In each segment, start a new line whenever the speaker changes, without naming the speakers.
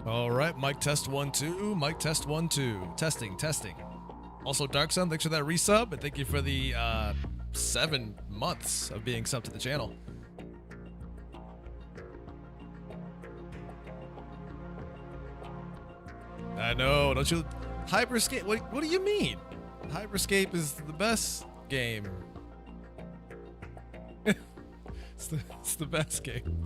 All right, mic test 1 2. Mic test 1 2. Testing. Also, Dark Sun, thanks for that resub, and thank you for the 7 months of being subbed to the channel. I know, don't you? Hyperscape. What do you mean? Hyperscape is the best game. It's the best game.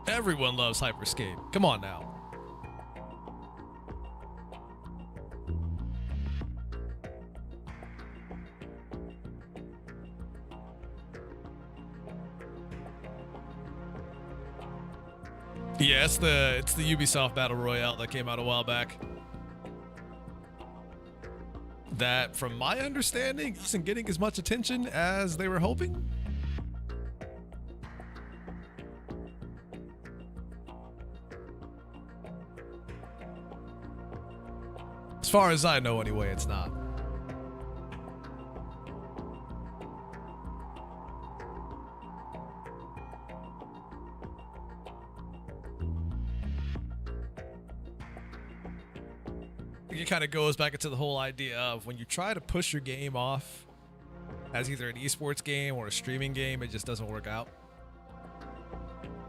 Everyone loves Hyperscape. Come on now. Yeah, it's the Ubisoft Battle Royale that came out a while back. That, from my understanding, isn't getting as much attention as they were hoping. As far as I know, anyway, it's not. It kind of goes back into the whole idea of when you try to push your game off as either an esports game or a streaming game, it just doesn't work out.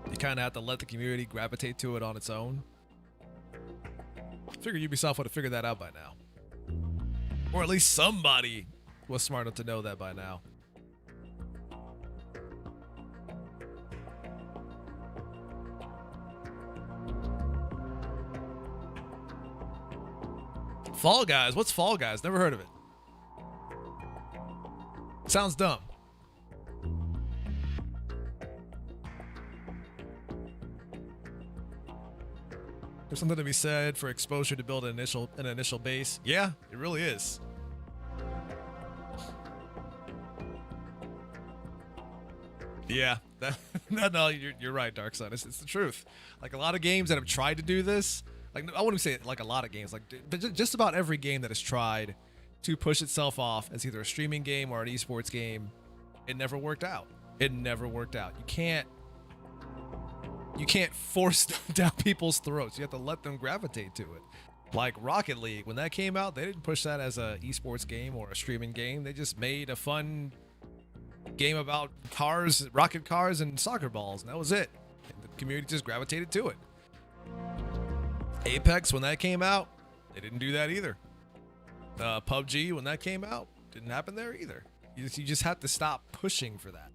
You kind of have to let the community gravitate to it on its own. I figure Ubisoft would have figured that out by now. Or at least somebody was smart enough to know that by now. Fall Guys? What's Fall Guys? Never heard of it. Sounds dumb. There's something to be said for exposure to build an initial base. Yeah, it really is. Yeah, no, you're right, Dark Sun. It's the truth. Like a lot of games that have tried to do this. Like, I wouldn't say like a lot of games, like just about every game that has tried to push itself off as either a streaming game or an esports game, it never worked out. It never worked out. You can't force down people's throats. You have to let them gravitate to it. Like Rocket League, when that came out, they didn't push that as a esports game or a streaming game. They just made a fun game about cars, rocket cars, and soccer balls, and that was it. And the community just gravitated to it. Apex, when that came out, they didn't do that either. PUBG, when that came out, didn't happen there either. You just have to stop pushing for that.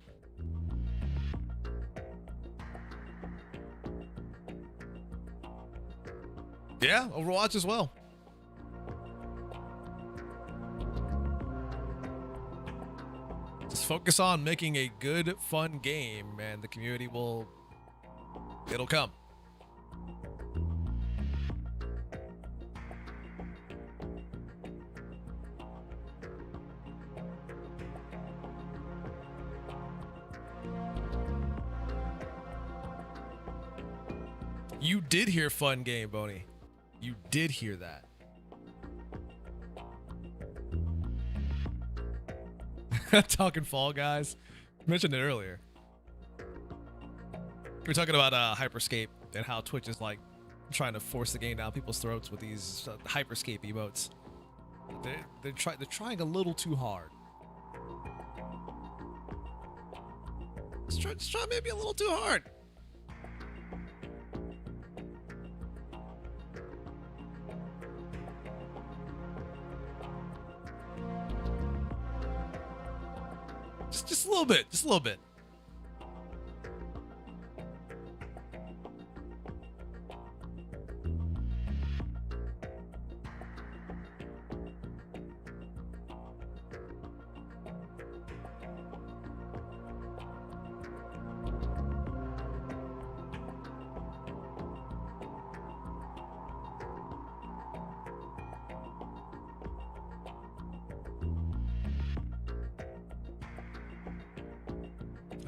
Yeah, Overwatch as well. Just focus on making a good, fun game, and the community it'll come. You did hear fun game, Boney. You did hear that. Talking Fall Guys. Mentioned it earlier. We were talking about Hyperscape and how Twitch is like trying to force the game down people's throats with these Hyperscape emotes. They're trying a little too hard. Just try maybe a little too hard. Just a little bit. Just a little bit.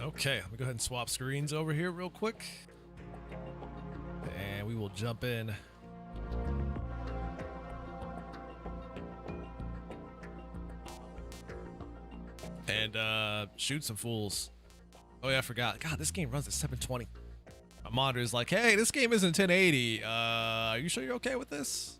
Okay, let me go ahead and swap screens over here real quick. And we will jump in and shoot some fools. Oh yeah, I forgot. God, this game runs at 720. My monitor is like, hey, this game isn't 1080. Are you sure you're okay with this?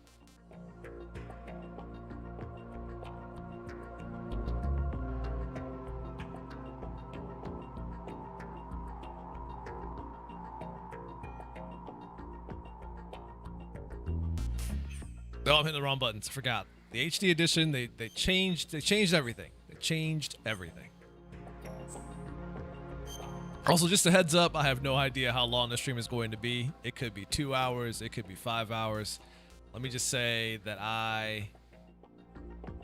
Oh, I'm hitting the wrong buttons. I forgot. The HD edition, they changed everything. They changed everything. Also, just a heads up, I have no idea how long the stream is going to be. It could be 2 hours, it could be 5 hours. Let me just say that I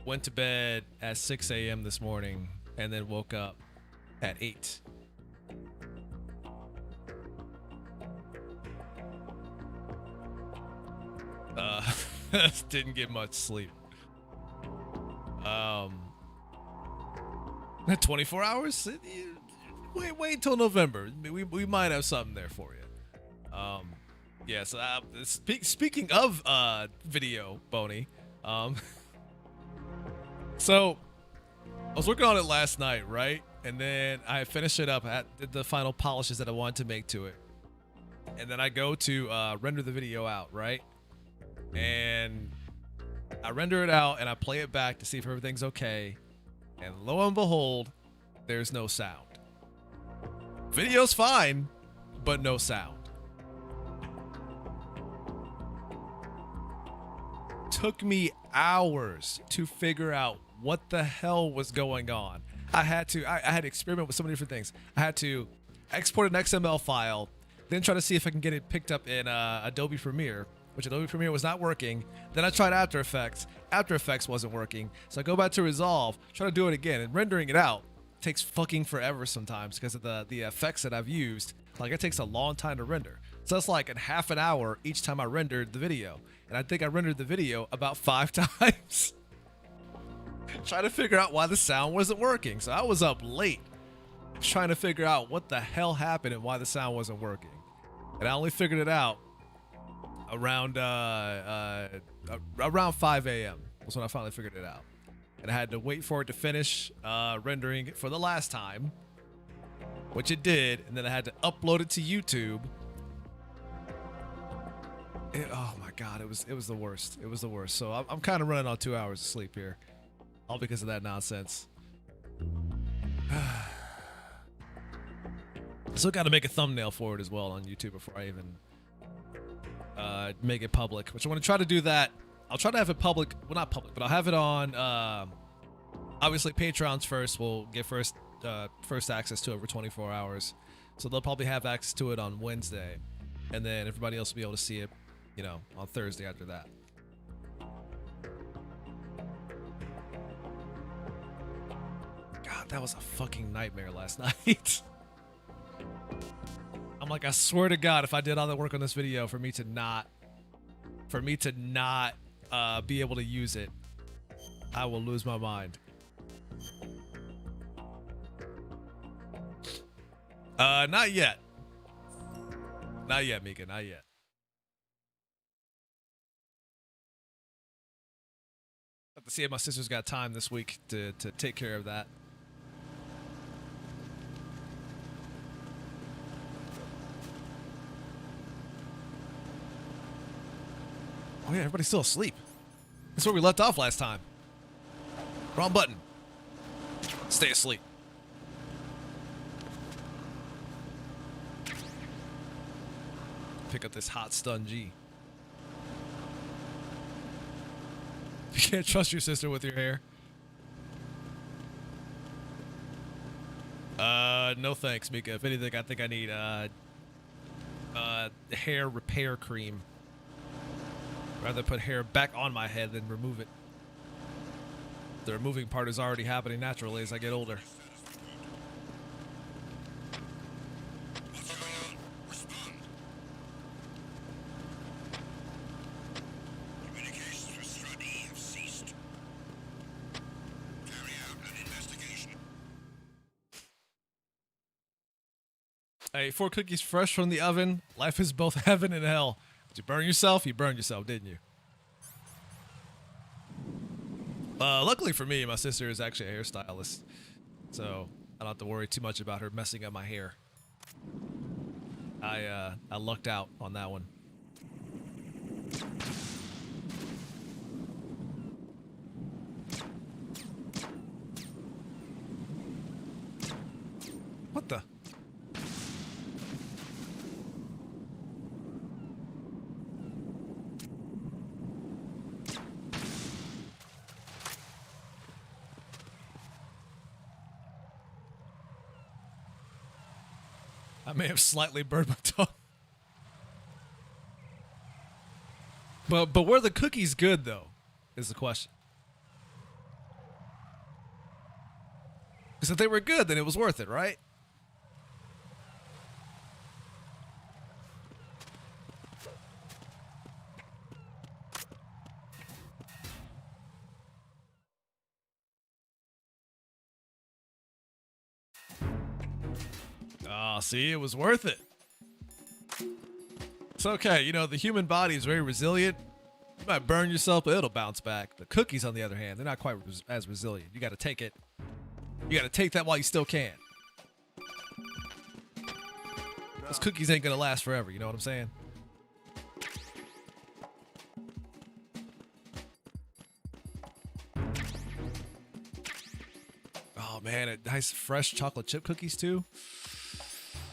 went to bed at 6 a.m. this morning and then woke up at 8. Didn't get much sleep. 24 hours? Wait till November. We might have something there for you. Yeah, so speaking of video, Boney, so I was working on it last night, right? And then I finished it up, did the final polishes that I wanted to make to it. And then I go to render the video out, right? And I render it out and I play it back to see if everything's okay. And lo and behold, there's no sound. Video's fine, but no sound. Took me hours to figure out what the hell was going on. I had to experiment with so many different things. I had to export an XML file, then try to see if I can get it picked up in Adobe Premiere, which Adobe Premiere was not working. Then I tried After Effects. After Effects wasn't working. So I go back to Resolve, try to do it again, and rendering it out takes fucking forever sometimes because of the effects that I've used. Like, it takes a long time to render. So that's like in half an hour each time I rendered the video. And I think I rendered the video about 5 times. Trying to figure out why the sound wasn't working. So I was up late trying to figure out what the hell happened and why the sound wasn't working. And I only figured it out around 5 a.m. was when I finally figured it out. And I had to wait for it to finish rendering it for the last time, which it did, and then I had to upload it to YouTube. Oh my god, it was the worst. It was the worst. So I'm kind of running on 2 hours of sleep here, all because of that nonsense. Still got to make a thumbnail for it as well on YouTube before I even make it public, which I want to try to do that. I'll try to have it public. Well, not public, but I'll have it on. Obviously, Patrons first will get first access to it for 24 hours, so they'll probably have access to it on Wednesday, and then everybody else will be able to see it, you know, on Thursday after that. God, that was a fucking nightmare last night. I'm like, I swear to God, if I did all the work on this video for me to not be able to use it, I will lose my mind. Not yet. Not yet, Mika, not yet. Have to see if my sister's got time this week to take care of that. Oh yeah, everybody's still asleep. That's where we left off last time. Wrong button. Stay asleep. Pick up this hot stun G. You can't trust your sister with your hair. No thanks, Mika. If anything, I think I need hair repair cream. Rather put hair back on my head than remove it. The removing part is already happening naturally as I get older. Hey, 4 cookies fresh from the oven. Life is both heaven and hell. Did you burn yourself? You burned yourself, didn't you? Luckily for me, my sister is actually a hairstylist. so I don't have to worry too much about her messing up my hair. I lucked out on that one. What the? I may have slightly burned my tongue. But were the cookies good though? Is the question. Because if they were good, then it was worth it, right? Oh, see, it was worth it. It's okay. You know, the human body is very resilient. You might burn yourself, but it'll bounce back. The cookies, on the other hand, they're not quite as resilient. You got to take it. You got to take that while you still can. Those cookies ain't going to last forever. You know what I'm saying? Oh, man. Nice fresh chocolate chip cookies, too.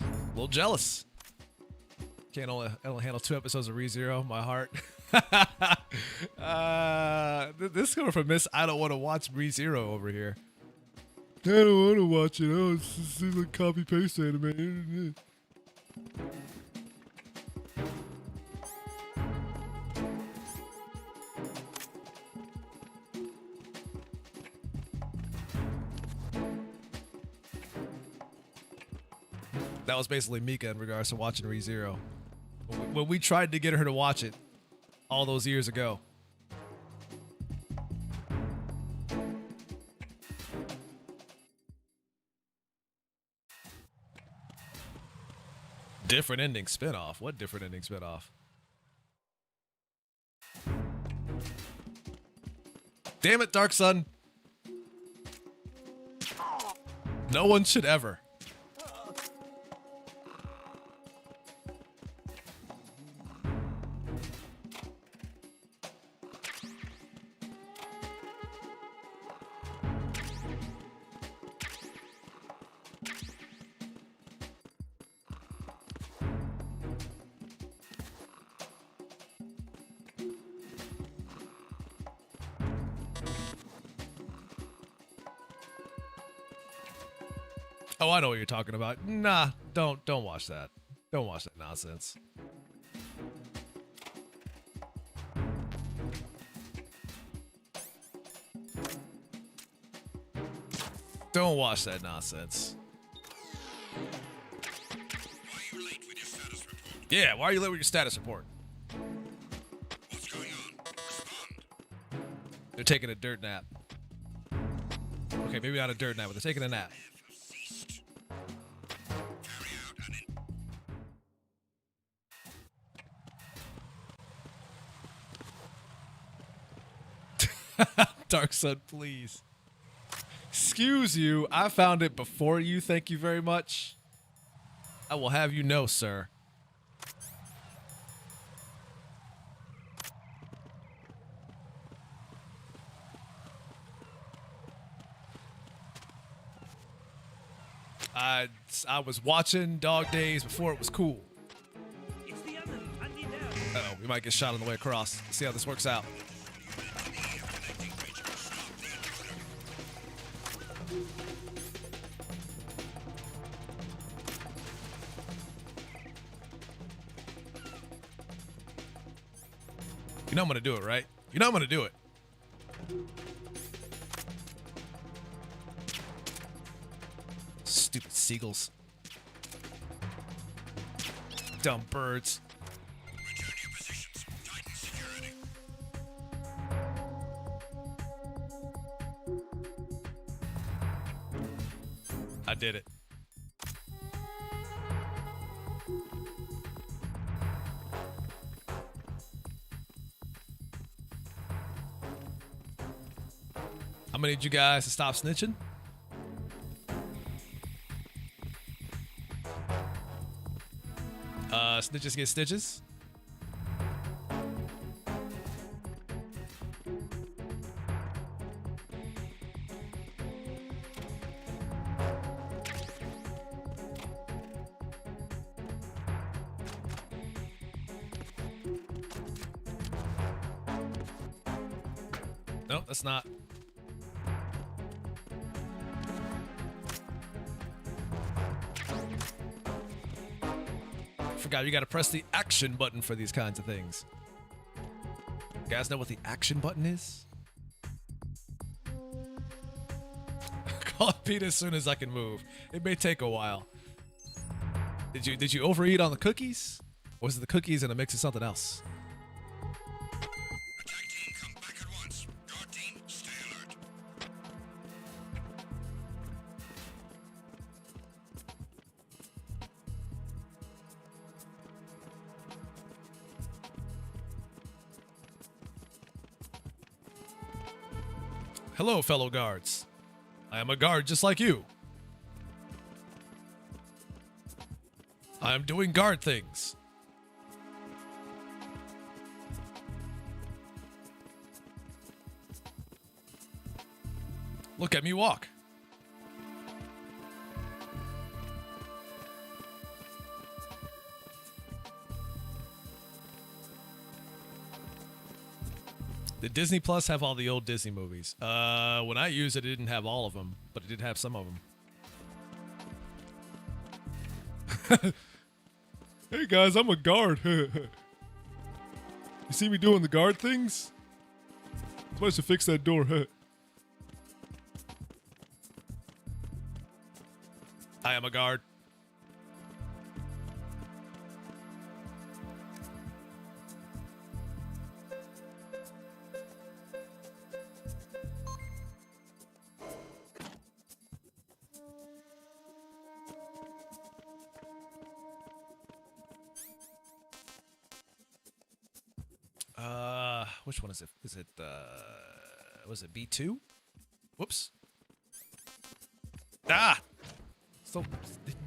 A little jealous. Can't only handle 2 episodes of ReZero. My heart. This is coming from Miss I don't want to watch ReZero over here. I don't want to watch it. Oh, it's like copy paste anime. That was basically Mika in regards to watching ReZero. When we tried to get her to watch it all those years ago. Different ending spinoff. What different ending spinoff? Damn it, Dark Sun. No one should ever. Oh, I know what you're talking about. Nah, don't watch that. Don't watch that nonsense. Don't watch that nonsense.
Why are you late with your status report?
Yeah, why are you late with your status report?
What's going on? Respond.
They're taking a dirt nap. Okay, maybe not a dirt nap, but they're taking a nap. Dark Sun, please. Excuse you, I found it before you. Thank you very much. I will have you know, sir. I was watching Dog Days before it was cool. Uh-oh, we might get shot on the way across. Let's see how this works out. You know I'm gonna do it, right? You know I'm gonna do it. Stupid seagulls. Dumb birds.
Return to your positions. Tighten security.
I did it. I'm gonna need you guys to stop snitching. Snitches get stitches. Nope, that's not. Forgot you gotta press the action button for these kinds of things. You guys know what the action button is? Call it Pete as soon as I can move. It may take a while. Did you overeat on the cookies? Or was it the cookies and a mix of something else?
Attack team, come back at once. Guard team, stay alert.
Hello, fellow guards. I am a guard just like you. I am doing guard things. Look at me walk. Did Disney Plus have all the old Disney movies? When I used it, it didn't have all of them, but it did have some of them. Hey guys, I'm a guard. You see me doing the guard things? Somebody should fix that door. I am a guard. Which one is it? Is it, was it B2? Whoops. Ah! Still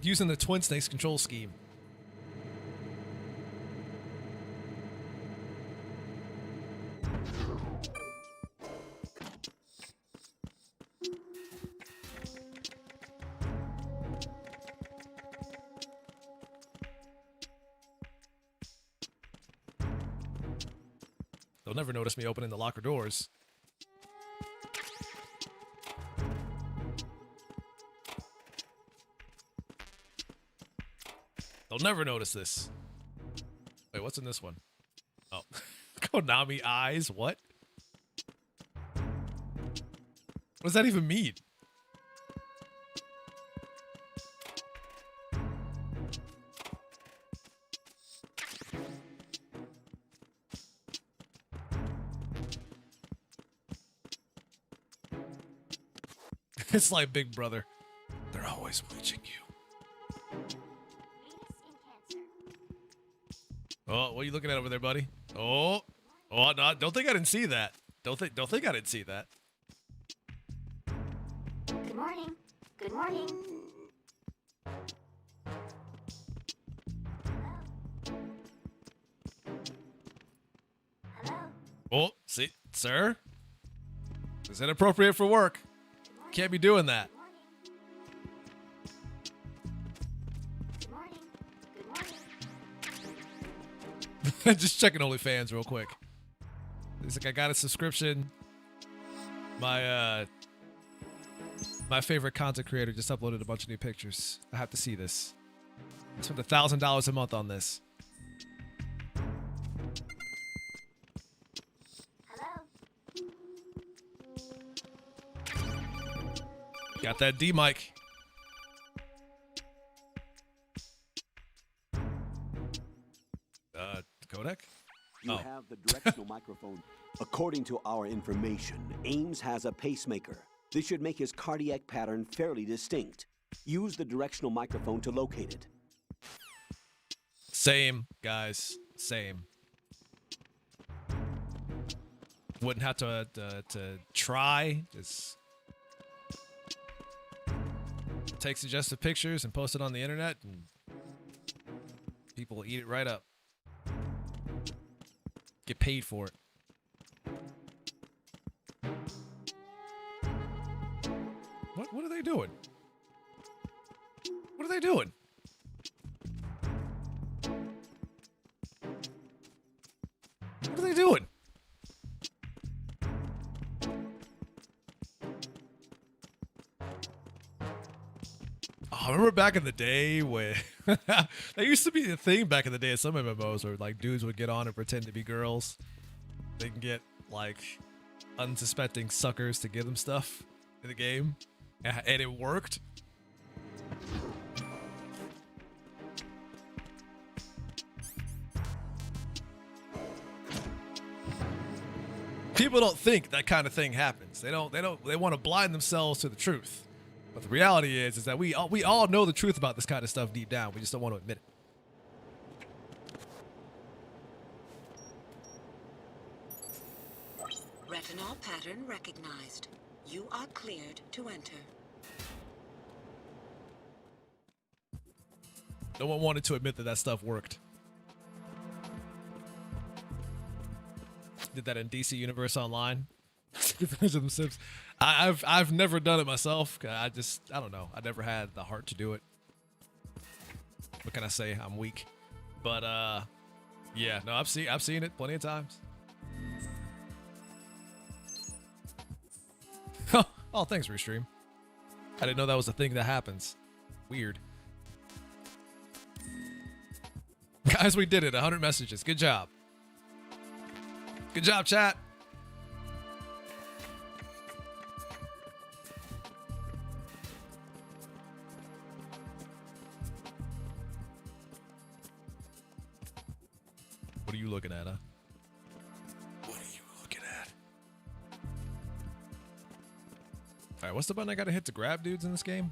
using the Twin Snakes control scheme. They'll never notice me opening the locker doors. They'll never notice this. Wait, what's in this one? Oh. Konami eyes? What? What does that even mean? It's like Big Brother. They're always watching you. Oh, what are you looking at over there, buddy? Oh, no! Don't think I didn't see that. Don't think I didn't see that.
Good morning. Good morning. Hello.
Oh, see, sir, this is inappropriate for work. Can't be doing that.
Good morning. Good morning.
Just checking OnlyFans real quick. It's like I got a subscription. My favorite content creator just uploaded a bunch of new pictures. I have to see this. I spent $1,000 a month on this.
Hello.
Got that D mic. Codec?
You
Oh.
have the directional microphone. According to our information, Ames has a pacemaker. This should make his cardiac pattern fairly distinct. Use the directional microphone to locate it.
Same, guys. Same. Wouldn't have to try. Just take suggestive pictures and post it on the internet, and People will eat it right up. Get paid for it. What are they doing? What are they doing? What are they doing? Oh, I remember back in the day when that used to be the thing back in the day at some MMOs where like dudes would get on and pretend to be girls. They can get like unsuspecting suckers to give them stuff in the game, and it worked. People don't think that kind of thing happens. They want to blind themselves to the truth. But the reality is that we all know the truth about this kind of stuff deep down. We just don't want to admit it.
Retinol pattern recognized. You are cleared to enter.
No one wanted to admit that that stuff worked. Did that in DC Universe Online. Sims. I've never done it myself. I don't know. I never had the heart to do it. What can I say? I'm weak. But yeah, no, I've seen it plenty of times. Oh, thanks, Restream. I didn't know that was a thing that happens. Weird. Guys, we did it. 100 messages. Good job. Good job, chat. What are you looking at, huh? What are you looking at? All right, what's the button I gotta hit to grab dudes in this game?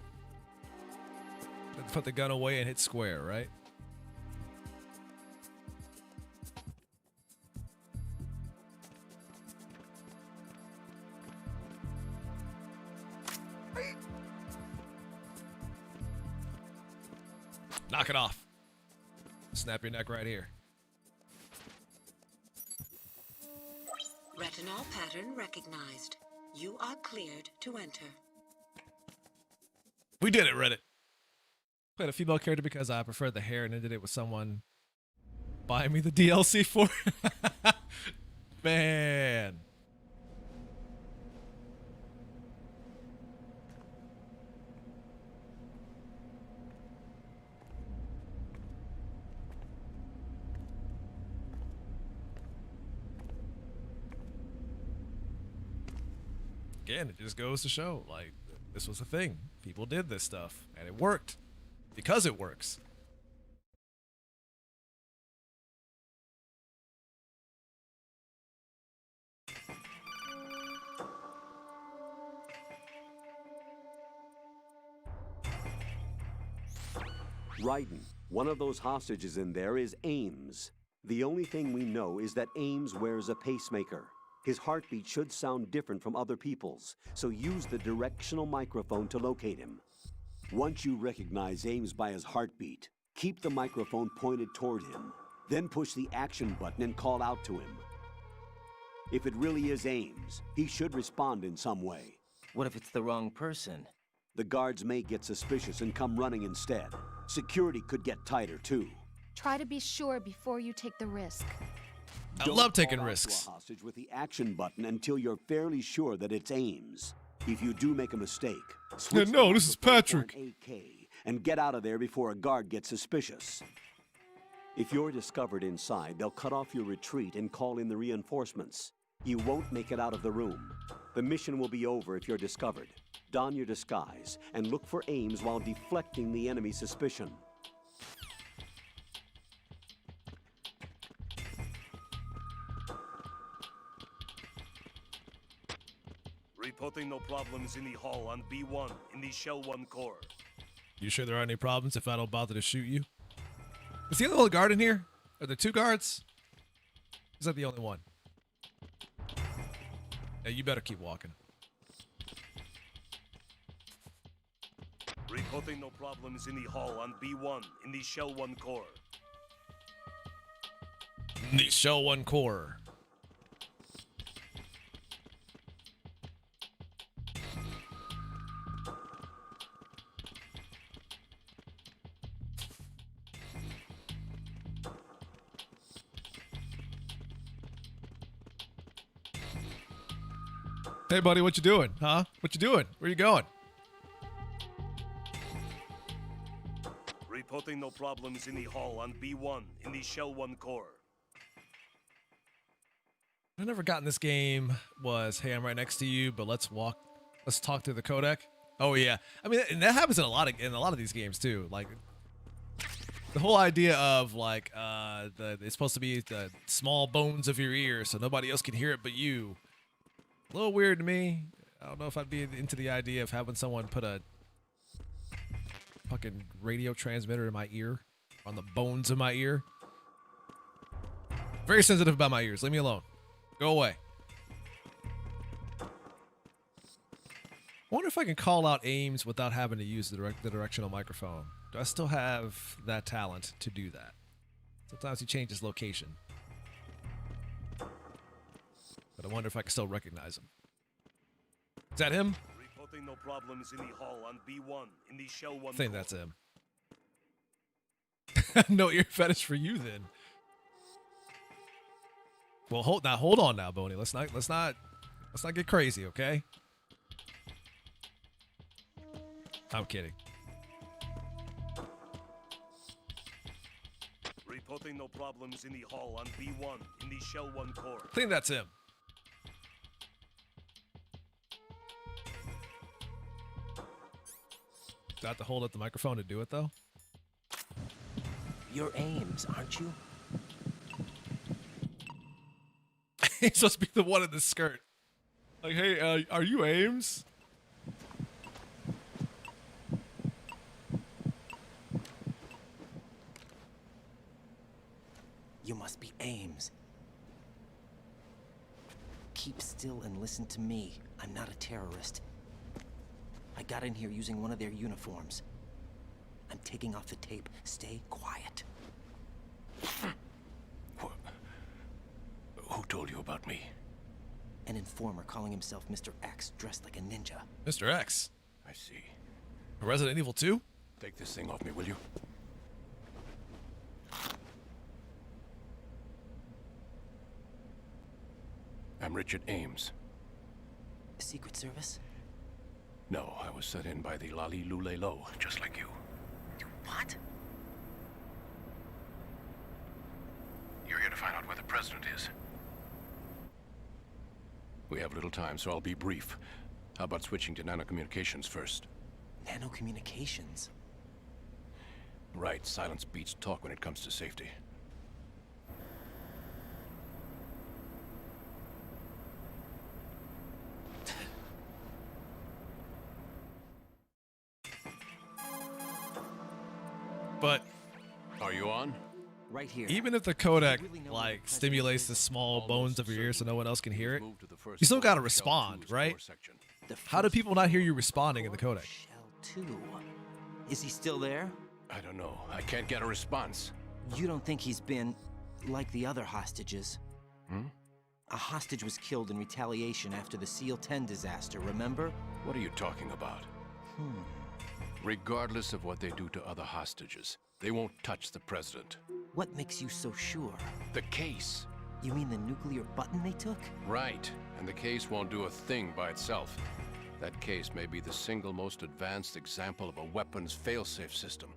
Put the gun away and hit square, right? Knock it off. Snap your neck right here.
Retinol pattern recognized. You are cleared to enter.
We did it, Reddit. Played a female character because I preferred the hair and ended it with someone buying me the DLC for it. Man. Again, it just goes to show, like, this was a thing. People did this stuff, and it worked. Because it works.
Raiden, one of those hostages in there is Ames. The only thing we know is that Ames wears a pacemaker. His heartbeat should sound different from other people's, so use the directional microphone to locate him. Once you recognize Ames by his heartbeat, keep the microphone pointed toward him. Then push the action button and call out to him. If it really is Ames, he should respond in some way.
What if it's the wrong person?
The guards may get suspicious and come running instead. Security could get tighter, too.
Try to be sure before you take the risk.
I love taking
call out
risks.
to a hostage with the action button until you're fairly sure that it's Ames. If you do make a mistake, switch
no,
the
this is
microphone for
Patrick.
an AK and get out of there before a guard gets suspicious. If you're discovered inside, they'll cut off your retreat and call in the reinforcements. You won't make it out of the room. The mission will be over if you're discovered. Don your disguise and look for Ames while deflecting the enemy's suspicion.
Reporting no problems in the hall on B1 in the Shell 1 core.
You sure there aren't any problems if I don't bother to shoot you? Is the other guard in here? Are there two guards? Is that the only one? Yeah, you better keep walking.
Reporting no problems in the hall on B1 in the Shell 1 core.
The Shell 1 core. Hey, buddy, what you doing? Huh? What you doing? Where you going?
Reporting no problems in the hall on B1 in the Shell 1 core.
I never got in this game was, hey, I'm right next to you, but let's talk through the codec. Oh yeah, I mean, and that happens in a lot of these games too. Like the whole idea of like it's supposed to be the small bones of your ear, so nobody else can hear it but you. A little weird to me. I don't know if I'd be into the idea of having someone put a fucking radio transmitter in my ear, on the bones of my ear. Very sensitive about my ears. Leave me alone. Go away. I wonder if I can call out aims without having to use the directional microphone. Do I still have that talent to do that? Sometimes he changes location. But I wonder if I can still recognize him. Is that him?
Reporting no problems in the hall on B1 in the Shell 1
I think
core.
that's him. No ear fetish for you then. Well, hold on now, Boney. Let's not get crazy, okay? I'm kidding.
Reporting no problems in the hall on B1 in the Shell 1 core.
I think that's him. Do I have to hold up the microphone to do it, though?
You're Ames, aren't you?
He's supposed to be the one in the skirt. Like, hey, are you Ames?
You must be Ames. Keep still and listen to me. I'm not a terrorist. I got in here using one of their uniforms. I'm taking off the tape. Stay quiet.
Who told you about me?
An informer calling himself Mr. X, dressed like a ninja.
Mr. X.
I see.
Resident Evil 2?
Take this thing off me, will you? I'm Richard Ames.
Secret Service?
No, I was sent in by the Lali Lule Lo, just like you.
What?
You're here to find out where the president is. We have little time, so I'll be brief. How about switching to nanocommunications first?
Nanocommunications?
Right, silence beats talk when it comes to safety.
But
Are you on?
Right here.
even if the codec like stimulates the small bones of your ear so no one else can hear it, you still gotta respond, right? How do people not hear you responding in the codec?
Shell 2. Is he still there?
I don't know. I can't get a response.
You don't think he's been like the other hostages? A hostage was killed in retaliation after the SEAL 10 disaster, remember?
What are you talking about? Regardless of what they do to other hostages, they won't touch the president.
What makes you so sure?
The case.
You mean the nuclear button they took?
Right. And the case won't do a thing by itself. That case may be the single most advanced example of a weapons failsafe system.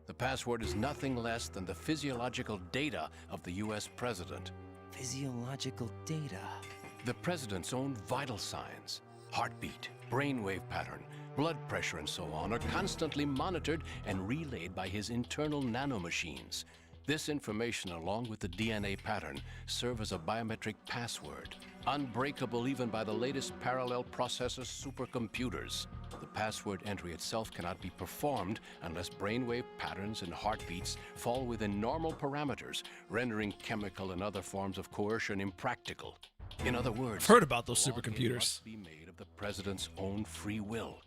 The password is nothing less than the physiological data of the US president.
Physiological data.
The president's own vital signs, heartbeat, brainwave pattern, blood pressure, and so on, are constantly monitored and relayed by his internal nanomachines. This information, along with the DNA pattern, serve as a biometric password, unbreakable even by the latest parallel processor supercomputers. The password entry itself cannot be performed unless brainwave patterns and heartbeats fall within normal parameters, rendering chemical and other forms of coercion impractical. In other words,
Heard about those
the login
supercomputers.
must be made of the president's own free will.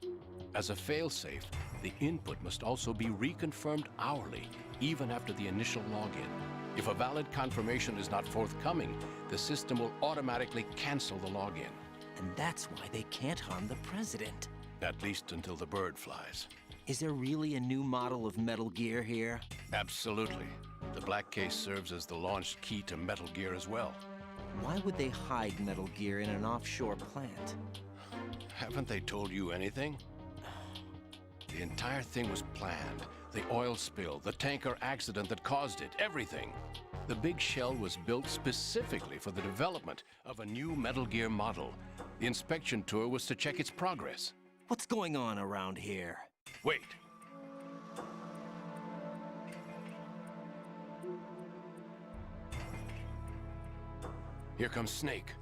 As a failsafe, the input must also be reconfirmed hourly, even after the initial login. If a valid confirmation is not forthcoming, the system will automatically cancel the login.
And that's why they can't harm the president.
At least until the bird flies.
Is there really a new model of Metal Gear here?
Absolutely. The black case serves as the launch key to Metal Gear as well.
Why would they hide Metal Gear in an offshore plant?
Haven't they told you anything? The entire thing was planned. The oil spill, the tanker accident that caused it, everything. The big shell was built specifically for the development of a new Metal Gear model. The inspection tour was to check its progress.
What's going on around here?
Wait. Here comes Snake.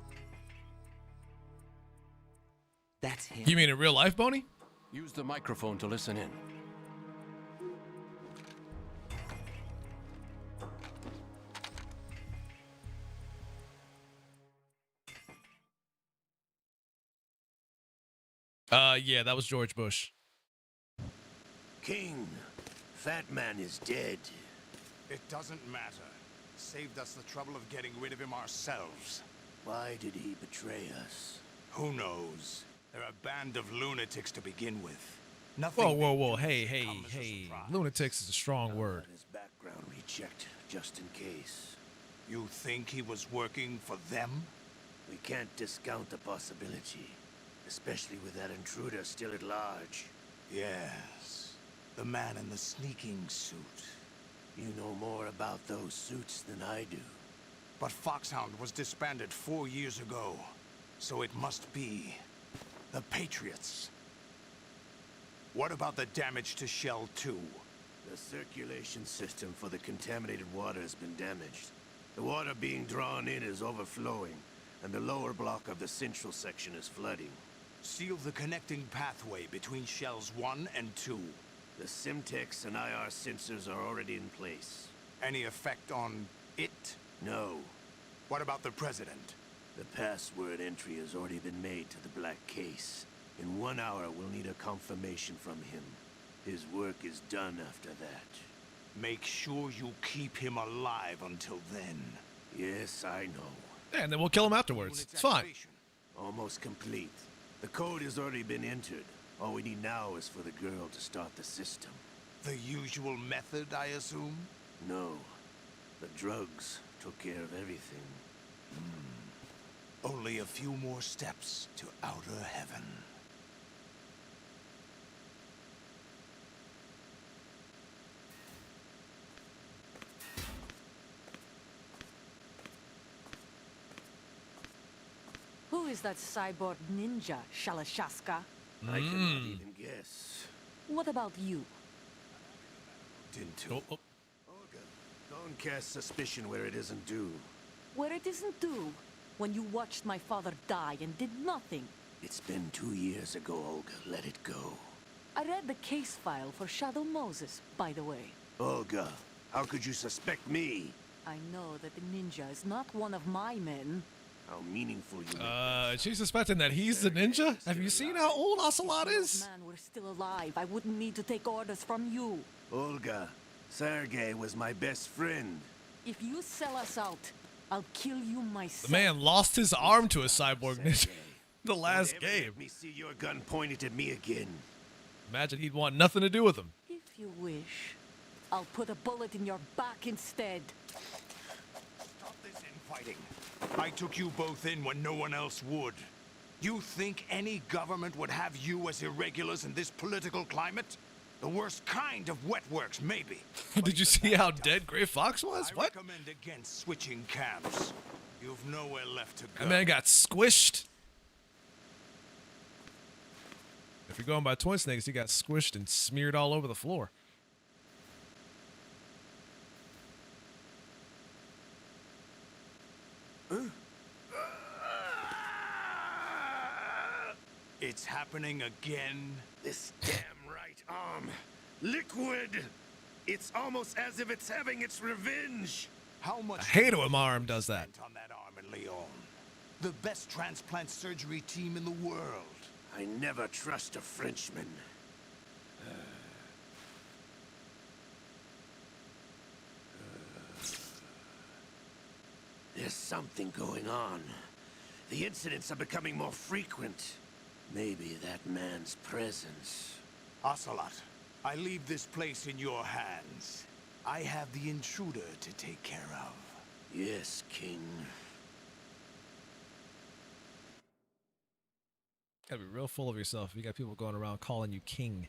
That's him.
You mean in real life, Boney?
Use the microphone to listen in.
Yeah, that was George Bush.
King, Fat Man is dead.
It doesn't matter. Saved us the trouble of getting rid of him ourselves.
Why did he betray us?
Who knows? They're a band of lunatics to begin with. Nothing.
Whoa, whoa,
they
whoa.
do
Hey,
should
hey,
come as a
hey.
surprise.
Lunatics is a strong word.
His background rechecked, just in case.
You think he was working for them?
We can't discount the possibility, especially with that intruder still at large.
Yes. The man in the sneaking suit.
You know more about those suits than I do.
But Foxhound was disbanded 4 years ago. So it must be the Patriots. What about the damage to Shell 2?
The circulation system for the contaminated water has been damaged. The water being drawn in is overflowing, and the lower block of the central section is flooding.
Seal the connecting pathway between Shells 1 and 2.
The Simtex and IR sensors are already in place.
Any effect on it?
No.
What about the President?
The password entry has already been made to the black case. In 1 hour, we'll need a confirmation from him. His work is done after that.
Make sure you keep him alive until then.
Yes, I know.
Yeah, and then we'll kill him afterwards.
Unit's
It's fine.
activation.
Almost complete. The code has already been entered. All we need now is for the girl to start the system.
The usual method, I assume?
No. The drugs took care of everything.
Only a few more steps to outer heaven.
Who is that cyborg ninja, Shalashaska?
I cannot even guess.
What about you?
Into.
Oh, oh.
Olga, don't cast suspicion where it isn't due.
Where it isn't due, when you watched my father die and did nothing.
It's been 2 years ago, Olga. Let it go.
I read the case file for Shadow Moses, by the way.
Olga, how could you suspect me?
I know that the ninja is not one of my men.
How meaningful you make
She's suspecting that he's the ninja? Have you seen how old Ocelot
If
is?
that man were still alive, I wouldn't need to take orders from you.
Olga, Sergei was my best friend.
If you sell us out, I'll kill you myself.
The man lost his arm to a cyborg ninja. The last
Don't ever
game.
let me see your gun pointed at me again.
Imagine he'd want nothing to do with him.
If you wish, I'll put a bullet in your back instead.
Stop this infighting. I took you both in when no one else would. You think any government would have you as irregulars in this political climate? The worst kind of wet works, maybe.
Did you see how dead Gray Fox was?
I
What?
recommend against switching camps. You've nowhere left to go.
That man got squished. If you're going by Twin Snakes, he got squished and smeared all over the floor.
It's happening again.
This damn right arm. Liquid! It's almost as if it's having its revenge.
How much
I hate it when my arm does that.
spent on that arm in Leon? The best transplant surgery team in the world.
I never trust a Frenchman. There's something going on. The incidents are becoming more frequent. Maybe that man's presence.
Ocelot, I leave this place in your hands. I have the intruder to take care of.
Yes, King.
Gotta be real full of yourself. You got people going around calling you king.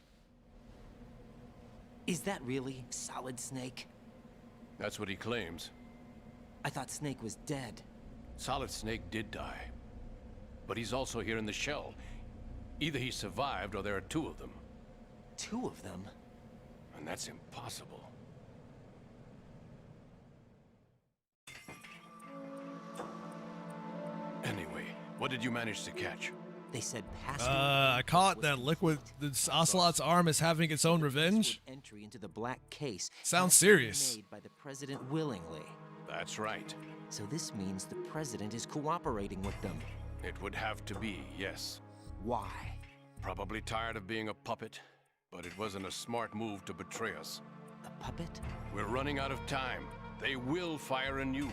Is that really Solid Snake?
That's what he claims.
I thought Snake was dead.
Solid Snake did die. But he's also here in the shell. Either he survived or there are two of them.
Two of them?
And that's impossible. Anyway, what did you manage to catch?
They said password.
I caught that liquid. This Ocelot's arm is having its own revenge.
Entry into the black case.
Sounds serious.
Made by the president willingly.
That's right.
So this means the president is cooperating with them.
It would have to be, yes.
Why?
Probably tired of being a puppet, but it wasn't a smart move to betray us.
A puppet?
We're running out of time. They will fire a nuke.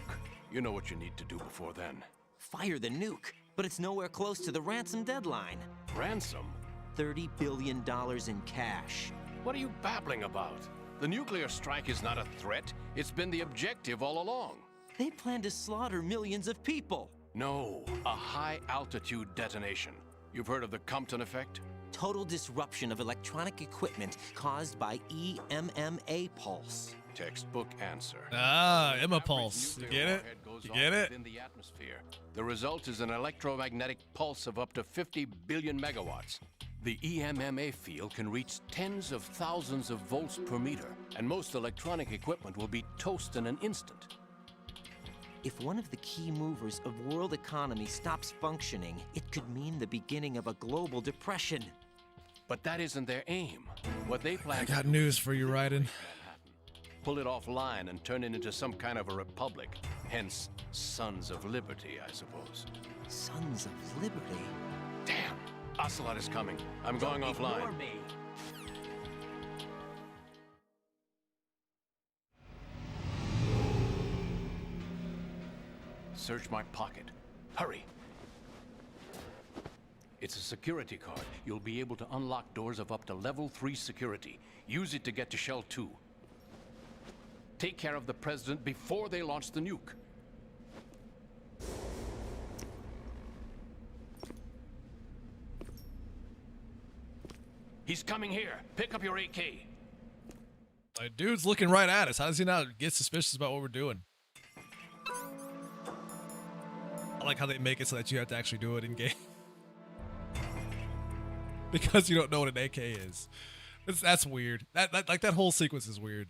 You know what you need to do before then.
Fire the nuke, but it's nowhere close to the ransom deadline.
Ransom?
$30 billion in cash.
What are you babbling about? The nuclear strike is not a threat. It's been the objective all along.
They plan to slaughter millions of people.
No, a high-altitude detonation. You've heard of the Compton effect?
Total disruption of electronic equipment caused by EMMA pulse.
Textbook answer.
Ah, Emma Pulse. You get it? You get it?
In the atmosphere. The result is an electromagnetic pulse of up to 50 billion megawatts. The EMMA field can reach tens of thousands of volts per meter, and most electronic equipment will be toast in an instant.
If one of the key movers of world economy stops functioning, it could mean the beginning of a global depression.
But that isn't their aim. What they plan
I got news for you, Raiden.
Pull it offline and turn it into some kind of a republic. Hence, Sons of Liberty, I suppose.
Sons of Liberty?
Damn! Ocelot is coming. I'm going offline.
Ignore me.
Search my pocket. Hurry! It's a security card. You'll be able to unlock doors of up to level 3 security. Use it to get to Shell 2. Take care of the president before they launch the nuke. He's coming here. Pick up your AK.
Dude's looking right at us. How does he not get suspicious about what we're doing? I like how they make it so that you have to actually do it in game. Because you don't know what an AK is. That's weird. That whole sequence is weird.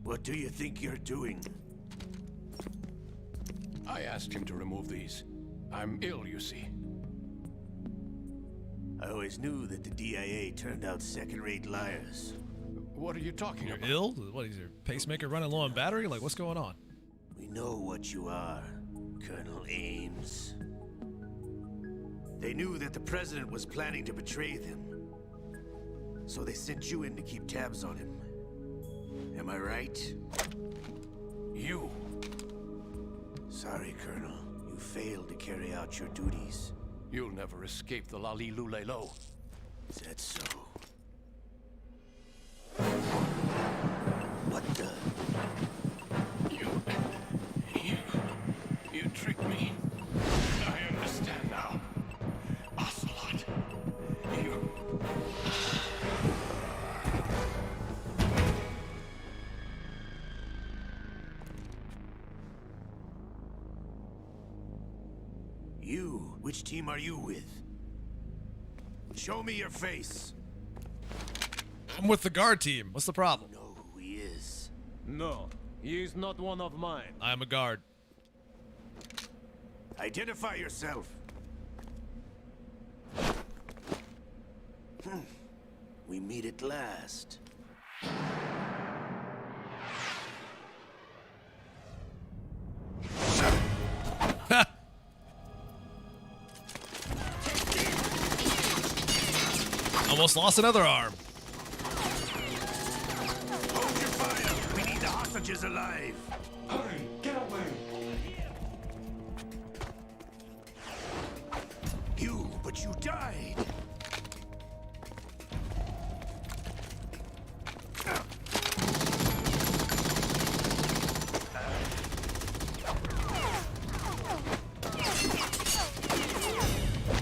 What do you think you're doing?
I asked him to remove these. I'm ill, you see.
I always knew that the DIA turned out second-rate liars.
What are you talking
You're
about?
ill? What is your pacemaker running low on battery? Like, what's going on?
We know what you are, Colonel Ames. They knew that the president was planning to betray them. So they sent you in to keep tabs on him. Am I right?
You.
Sorry, Colonel. You failed to carry out your duties.
You'll never escape the Lali Lulelo.
Is that so? What the?
You tricked me. I understand now. Ocelot.
You? Which team are you with? Show me your face.
I'm with the guard team. What's the problem?
You know who he is.
No, he is not one of mine.
I am a guard.
Identify yourself. We meet at last.
Almost lost another arm.
Hold your fire. We need the hostages alive.
Hurry, get away.
But you died.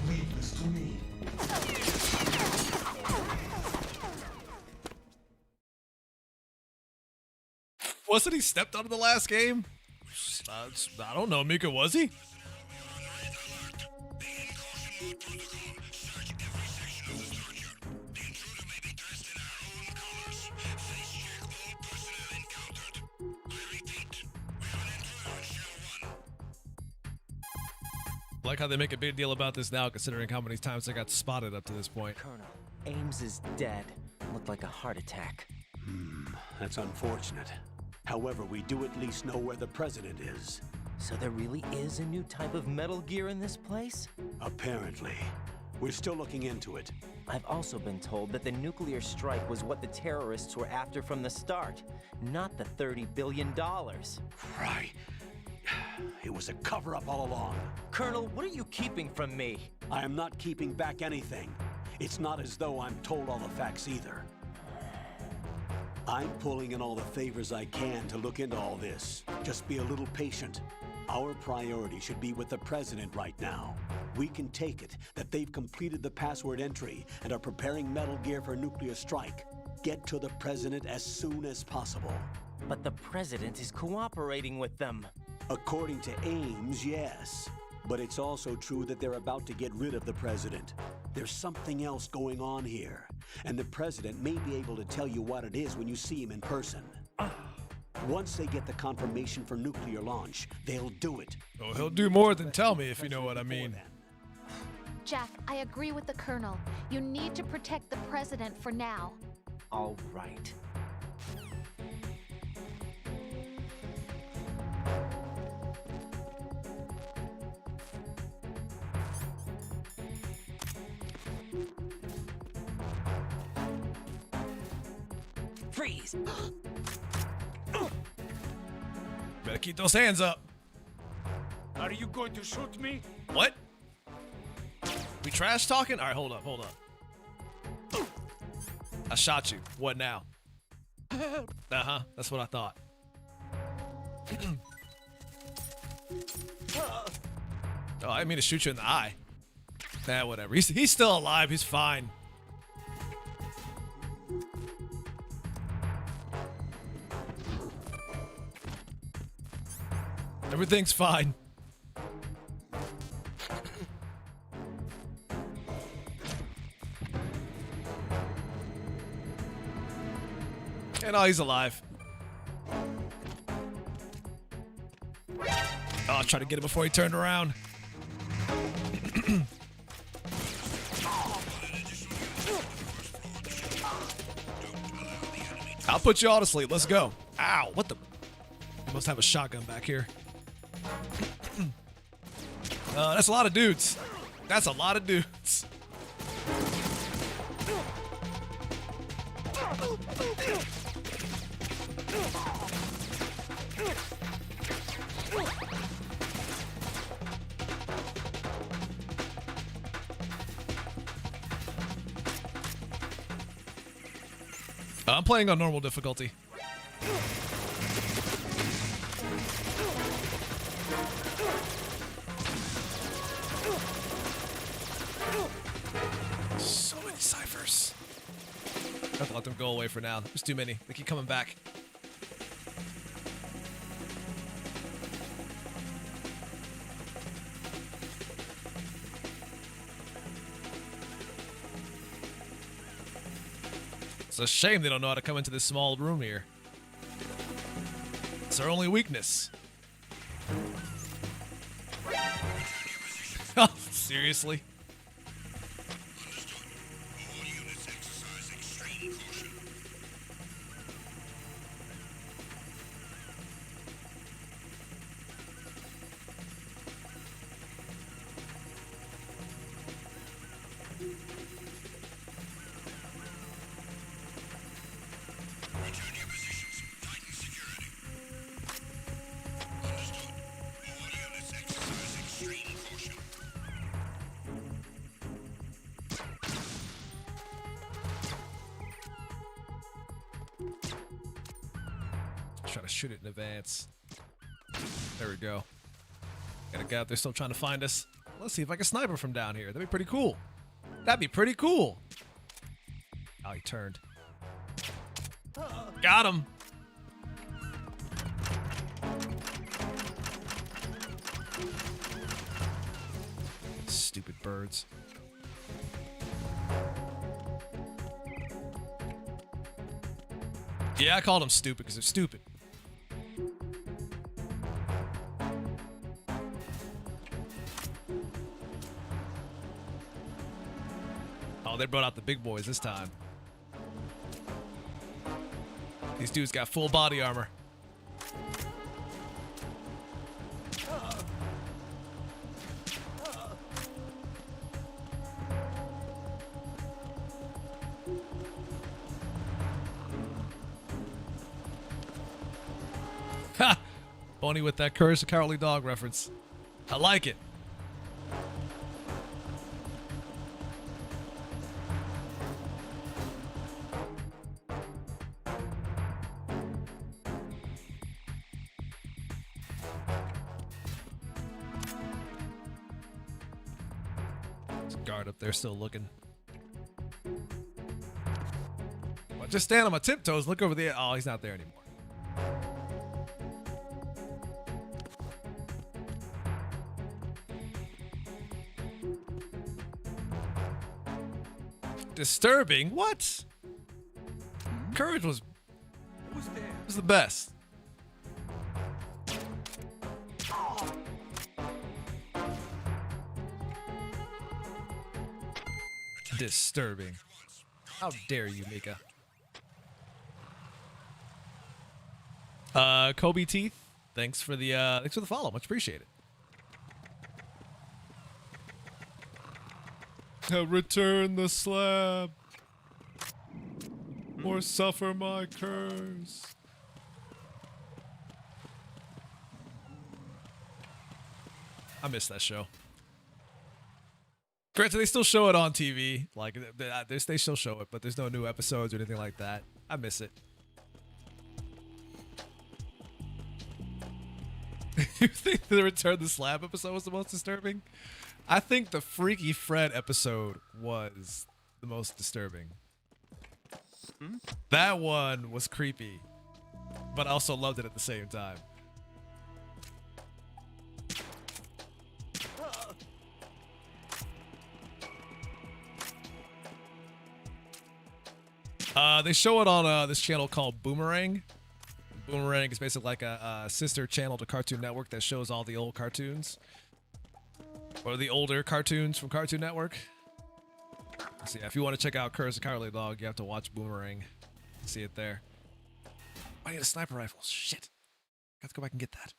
Leave this to me.
Wasn't he stepped out of the last game? I don't know, Mika, was he? Like how they make a big deal about this now, considering how many times they got spotted up to this point.
Colonel, Ames is dead. Looked like a heart attack.
That's unfortunate. However, we do at least know where the president is.
So there really is a new type of Metal Gear in this place?
Apparently. We're still looking into it.
I've also been told that the nuclear strike was what the terrorists were after from the start, not the $30 billion.
Right. It was a cover-up all along.
Colonel, what are you keeping from me?
I am not keeping back anything. It's not as though I'm told all the facts either. I'm pulling in all the favors I can to look into all this. Just be a little patient. Our priority should be with the president right now. We can take it that they've completed the password entry and are preparing Metal Gear for nuclear strike. Get to the president as soon as possible.
But the president is cooperating with them.
According to Ames, yes. But it's also true that they're about to get rid of the president. There's something else going on here, and the president may be able to tell you what it is when you see him in person. Once they get the confirmation for nuclear launch, they'll do it.
Oh, he'll do more than tell me, if you know what I mean.
Jack, I agree with the Colonel. You need to protect the President for now.
All right. Freeze!
Better keep those hands up.
Are you going to shoot me?
What? We trash talking? All right, hold up. I shot you. What now? Uh-huh. That's what I thought. Oh, I didn't mean to shoot you in the eye. Nah, whatever. He's still alive. He's fine. Everything's fine. And oh, he's alive. Oh, I tried to get him before he turned around. I'll put you all to sleep. Let's go. Ow, what the? I must have a shotgun back here. That's a lot of dudes. That's a lot of dudes. I'm playing on normal difficulty. So many ciphers. I have to let them go away for now. There's too many. They keep coming back. It's a shame they don't know how to come into this small room here. It's their only weakness. Oh, seriously? Try to shoot it in advance. There we go. Got a guy out there still trying to find us. Let's see if I can snipe him from down here. That'd be pretty cool. That'd be pretty cool. Oh, he turned. Got him. Stupid birds. Yeah, I called them stupid because they're stupid. Oh, they brought out the big boys this time. These dudes got full body armor. Ha! Boney with that Courage the Cowardly Dog reference. I like it. There's a guard up there still looking. Well, just stand on my tiptoes, look over the... Oh, he's not there anymore. Disturbing? What? Courage was the best. Disturbing. How dare you, Mika? Kobe Teeth, thanks for the follow. Much appreciated. Return the slab, or suffer my curse. I miss that show. Granted, they still show it on TV. Like, they still show it, but there's no new episodes or anything like that. I miss it. You think the Return the Slab episode was the most disturbing? I think the Freaky Fred episode was the most disturbing. That one was creepy, but I also loved it at the same time. They show it on this channel called Boomerang. Boomerang is basically like a sister channel to Cartoon Network that shows all the old cartoons. Or the older cartoons from Cartoon Network. So yeah, if you want to check out Courage the Cowardly Dog, you have to watch Boomerang. See it there. I need a sniper rifle. Shit. I have to go back and get that.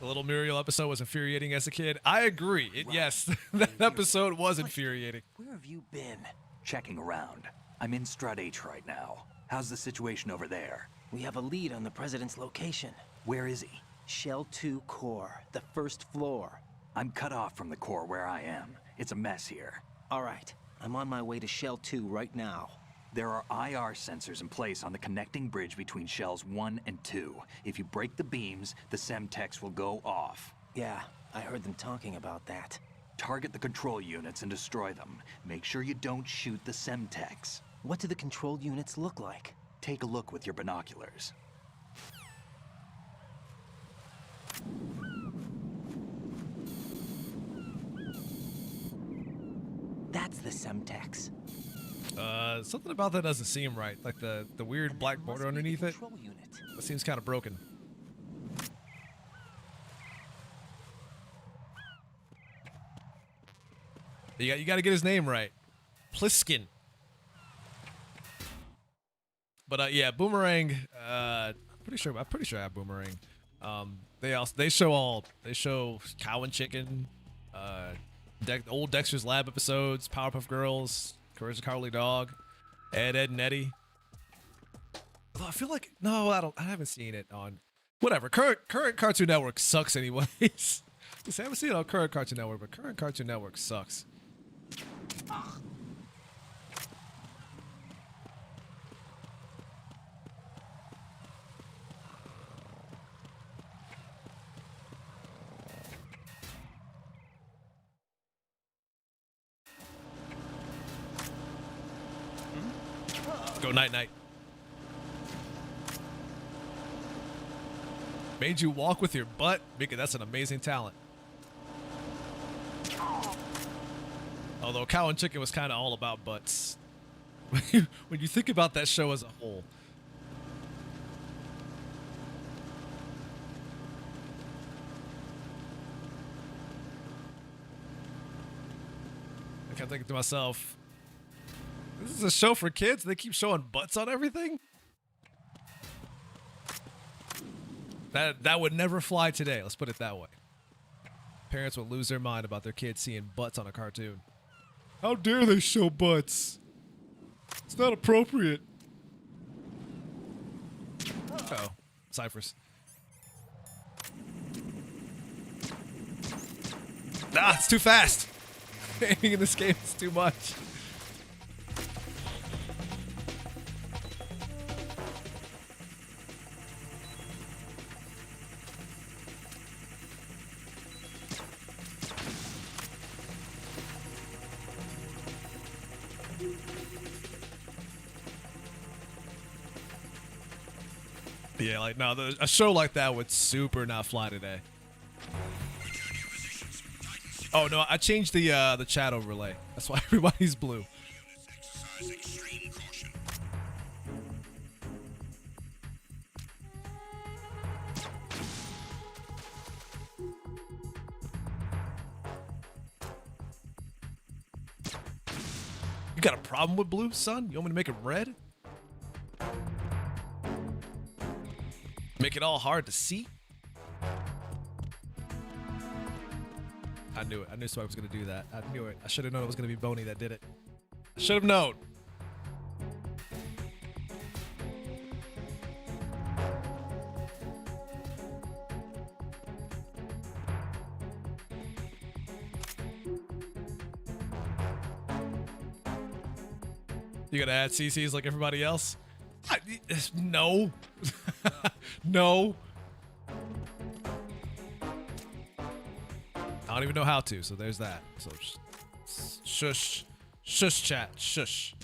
The Little Muriel episode was infuriating as a kid. I agree. Yes, that episode was infuriating.
Where have you been? Checking around. I'm in Strut H right now. How's the situation over there?
We have a lead on the president's location.
Where is he?
Shell 2 core, the first floor.
I'm cut off from the core where I am. It's a mess here.
All right, I'm on my way to Shell 2 right now.
There are IR sensors in place on the connecting bridge between Shells 1 and 2. If you break the beams, the Semtex will go off.
Yeah, I heard them talking about that.
Target the control units and destroy them. Make sure you don't shoot the Semtex.
What do the control units look like?
Take a look with your binoculars.
That's the Semtex.
Something about that doesn't seem right. Like the weird black border underneath it. That seems kind of broken. You got to get his name right. Pliskin. But yeah, Boomerang. I'm pretty sure I have Boomerang. They show Cow and Chicken, old Dexter's Lab episodes, Powerpuff Girls, Courage the Cowardly Dog, Ed, and Eddie. Although I feel like no, I haven't seen it on whatever. Current Cartoon Network sucks anyways. I haven't seen it on current Cartoon Network, but current Cartoon Network sucks. Go night night. Made you walk with your butt? Mika, that's an amazing talent. Although Cow and Chicken was kind of all about butts. When you think about that show as a whole. I kept thinking to myself, this is a show for kids? They keep showing butts on everything? That would never fly today. Let's put it that way. Parents would lose their mind about their kids seeing butts on a cartoon. How dare they show butts? It's not appropriate. Uh-oh. Cyphers. Ah, it's too fast. Aiming in this game is too much. Yeah, like, no, a show like that would super not fly today. Oh, no, I changed the chat overlay. That's why everybody's blue. You got a problem with blue, son? You want me to make it red? Make it all hard to see? I knew it. I knew Swag was going to do that. I knew it. I should have known it was going to be Boney that did it. I should have known. You gonna add CCs like everybody else? No. No. I don't even know how to, so there's that. So shush. Shush chat. Shush.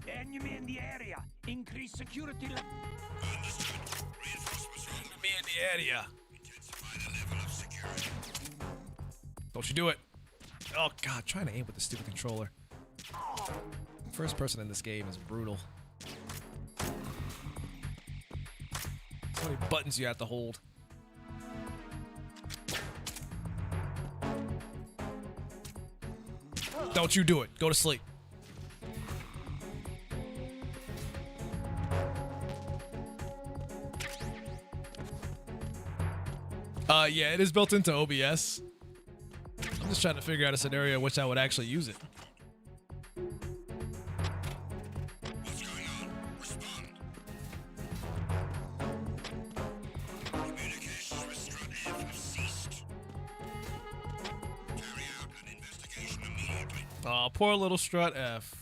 Enemy in the area. Increase security.
Understood. Reinforcements are enemy in the area. Intensify the level of security. Don't you do it. Oh god, trying to aim with the stupid controller. First person in this game is brutal. So many buttons you have to hold. Don't you do it. Go to sleep. Yeah, it is built into OBS. I'm just trying to figure out a scenario in which I would actually use it. What's going on? Respond. Communications with Strut F have ceased. Carry out an investigation immediately. Aw, poor little Strut F.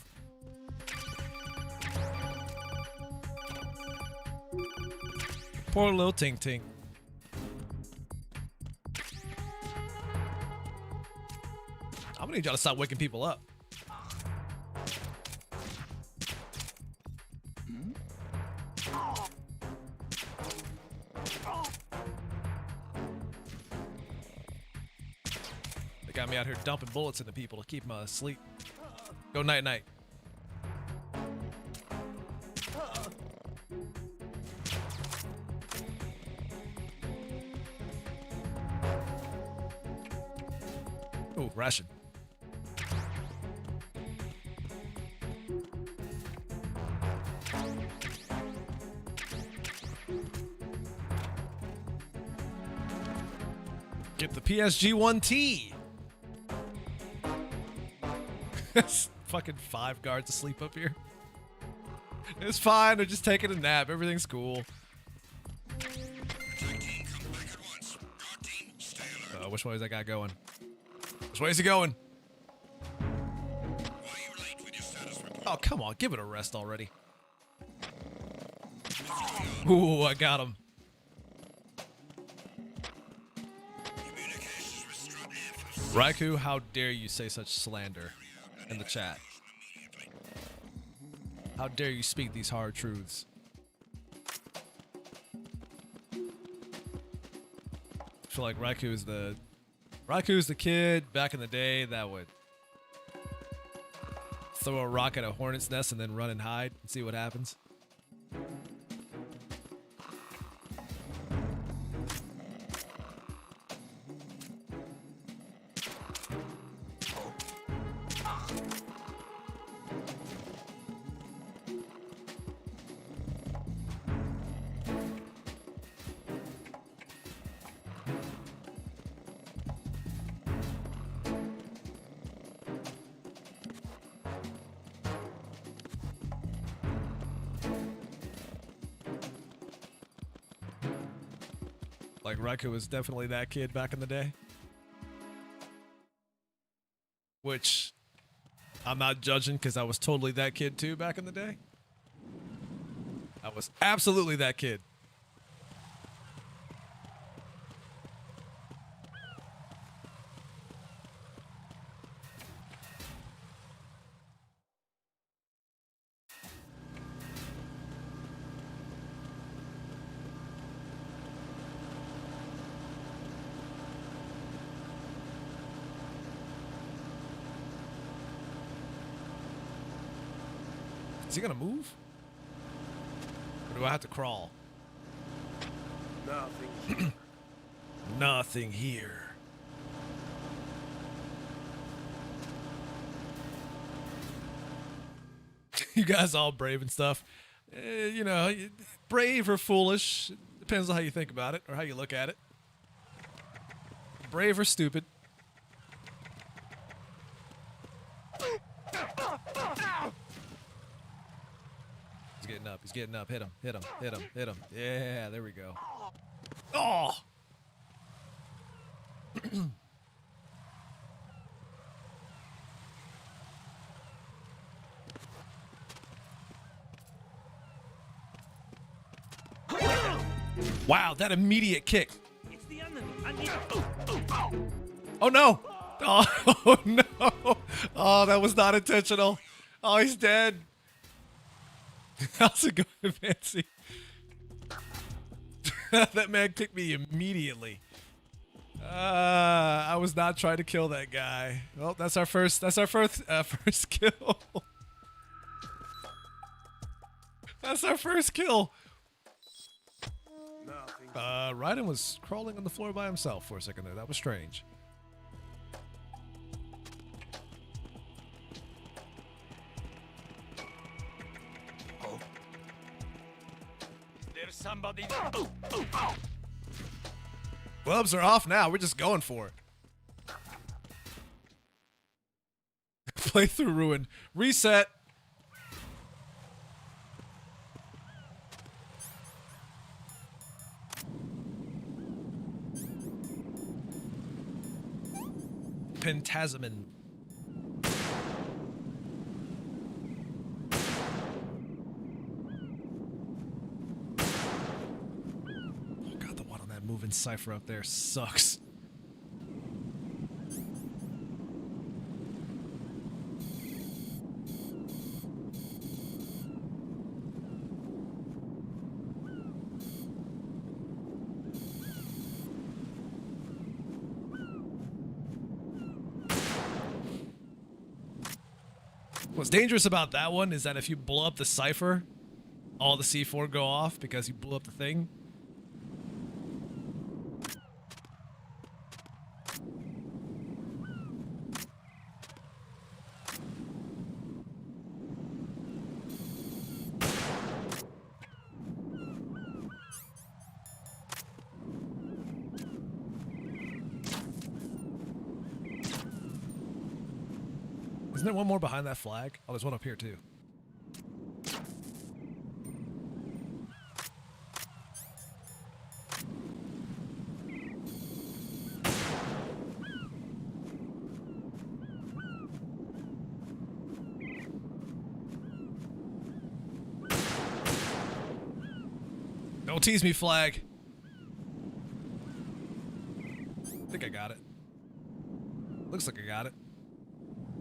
Poor little Tink Tink. I'm gonna need y'all to stop waking people up. They got me out here dumping bullets into people to keep them asleep. Go night night. Ooh, ration. Get the PSG-1T. There's fucking 5 guards asleep up here. It's fine. They're just taking a nap. Everything's cool. Which way is that guy going? Which way is he going? Oh, come on. Give it a rest already. Ooh, I got him. Raikou, how dare you say such slander in the chat? How dare you speak these hard truths? I feel like Raikou's the kid back in the day that would throw a rock at a hornet's nest and then run and hide and see what happens. Like Raikou was definitely that kid back in the day. Which I'm not judging because I was totally that kid too back in the day. I was absolutely that kid. Is he gonna move? Or do I have to crawl?
Nothing here.
Nothing here. You guys all brave and stuff. You know, brave or foolish. Depends on how you think about it or how you look at it. Brave or stupid. He's getting up. He's getting up. Hit him. Hit him. Hit him. Hit him. Yeah, there we go. Oh! Wow, that immediate kick.
It's the enemy. I need
Oh no! Oh no! Oh, that was not intentional. Oh, he's dead. How's it going, Fancy? That man kicked me immediately. I was not trying to kill that guy. Well, that's our first first kill. That's our first kill. Raiden was crawling on the floor by himself for a second there. That was strange.
There's somebody.
Gloves are off now. We're just going for it. Playthrough ruined. Reset. Pentasmin. Oh god, the one on that moving cipher up there sucks. What's dangerous about that one is that if you blow up the cipher, all the C4 go off because you blew up the thing. Isn't there one more behind that flag? Oh, there's one up here too. Don't tease me, flag. I think I got it. Looks like I got it.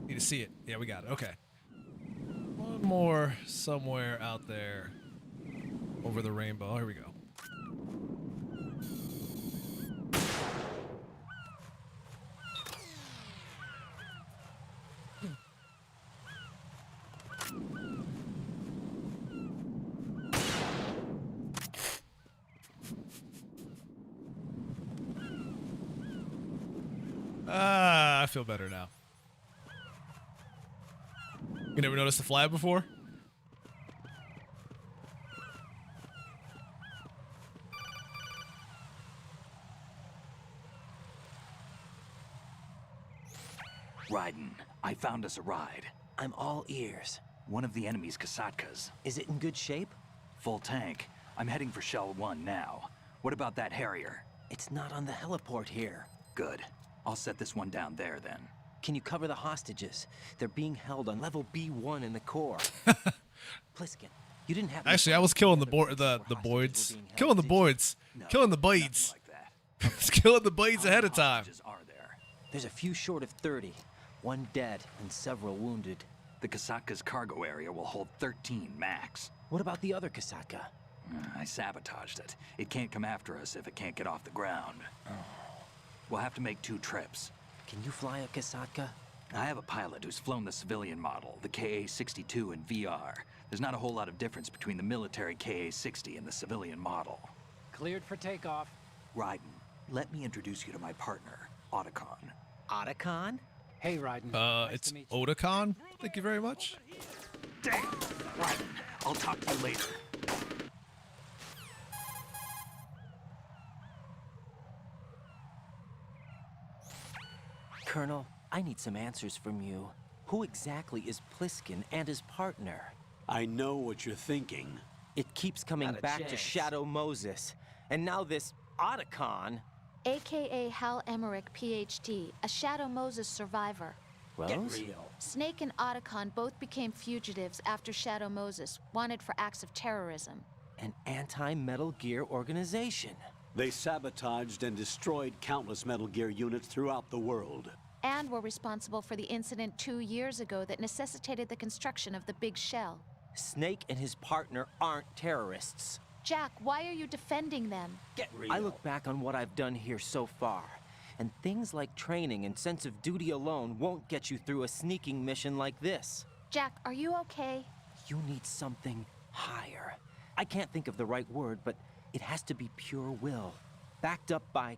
Need to see it. Yeah, we got it. Okay. One more somewhere out there over the rainbow. Oh, here we go. I feel better now. You never noticed the flag before?
Raiden, I found us a ride.
I'm all ears.
One of the enemy's Kasatkas.
Is it in good shape?
Full tank. I'm heading for Shell 1 now. What about that Harrier?
It's not on the heliport here.
Good. I'll set this one down there then.
Can you cover the hostages? They're being held on level B1 in the core. Pliskin, you didn't have.
Actually, I was killing the boys. Killing the boys. Killing the blades. I was killing the blades ahead of time.
There's a few short of 30. One dead and several wounded.
The Kasatka's cargo area will hold 13 max.
What about the other Kasatka?
I sabotaged it. It can't come after us if it can't get off the ground. We'll have to make 2 trips.
Can you fly a Kasatka?
I have a pilot who's flown the civilian model, the KA-62 in VR. There's not a whole lot of difference between the military KA-60 and the civilian model.
Cleared for takeoff.
Raiden, let me introduce you to my partner, Otacon.
Otacon?
Hey, Raiden.
It's Otacon. Thank you very much.
Damn! Raiden, I'll talk to you later.
Colonel, I need some answers from you. Who exactly is Pliskin and his partner?
I know what you're thinking.
It keeps coming back to Shadow Moses. And now this Otacon.
AKA Hal Emmerich, PhD, a Shadow Moses survivor.
Rose?
Snake and Otacon both became fugitives after Shadow Moses, wanted for acts of terrorism.
An anti-Metal Gear organization.
They sabotaged and destroyed countless Metal Gear units throughout the world.
And were responsible for the incident 2 years ago that necessitated the construction of the Big Shell.
Snake and his partner aren't terrorists.
Jack, why are you defending them?
Get real. I look back on what I've done here so far, and things like training and sense of duty alone won't get you through a sneaking mission like this.
Jack, are you okay?
You need something higher. I can't think of the right word, but it has to be pure will, backed up by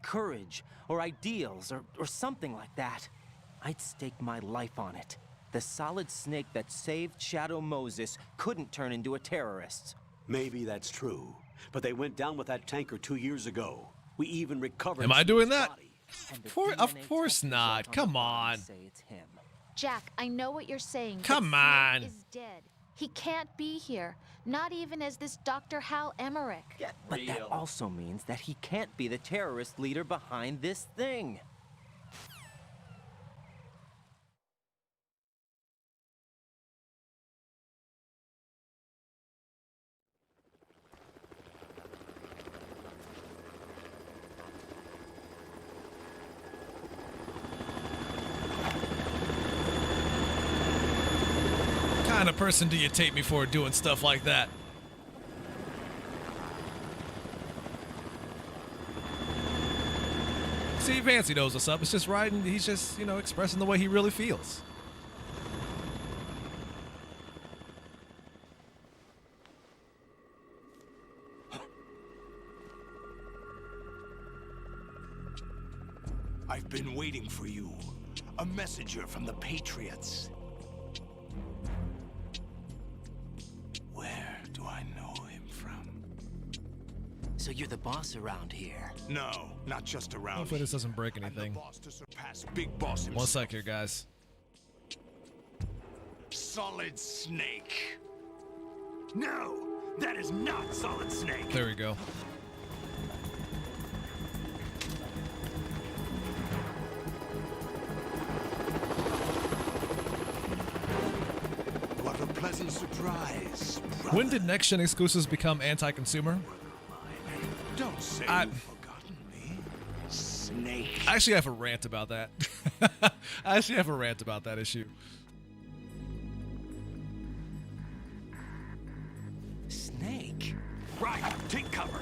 courage, or ideals, or something like that. I'd stake my life on it. The solid Snake that saved Shadow Moses couldn't turn into a terrorist.
Maybe that's true, but they went down with that tanker 2 years ago. We even recovered.
Am I doing that? Of course not. Come on.
Jack, I know what you're saying.
Come on.
Snake is dead. He can't be here. Not even as this Dr. Hal Emmerich.
But that also means that he can't be the terrorist leader behind this thing.
What kind of person do you take me for doing stuff like that? See, Fancy knows what's up. It's just Raiden. He's just, you know, expressing the way he really feels.
I've been waiting for you. A messenger from the Patriots. Where do I know him from?
So you're the boss around here?
No, not just around.
Hopefully this doesn't break anything.
I'm the boss to surpass Big Boss himself.
One sec here, guys.
Solid Snake. No, that is not Solid Snake.
There we go.
What a pleasant surprise.
When did next-gen exclusives become anti-consumer?
Don't say you've forgotten me. Snake.
I actually have a rant about that. I actually have a rant about that issue.
Snake? Right, take cover.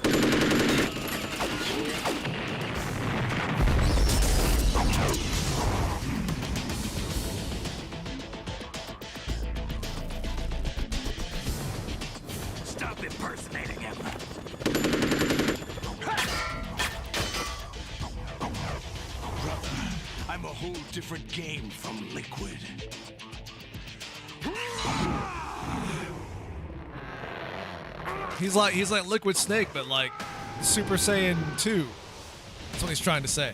Stop impersonating him. Brother, I'm a whole different game from Liquid.
He's like Liquid Snake, but like Super Saiyan 2. That's what he's trying to say.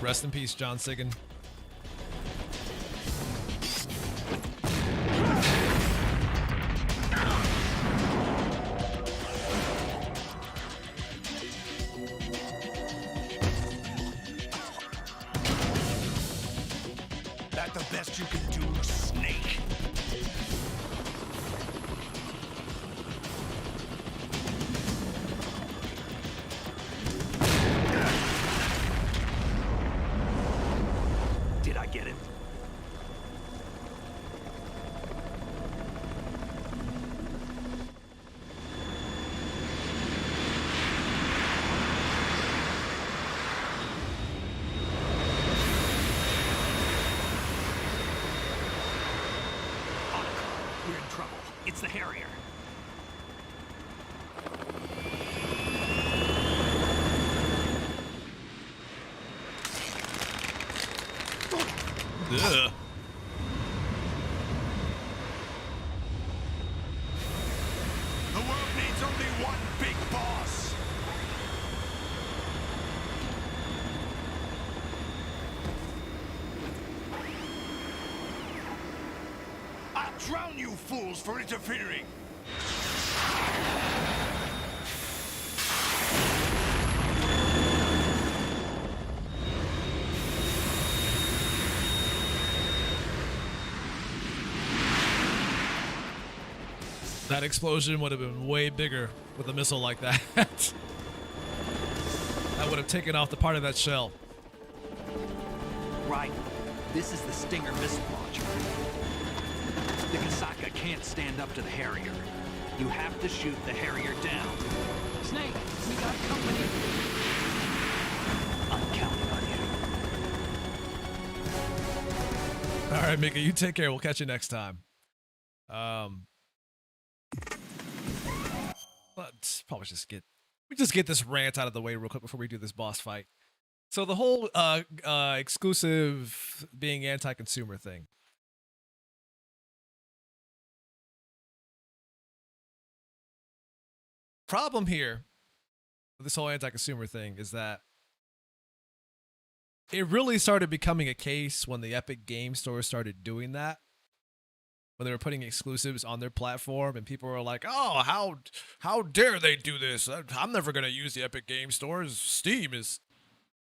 Rest in peace, John Sigan.
That the best you can do, Snake?
Did I get it? We're in trouble. It's the Harrier.
Ugh.
The world needs only one big boss. I'll drown you fools for interfering.
That explosion would have been way bigger with a missile like that. That would have taken off the part of that shell.
Right. This is the Stinger missile launcher. The Kasaka can't stand up to the Harrier. You have to shoot the Harrier down.
Snake, we got company.
I'm counting on you.
All right, Mika, you take care. We'll catch you next time. Let's probably just get this rant out of the way real quick before we do this boss fight. So the whole exclusive being anti-consumer thing. Problem here with this whole anti-consumer thing is that it really started becoming a case when the Epic Game Store started doing that. When they were putting exclusives on their platform and people were like, oh, how dare they do this? I'm never going to use the Epic Game Store. Steam is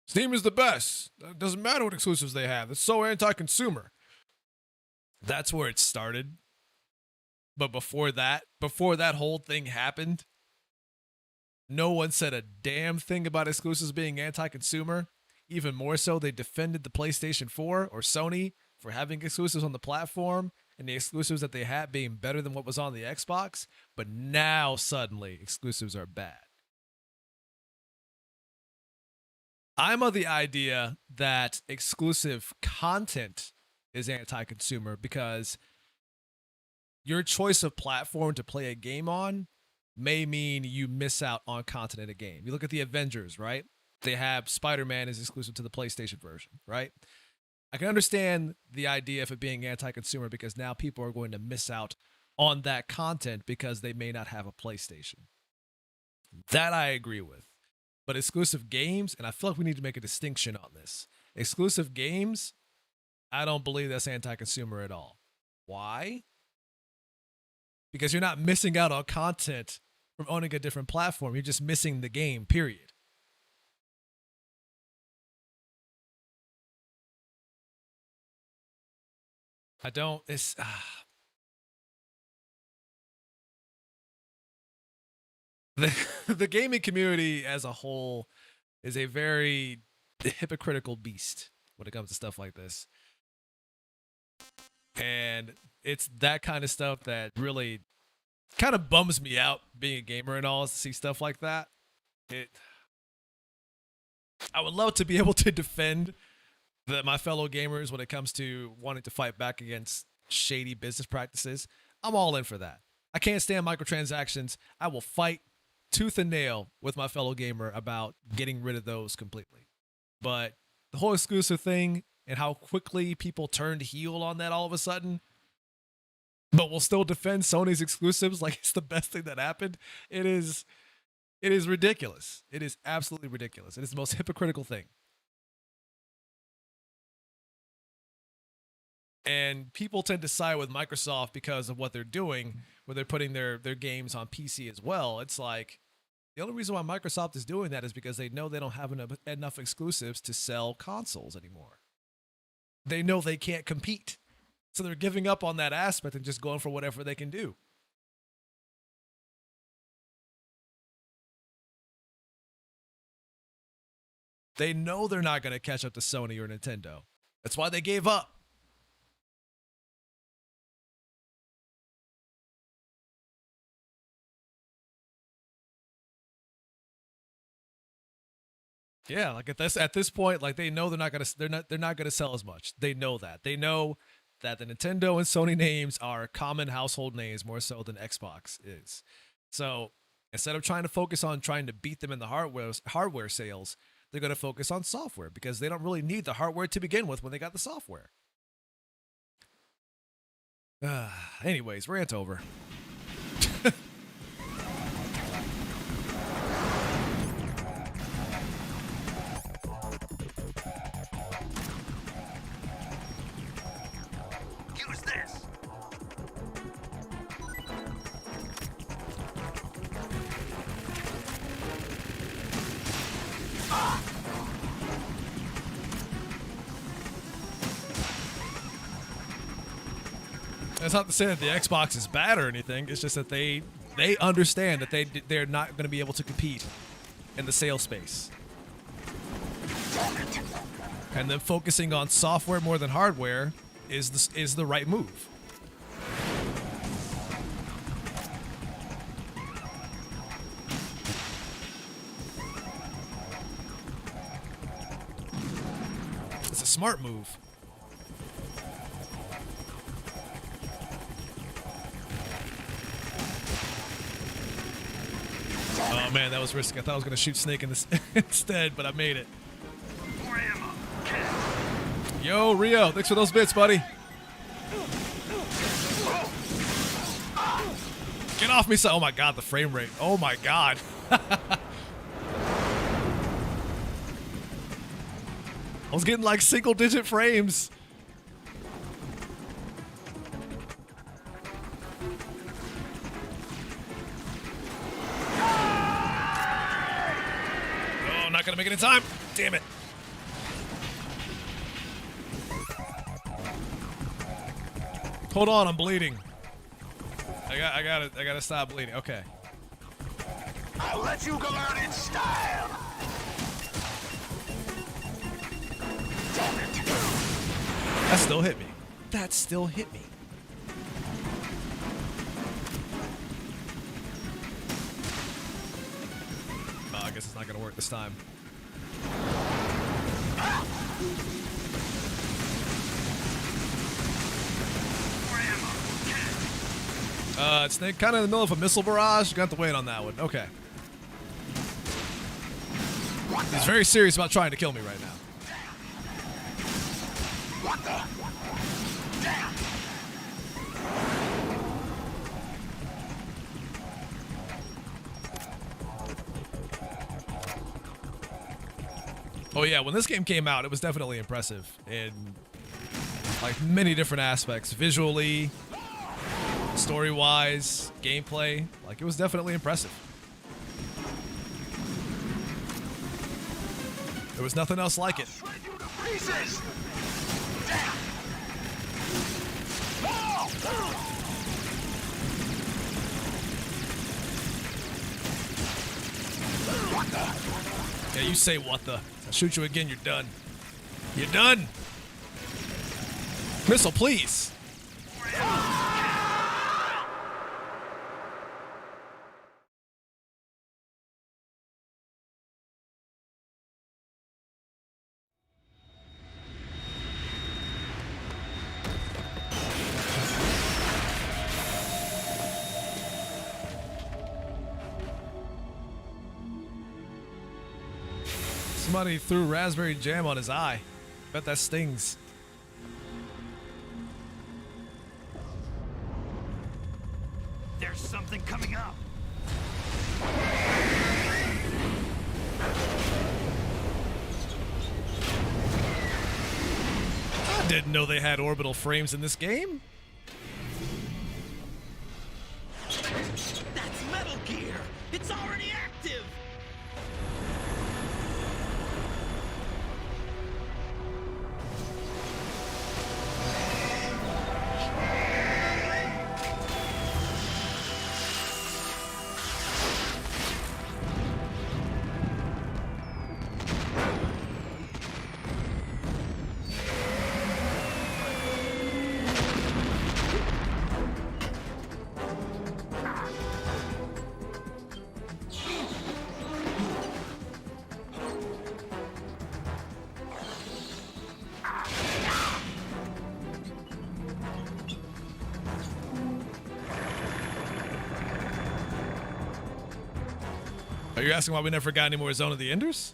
the best. It doesn't matter what exclusives they have. It's so anti-consumer. That's where it started. But before that whole thing happened, no one said a damn thing about exclusives being anti-consumer. Even more so, they defended the PlayStation 4 or Sony for having exclusives on the platform and the exclusives that they had being better than what was on the Xbox. But now suddenly exclusives are bad. I'm of the idea that exclusive content is anti-consumer because your choice of platform to play a game on may mean you miss out on content in a game. You look at the Avengers, right? They have Spider-Man is exclusive to the PlayStation version, right? I can understand the idea of it being anti-consumer because now people are going to miss out on that content because they may not have a PlayStation. That I agree with. But exclusive games, and I feel like we need to make a distinction on this. Exclusive games, I don't believe that's anti-consumer at all. Why? Because you're not missing out on content from owning a different platform. You're just missing the game, period. I don't, it's, the gaming community as a whole is a very hypocritical beast when it comes to stuff like this. And it's that kind of stuff that really kind of bums me out, being a gamer and all, is to see stuff like that. I would love to be able to defend my fellow gamers when it comes to wanting to fight back against shady business practices. I'm all in for that. I can't stand microtransactions. I will fight tooth and nail with my fellow gamer about getting rid of those completely. But the whole exclusive thing and how quickly people turned heel on that all of a sudden, but will still defend Sony's exclusives like it's the best thing that happened. It is ridiculous. It is absolutely ridiculous. It is the most hypocritical thing. And people tend to side with Microsoft because of what they're doing, where they're putting their games on PC as well. It's like, the only reason why Microsoft is doing that is because they know they don't have enough exclusives to sell consoles anymore. They know they can't compete. So they're giving up on that aspect and just going for whatever they can do. They know they're not going to catch up to Sony or Nintendo. That's why they gave up. Yeah, like at this point, like they're not gonna sell as much. They know that. They know that the Nintendo and Sony names are common household names more so than Xbox is. So instead of trying to focus on trying to beat them in the hardware sales, they're gonna focus on software because they don't really need the hardware to begin with when they got the software. Anyways, rant over. That's not to say that the Xbox is bad or anything. It's just that they understand that they're not going to be able to compete in the sales space. And then focusing on software more than hardware is the right move. It's a smart move. Oh man, that was risky. I thought I was going to shoot Snake in this instead, but I made it. Yo, Rio, thanks for those bits, buddy. Get off me, son. Oh my god, the frame rate. Oh my god. I was getting like single-digit frames. Not gonna make it in time. Damn it. Hold on, I'm bleeding. I gotta stop bleeding. Okay.
I'll let you go out in style.
That still hit me. That still hit me. Oh, I guess it's not gonna work this time. It's kind of in the middle of a missile barrage. Got to wait on that one. Okay. He's very serious about trying to kill me right now.
What the?
Oh yeah, when this game came out, it was definitely impressive in like many different aspects, visually, story-wise, gameplay. Like it was definitely impressive. There was nothing else like it.
What the?
Yeah, you say what the. I'll shoot you again, you're done. You're done! Missile, please! Somebody threw raspberry jam on his eye. Bet that stings.
There's something coming up.
I didn't know they had orbital frames in this game.
That's Metal Gear! It's already active!
Are you asking why we never got any more Zone of the Enders?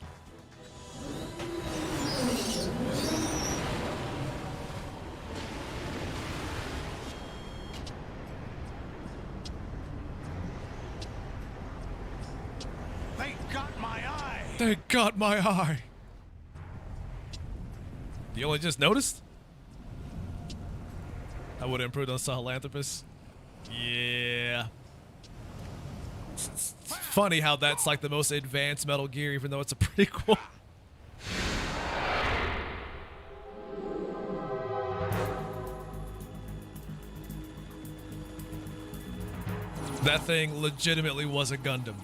They got my eye.
They got my eye. You only just noticed? I would have improved on Sahelanthropus. Yeah. It's funny how that's like the most advanced Metal Gear, even though it's a prequel. That thing legitimately was a Gundam.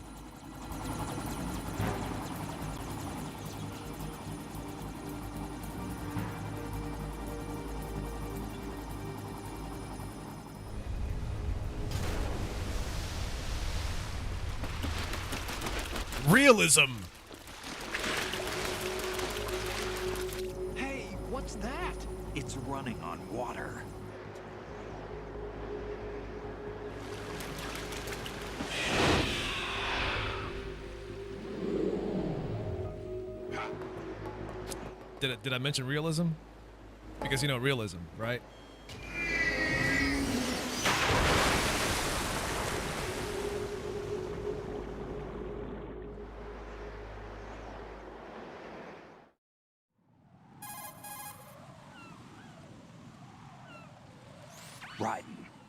Realism.
Hey, what's that? It's running on water.
Did I mention realism? Because you know realism, right?
Raiden,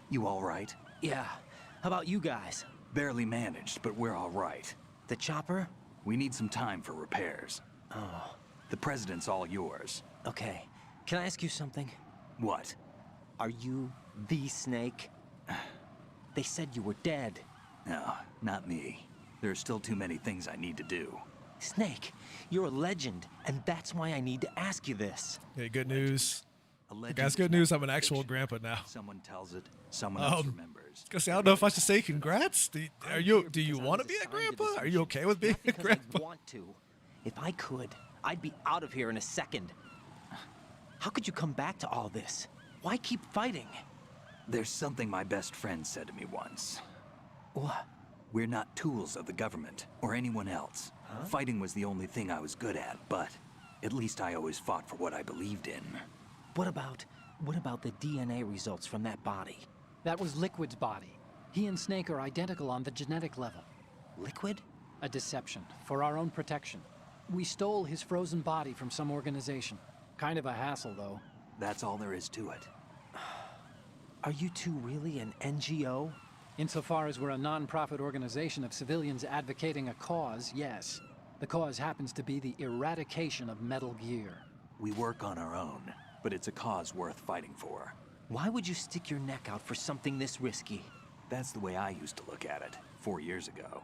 you all right?
Yeah. How about you guys?
Barely managed, but we're all right.
The chopper?
We need some time for repairs.
Oh.
The president's all yours.
Okay. Can I ask you something?
What?
Are you the Snake? They said you were dead.
No, not me. There are still too many things I need to do.
Snake, you're a legend, and that's why I need to ask you this.
Hey, good news.
A
Guys, good news. I'm an actual grandpa now.
Someone tells it, someone else remembers.
Cause I don't know if I should say congrats. Do you want to be a grandpa? Are you okay with being a grandpa?
I want to. If I could, I'd be out of here in a second. How could you come back to all this? Why keep fighting?
There's something my best friend said to me once.
What?
We're not tools of the government or anyone else.
Huh?
Fighting was the only thing I was good at, but at least I always fought for what I believed in.
What about the DNA results from that body?
That was Liquid's body. He and Snake are identical on the genetic level.
Liquid?
A deception, for our own protection. We stole his frozen body from some organization. Kind of a hassle, though.
That's all there is to it.
Are you two really an NGO?
Insofar as we're a non-profit organization of civilians advocating a cause, yes. The cause happens to be the eradication of Metal Gear.
We work on our own, but it's a cause worth fighting for.
Why would you stick your neck out for something this risky?
That's the way I used to look at it, 4 years ago.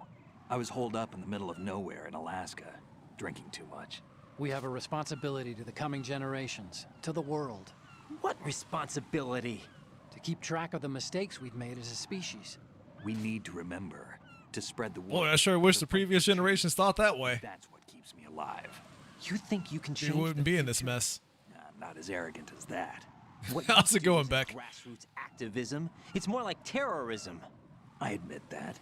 I was holed up in the middle of nowhere in Alaska, drinking too much.
We have a responsibility to the coming generations, to the world.
What responsibility?
To keep track of the mistakes we've made as a species.
We need to remember, to spread the word.
Boy, I sure wish the previous generations thought that way.
That's what keeps me alive.
You think you can change
We wouldn't be in this mess.
Not as arrogant as that.
How's it going, Beck?
Grassroots activism. It's more like terrorism.
I admit that.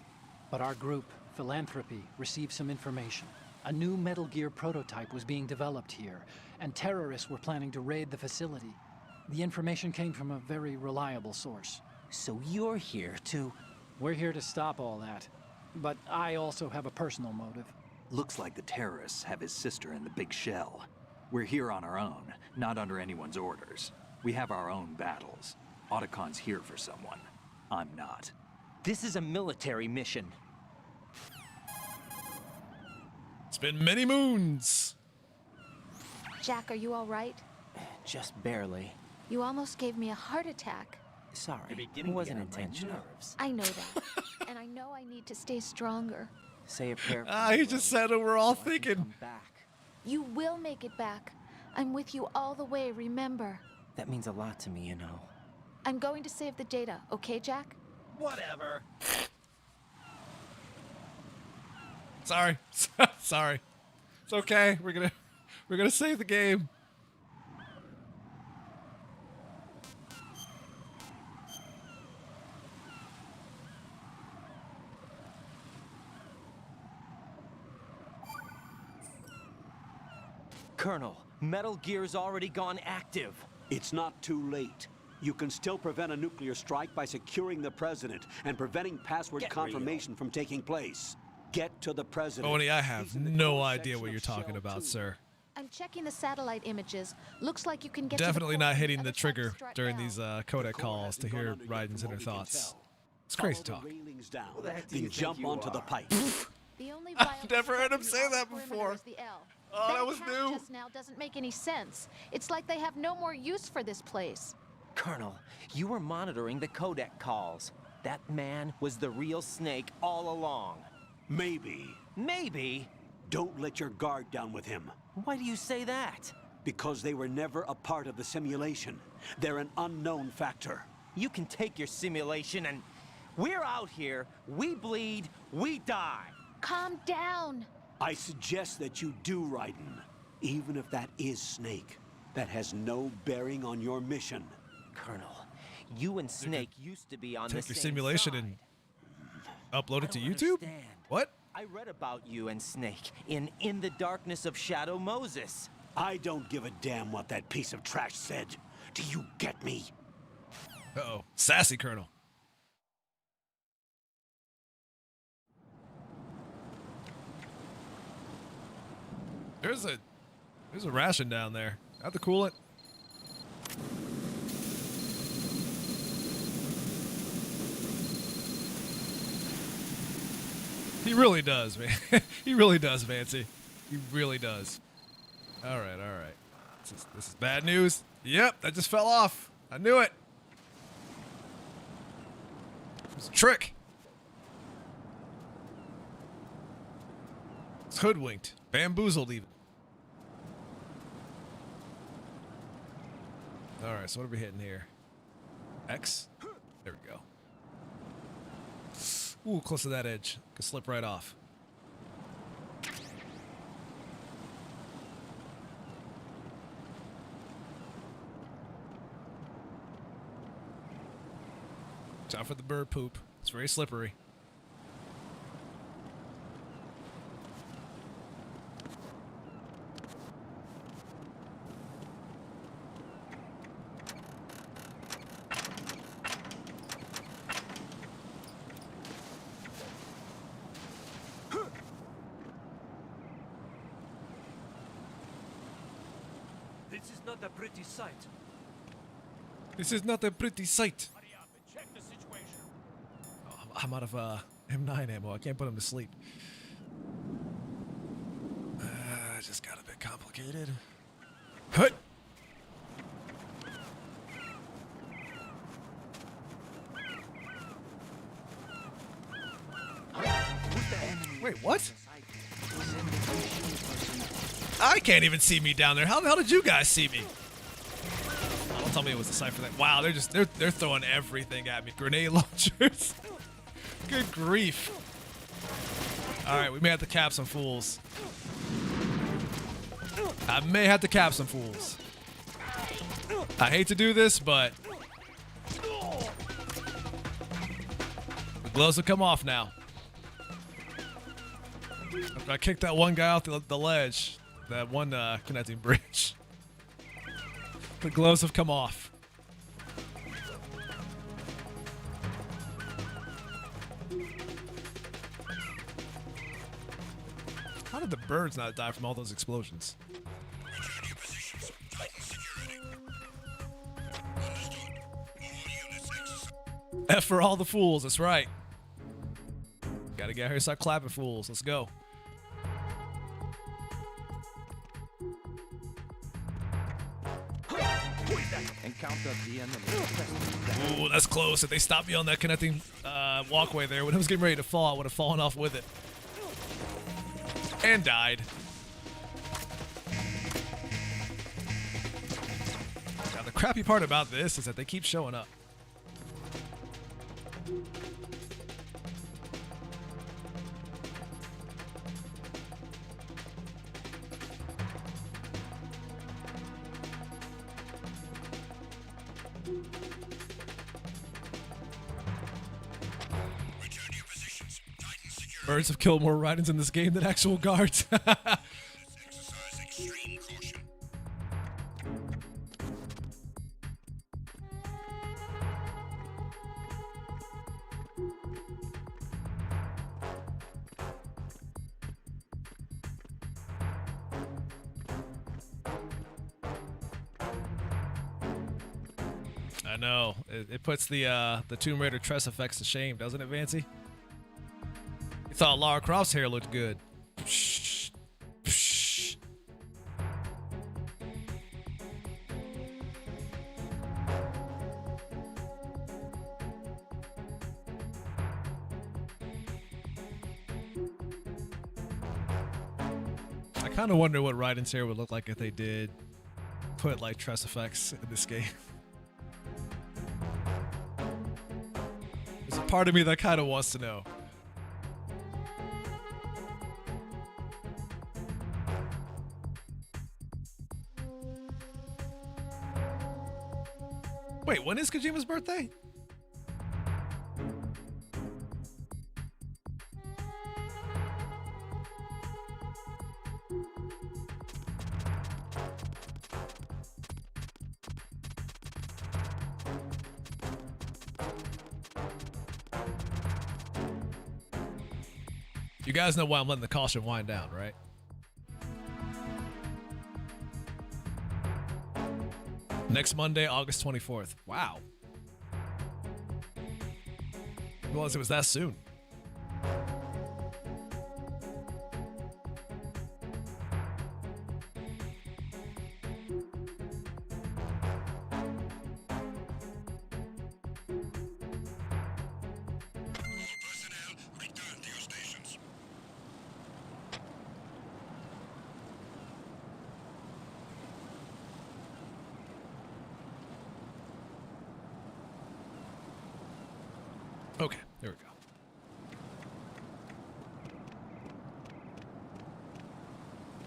But our group, Philanthropy, received some information. A new Metal Gear prototype was being developed here, and terrorists were planning to raid the facility. The information came from a very reliable source.
So you're here to...
We're here to stop all that. But I also have a personal motive.
Looks like the terrorists have his sister in the big shell. We're here on our own, not under anyone's orders. We have our own battles. Otacon's here for someone. I'm not.
This is a military mission.
It's been many moons.
Jack, are you all right?
Just barely.
You almost gave me a heart attack.
Sorry, it wasn't intentional.
I know that. And I know I need to stay stronger.
Say a prayer.
He just said what we're all thinking.
You will make it back. I'm with you all the way, remember?
That means a lot to me, you know.
I'm going to save the data, okay, Jack?
Whatever.
Sorry. Sorry. It's okay. We're gonna save the game.
Colonel, Metal Gear's already gone active.
It's not too late. You can still prevent a nuclear strike by securing the president and preventing password confirmation from taking place. Get to the president.
Oni, I have no idea what you're talking about, sir.
I'm checking the satellite images. Looks like you can get
Definitely
to the
not hitting
of
the trigger
self-destruct
during
now.
these codec calls to hear Raiden's inner thoughts. It's crazy talk.
Then jump onto the pipe.
The only
I've never heard him say that
perimeter
before.
is the L.
Oh, that was
count
new.
Just now doesn't make any sense. It's like they have no more use for this place.
Colonel, you were monitoring the codec calls. That man was the real Snake all along.
Maybe.
Maybe?
Don't let your guard down with him.
Why do you say that?
Because they were never a part of the simulation. They're an unknown factor.
You can take your simulation and... We're out here, we bleed, we die.
Calm down.
I suggest that you do, Raiden. Even if that is Snake. That has no bearing on your mission.
Colonel, you and Snake used to be on the
Take
same
your simulation
side.
and upload it to
I don't
YouTube?
understand.
What?
I read about you and Snake in the Darkness of Shadow Moses.
I don't give a damn what that piece of trash said. Do you get me?
Uh-oh. Sassy Colonel. There's a ration down there. Have to cool it. He really does, man. He really does, Fancy. He really does. All right, all right. This is bad news. Yep, that just fell off. I knew it. It was a trick. It's hoodwinked. Bamboozled, even. All right, so what are we hitting here? X? There we go. Ooh, close to that edge. Could slip right off. Time for the bird poop. It's very slippery.
This is not a pretty sight.
This is not a pretty sight.
Hurry up and check the situation.
Oh, I'm out of M9 ammo. I can't put him to sleep. Just got a bit complicated. Hut. Wait, what? I can't even see me down there. How the hell did you guys see me? Don't tell me it was a cipher thing. Wow, they're throwing everything at me. Grenade launchers. Good grief. All right, we may have to cap some fools. I may have to cap some fools. I hate to do this, but the gloves will come off now. I kicked that one guy off the ledge, that one connecting bridge. The gloves have come off. How did the birds not die from all those explosions? F for all the fools, that's right. Gotta get here and start clapping fools. Let's go.
Encounter the enemy.
Ooh, that's close. If they stopped me on that connecting walkway there, when I was getting ready to fall, I would have fallen off with it. And died. Now, the crappy part about this is that they keep showing up. Birds have killed more Ridens in this game than actual guards. I know. It puts the Tomb Raider Tress effects to shame, doesn't it, Vancy? You thought Lara Croft's hair looked good. Psh, psh. I kind of wonder what Raiden's hair would look like if they did put like Tress effects in this game. There's a part of me that kind of wants to know. Wait, when is Kojima's birthday? You guys know why I'm letting the caution wind down, right? Next Monday, August 24th. Wow. Well, it was that soon. Okay, there we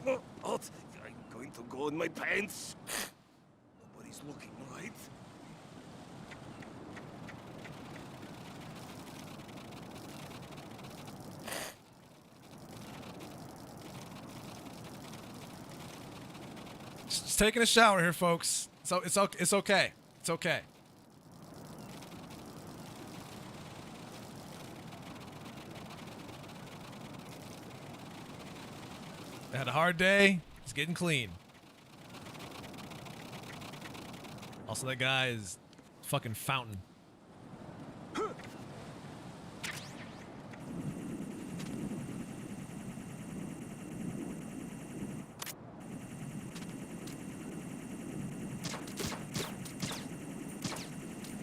go.
What? I'm going to go in my pants. Nobody's looking, right?
Just taking a shower here, folks. So it's okay. It's okay. It's okay. I had a hard day. It's getting clean. Also, that guy is fucking fountain.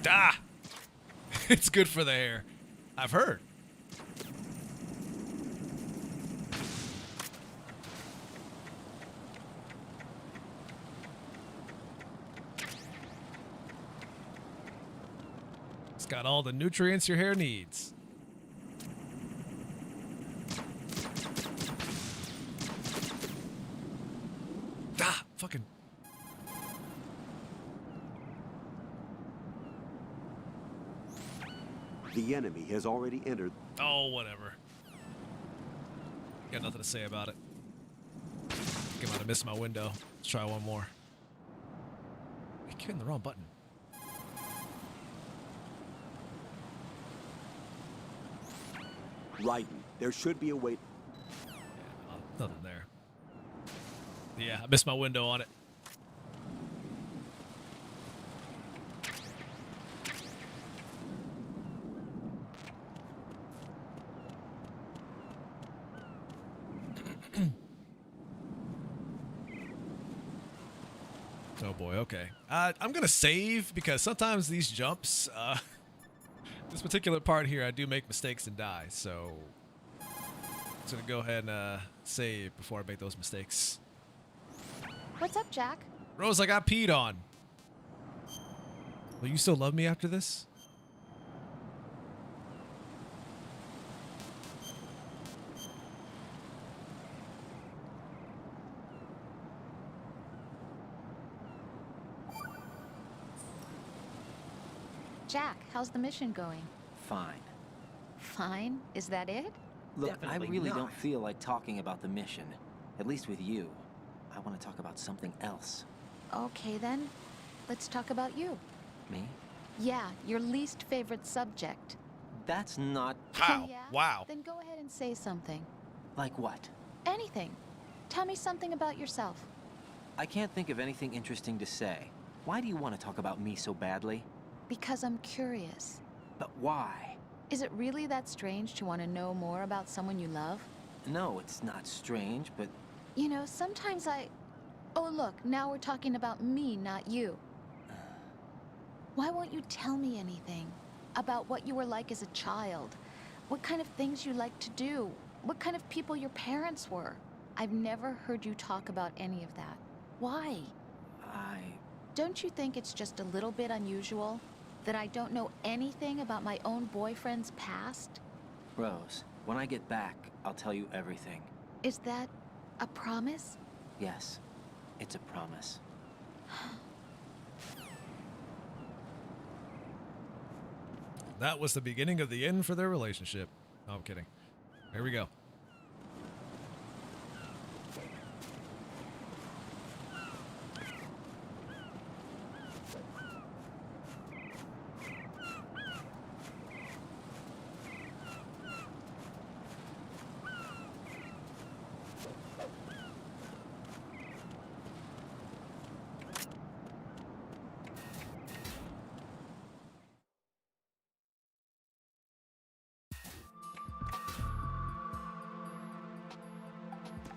Ah! It's good for the hair. I've heard. It's got all the nutrients your hair needs. Ah! Fucking...
The enemy has already entered.
Oh, whatever. Got nothing to say about it. I think I might have missed my window. Let's try one more. I keep hitting the wrong button.
Raiden, there should be a way.
Yeah, nothing there. Yeah, I missed my window on it. Oh boy, okay. I'm gonna save because sometimes these jumps, this particular part here, I do make mistakes and die, so I'm just gonna go ahead and save before I make those mistakes.
What's up, Jack?
Rose, I got peed on. Will you still love me after this?
Jack, how's the mission going?
Fine.
Fine? Is that it?
Look,
Definitely
I really
not.
don't feel like talking about the mission. At least with you. I want to talk about something else.
Okay, then. Let's talk about you.
Me?
Yeah, your least favorite subject.
That's not...
Wow.
Yeah?
Wow.
Then go ahead and say something.
Like what?
Anything. Tell me something about yourself.
I can't think of anything interesting to say. Why do you want to talk about me so badly?
Because I'm curious.
But why?
Is it really that strange to want to know more about someone you love?
No, it's not strange, but...
You know, sometimes I... Oh, look, now we're talking about me, not you. Why won't you tell me anything? About what you were like as a child? What kind of things you liked to do? What kind of people your parents were? I've never heard you talk about any of that. Why? Don't you think it's just a little bit unusual? That I don't know anything about my own boyfriend's past?
Rose, when I get back, I'll tell you everything.
Is that a promise?
Yes, it's a promise.
That was the beginning of the end for their relationship. No, I'm kidding. Here we go.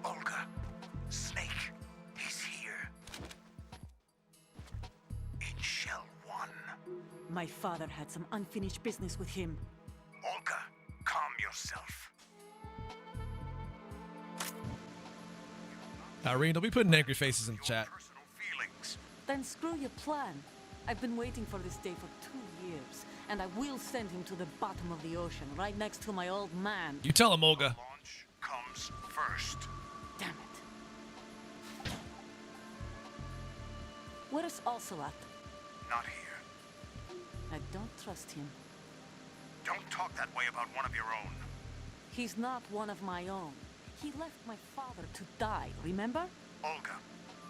Olga, Snake, he's here. In Shell 1.
My father had some unfinished business with him.
Olga, calm yourself.
Irene, don't be putting angry faces in the chat.
Then screw your plan. I've been waiting for this day for 2 years, and I will send him to the bottom of the ocean, right next to my old man.
You tell him, Olga.
Launch comes first.
Damn it. Where's Ocelot?
Not here.
I don't trust him.
Don't talk that way about one of your own.
He's not one of my own. He left my father to die, remember?
Olga,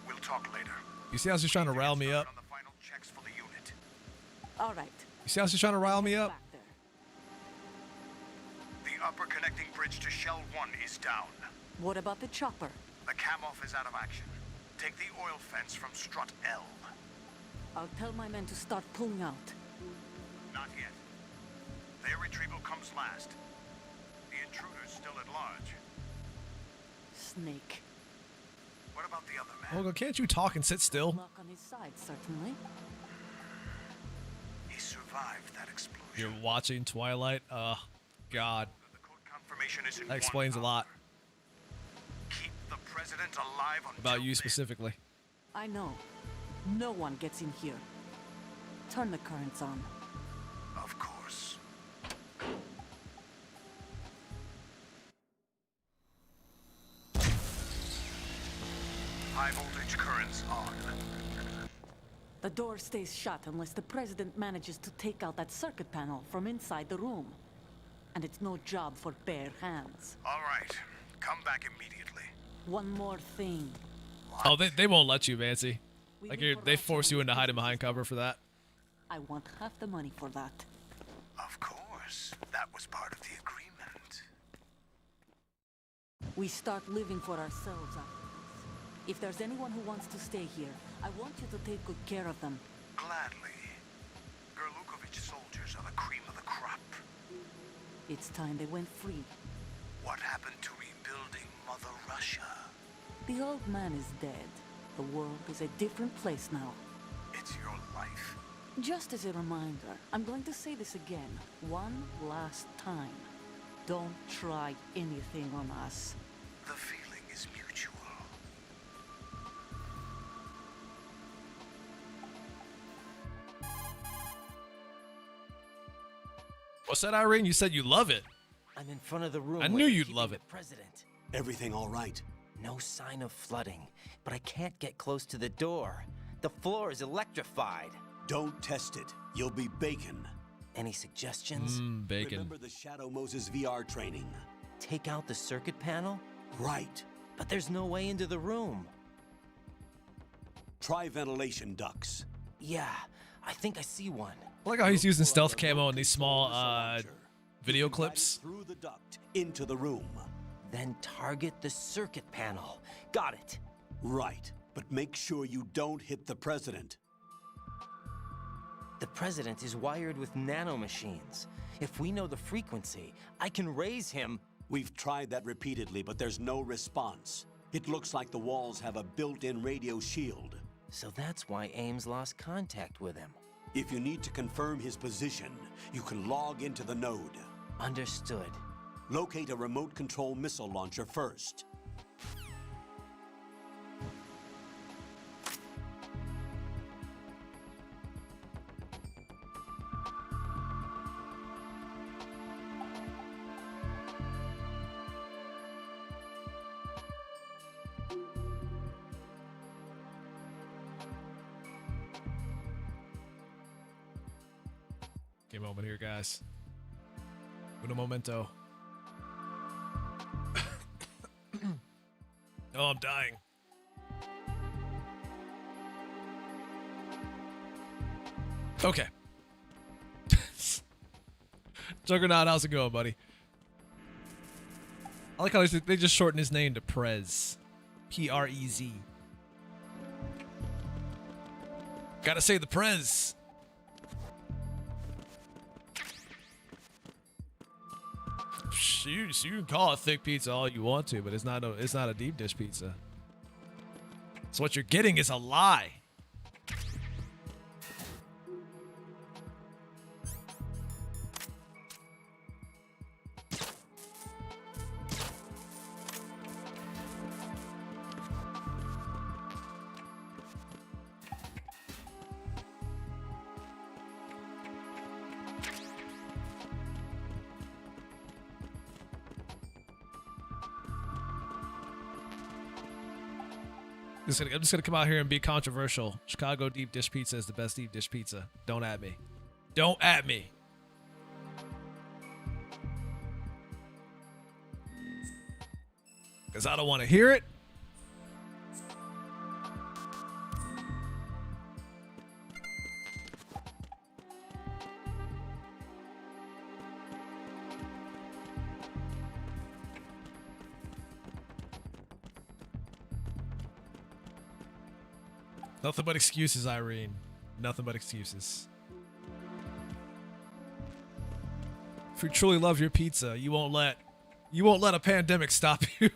we'll talk later.
You see how she's trying to rile me up?
On the final checks for the unit.
All right.
You see how she's trying to rile me up?
Back there.
The upper connecting bridge to Shell 1 is down.
What about the chopper?
The cam-off is out of action. Take the oil fence from strut L.
I'll tell my men to start pulling out.
Not yet. Their retrieval comes last. The intruder's still at large.
Snake.
What about the other man?
Well, can't you talk and sit still?
Luck on his side, certainly.
He survived that explosion.
You're watching Twilight? God.
The code confirmation is in
That explains a lot
Keep the president alive
about you specifically.
I know. No one gets in here. Turn the currents on.
Of course. High voltage currents on.
The door stays shut unless the president manages to take out that circuit panel from inside the room. And it's no job for bare hands.
All right. Come back immediately.
One more thing.
Oh, they won't let you, Mancy. Like they force you into hiding behind cover for that.
I want half the money for that.
Of course. That was part of the agreement.
We start living for ourselves after this. If there's anyone who wants to stay here, I want you to take good care of them.
Gladly. Gerlukovich soldiers are the cream of the crop.
It's time they went free.
What happened to rebuilding Mother Russia?
The old man is dead. The world is a different place now.
It's your life.
Just as a reminder, I'm going to say this again, one last time. Don't try anything on us.
The feeling is mutual.
What's that, Irene? You said you love it.
I'm in front of the room.
I
where
knew
they're
you'd
keeping
love
the
it.
President.
Everything all right?
No sign of flooding, but I can't get close to the door. The floor is electrified.
Don't test it. You'll be bacon.
Any suggestions?
Bacon.
Remember the Shadow Moses VR training?
Take out the circuit panel?
Right.
But there's no way into the room.
Try ventilation ducts.
Yeah, I think I see one.
I like how he's using stealth camo in these small video clips.
Through the duct into the room.
Then target the circuit panel. Got it.
Right, but make sure you don't hit the president.
The president is wired with nanomachines. If we know the frequency, I can raise him.
We've tried that repeatedly, but there's no response. It looks like the walls have a built-in radio shield.
So that's why Ames lost contact with him.
If you need to confirm his position, you can log into the node.
Understood.
Locate a remote control missile launcher first.
Give me a moment here, guys. Un momento. Oh, I'm dying. Okay. Juggernaut, how's it going, buddy? I like how they just shorten his name to Prez. P-R-E-Z. Gotta say the Prez. You can call it thick pizza all you want to, but it's not a deep dish pizza. So what you're getting is a lie. I'm just gonna come out here and be controversial. Chicago deep dish pizza is the best deep dish pizza. Don't at me. Don't at me. Because I don't want to hear it. Nothing but excuses, Irene. Nothing but excuses. If you truly love your pizza, you won't let a pandemic stop you.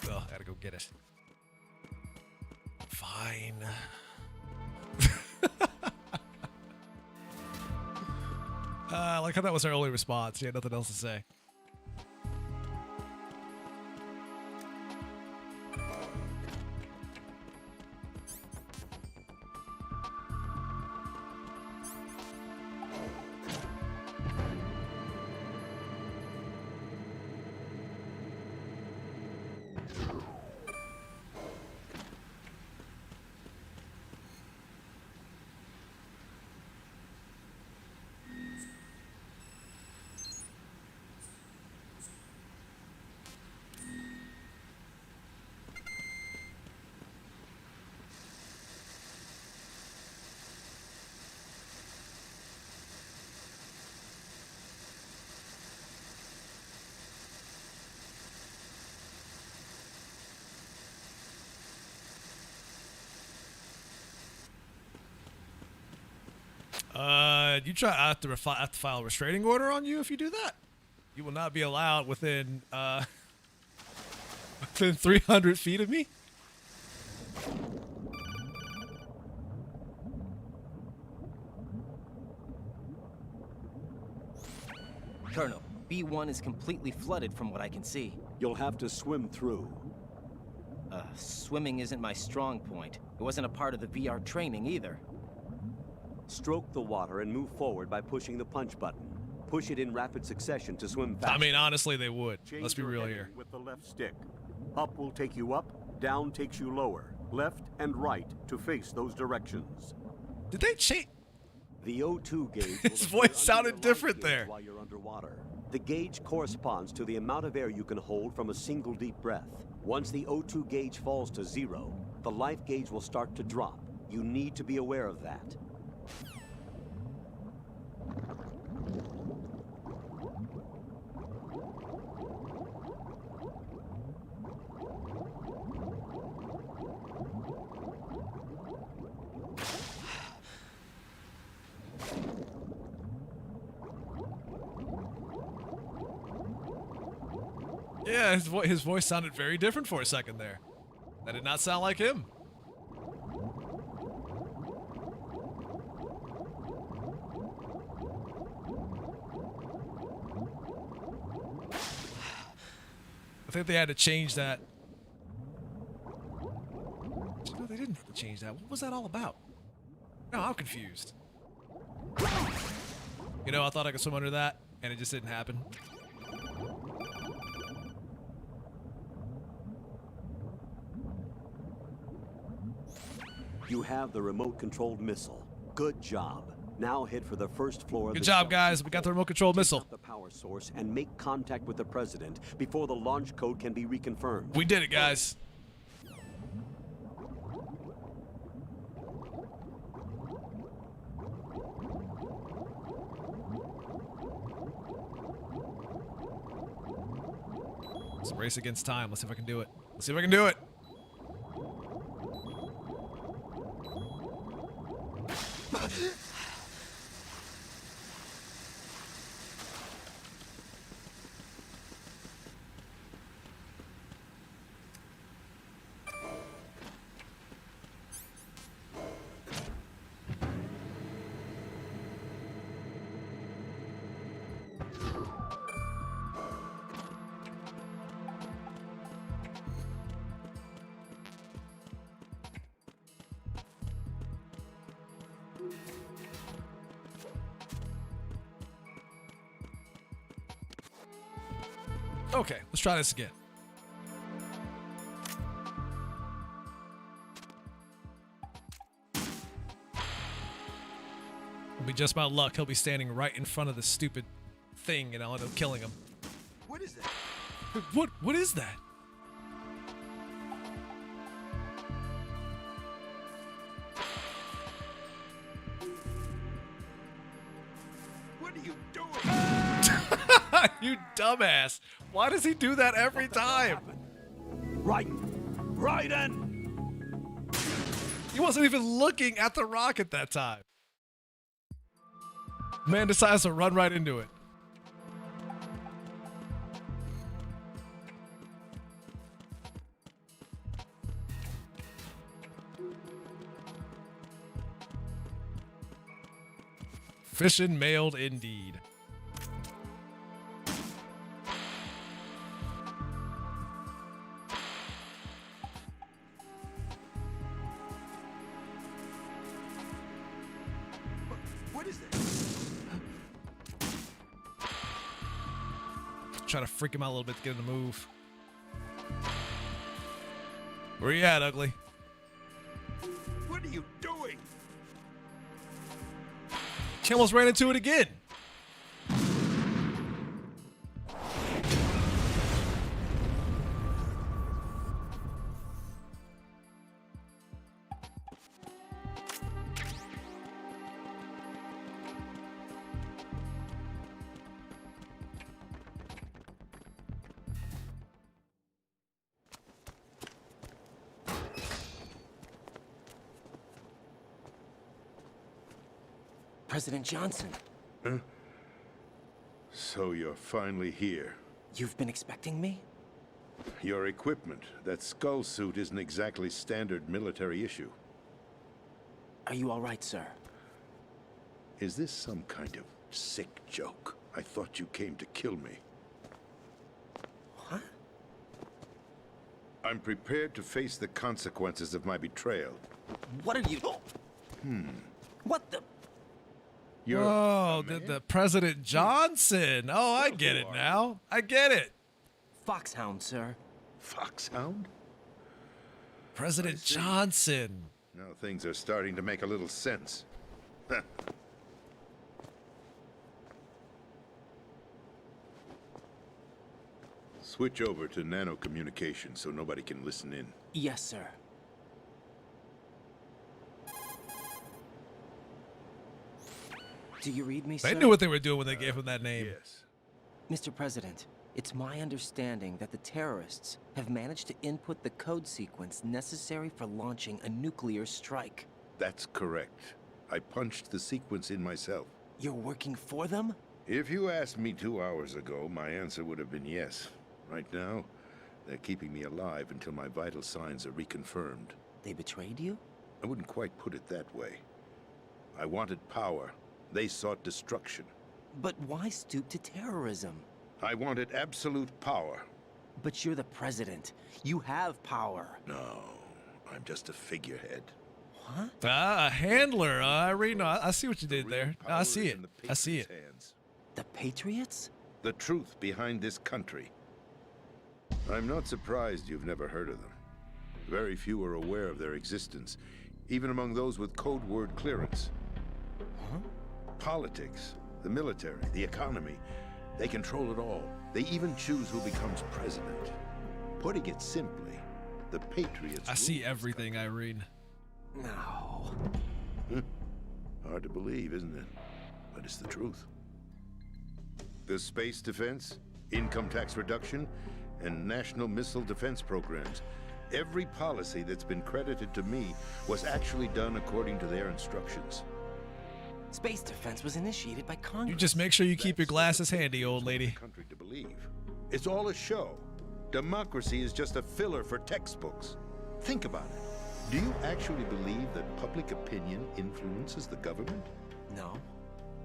Well, I gotta go get it. Fine. Like how that was our only response. She had nothing else to say. I have to file a restraining order on you if you do that. You will not be allowed within within 300 feet of me.
Colonel, B1 is completely flooded from what I can see.
You'll have to swim through.
Swimming isn't my strong point. It wasn't a part of the VR training either.
Stroke the water and move forward by pushing the punch button. Push it in rapid succession to swim faster.
I mean, honestly, they would. Let's be real here.
With the left stick. Up will take you up, down takes you lower. Left and right to face those directions.
Did they change?
The O2 gauge.
His voice sounded different there.
While you're underwater. The gauge corresponds to the amount of air you can hold from a single deep breath. Once the O2 gauge falls to 0, the life gauge will start to drop. You need to be aware of that.
Yeah, his voice sounded very different for a second there. That did not sound like him. I think they had to change that. No, they didn't have to change that. What was that all about? No, I'm confused. You know, I thought I could swim under that, and it just didn't happen.
You have the remote-controlled missile. Good job. Now head for the first floor of the
Good job,
shell.
guys. We got the remote-controlled missile.
The power source and make contact with the president before the launch code can be reconfirmed.
We did it, guys. It's a race against time. Let's see if I can do it. Let's see if I can do it. Okay, let's try this again. It'll be just my luck. He'll be standing right in front of the stupid thing, and I'll end up killing him.
What is that?
What is that? You dumbass. Why does he do that every time?
Right in.
He wasn't even looking at the rock at that time. Man decides to run right into it. Fishing mailed indeed.
What is this?
Try to freak him out a little bit to get him to move. Where you at, ugly?
What are you doing?
She almost ran into it again.
President Johnson.
Huh? So you're finally here.
You've been expecting me?
Your equipment, that skull suit, isn't exactly standard military issue.
Are you all right, sir?
Is this some kind of sick joke? I thought you came to kill me.
What?
I'm prepared to face the consequences of my betrayal.
What are you... What the...
You're
Oh, the President Johnson. Oh, I get it now. I get it.
Foxhound, sir.
Foxhound?
President Johnson.
Now things are starting to make a little sense. Switch over to nano communication so nobody can listen in.
Yes, sir. Do you read me, sir?
They knew what they were doing when they gave him that name.
Yes.
Mr. President, it's my understanding that the terrorists have managed to input the code sequence necessary for launching a nuclear strike.
That's correct. I punched the sequence in myself.
You're working for them?
If you asked me 2 hours ago, my answer would have been yes. Right now, they're keeping me alive until my vital signs are reconfirmed.
They betrayed you?
I wouldn't quite put it that way. I wanted power. They sought destruction.
But why stoop to terrorism?
I wanted absolute power.
But you're the president. You have power.
No, I'm just a figurehead.
What?
Ah, a handler. Irene, I see what you did there. I see it. I see it.
Hands.
The Patriots?
The truth behind this country. I'm not surprised you've never heard of them. Very few are aware of their existence, even among those with code word clearance.
Huh?
Politics, the military, the economy, they control it all. They even choose who becomes president. Putting it simply, the Patriots...
I see everything, Irene.
No.
Hard to believe, isn't it? But it's the truth. The space defense, income tax reduction, and national missile defense programs. Every policy that's been credited to me was actually done according to their instructions.
Space defense was initiated by Congress.
You just make sure you keep your glasses handy, old lady.
Country to believe. It's all a show. Democracy is just a filler for textbooks. Think about it. Do you actually believe that public opinion influences the government?
No.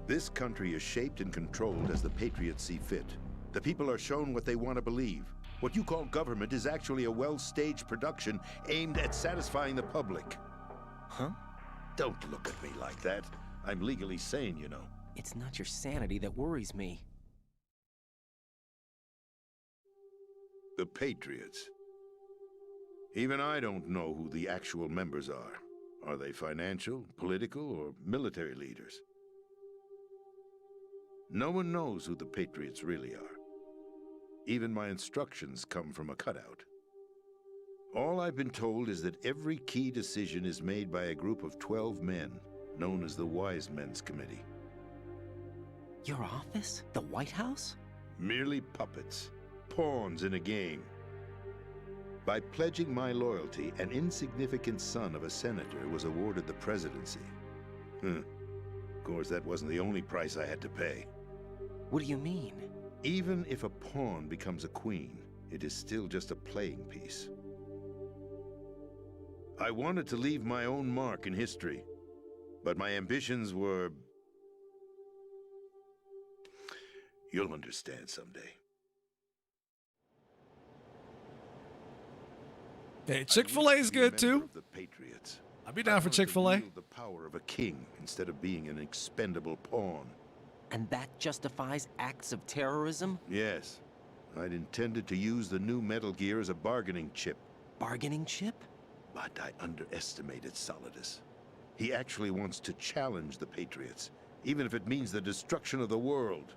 This country is shaped and controlled as the Patriots see fit. The people are shown what they want to believe. What you call government is actually a well-staged production aimed at satisfying the public.
Huh?
Don't look at me like that. I'm legally sane, you know.
It's not your sanity that worries me.
The Patriots. Even I don't know who the actual members are. Are they financial, political, or military leaders? No one knows who the Patriots really are. Even my instructions come from a cutout. All I've been told is that every key decision is made by a group of 12 men, known as the Wise Men's Committee.
Your office? The White House?
Merely puppets, pawns in a game. By pledging my loyalty, an insignificant son of a senator was awarded the presidency. Of course, that wasn't the only price I had to pay.
What do you mean?
Even if a pawn becomes a queen, it is still just a playing piece. I wanted to leave my own mark in history, but my ambitions were... You'll understand someday.
Hey, Chick-fil-A is good too.
The Patriots.
I'd be down for Chick-fil-A.
The power of a king instead of being an expendable pawn.
And that justifies acts of terrorism?
Yes. I'd intended to use the new Metal Gear as a bargaining chip.
Bargaining chip?
But I underestimated Solidus. He actually wants to challenge the Patriots, even if it means the destruction of the world.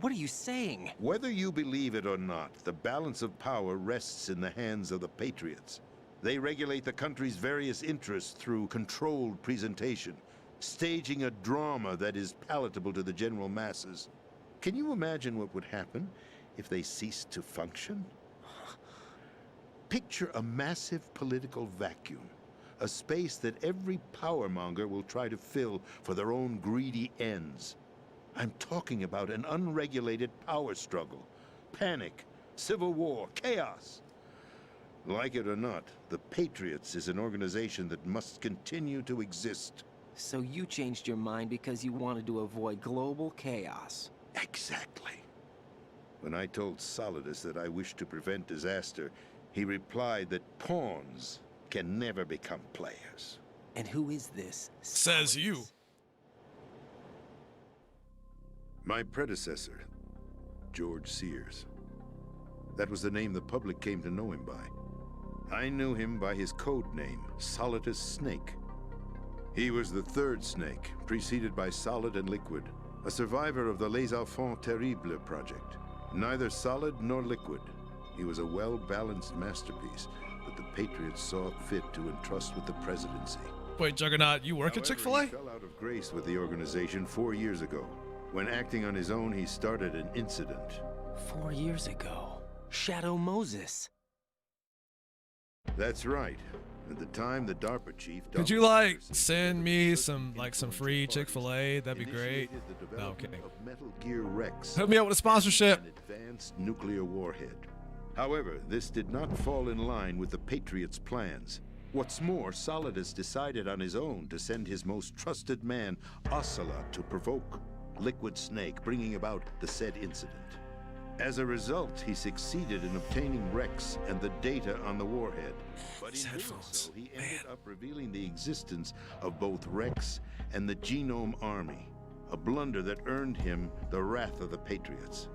What are you saying?
Whether you believe it or not, the balance of power rests in the hands of the Patriots. They regulate the country's various interests through controlled presentation, staging a drama that is palatable to the general masses. Can you imagine what would happen if they ceased to function? Picture a massive political vacuum, a space that every powermonger will try to fill for their own greedy ends. I'm talking about an unregulated power struggle, panic, civil war, chaos. Like it or not, the Patriots is an organization that must continue to exist.
So you changed your mind because you wanted to avoid global chaos.
Exactly. When I told Solidus that I wished to prevent disaster, he replied that pawns can never become players.
And who is this?
Says you.
My predecessor, George Sears. That was the name the public came to know him by. I knew him by his code name, Solidus Snake. He was the third Snake, preceded by Solid and Liquid, a survivor of the Les Enfants Terribles project. Neither solid nor liquid, he was a well-balanced masterpiece that the Patriots saw fit to entrust with the presidency.
Wait, Juggernaut, you work at Chick-fil-A?
He fell out of grace with the organization 4 years ago. When acting on his own, he started an incident.
4 years ago? Shadow Moses.
That's right. At the time, the DARPA chief...
Could you, like, send me some free Chick-fil-A? That'd be great. No, I'm kidding.
Of Metal Gear Rex.
Hook me up with a sponsorship.
An advanced nuclear warhead. However, this did not fall in line with the Patriots' plans. What's more, Solidus decided on his own to send his most trusted man, Ocelot, to provoke Liquid Snake, bringing about the said incident. As a result, he succeeded in obtaining Rex and the data on the warhead. But in doing so, he ended up revealing the existence of both Rex and the Genome Army, a blunder that earned him the wrath of the Patriots.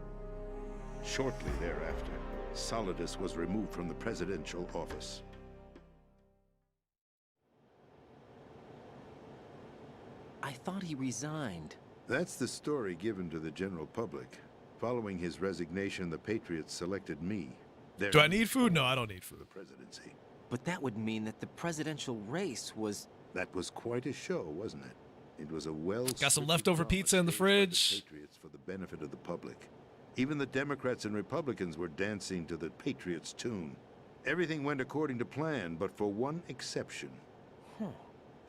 Shortly thereafter, Solidus was removed from the presidential office.
I thought he resigned.
That's the story given to the general public. Following his resignation, the Patriots selected me.
Do I need food? No, I don't need food.
The presidency.
But that would mean that the presidential race was...
That was quite a show, wasn't it? It was a
Got some leftover pizza in the fridge.
Patriots for the benefit of the public. Even the Democrats and Republicans were dancing to the Patriots' tune. Everything went according to plan, but for one exception.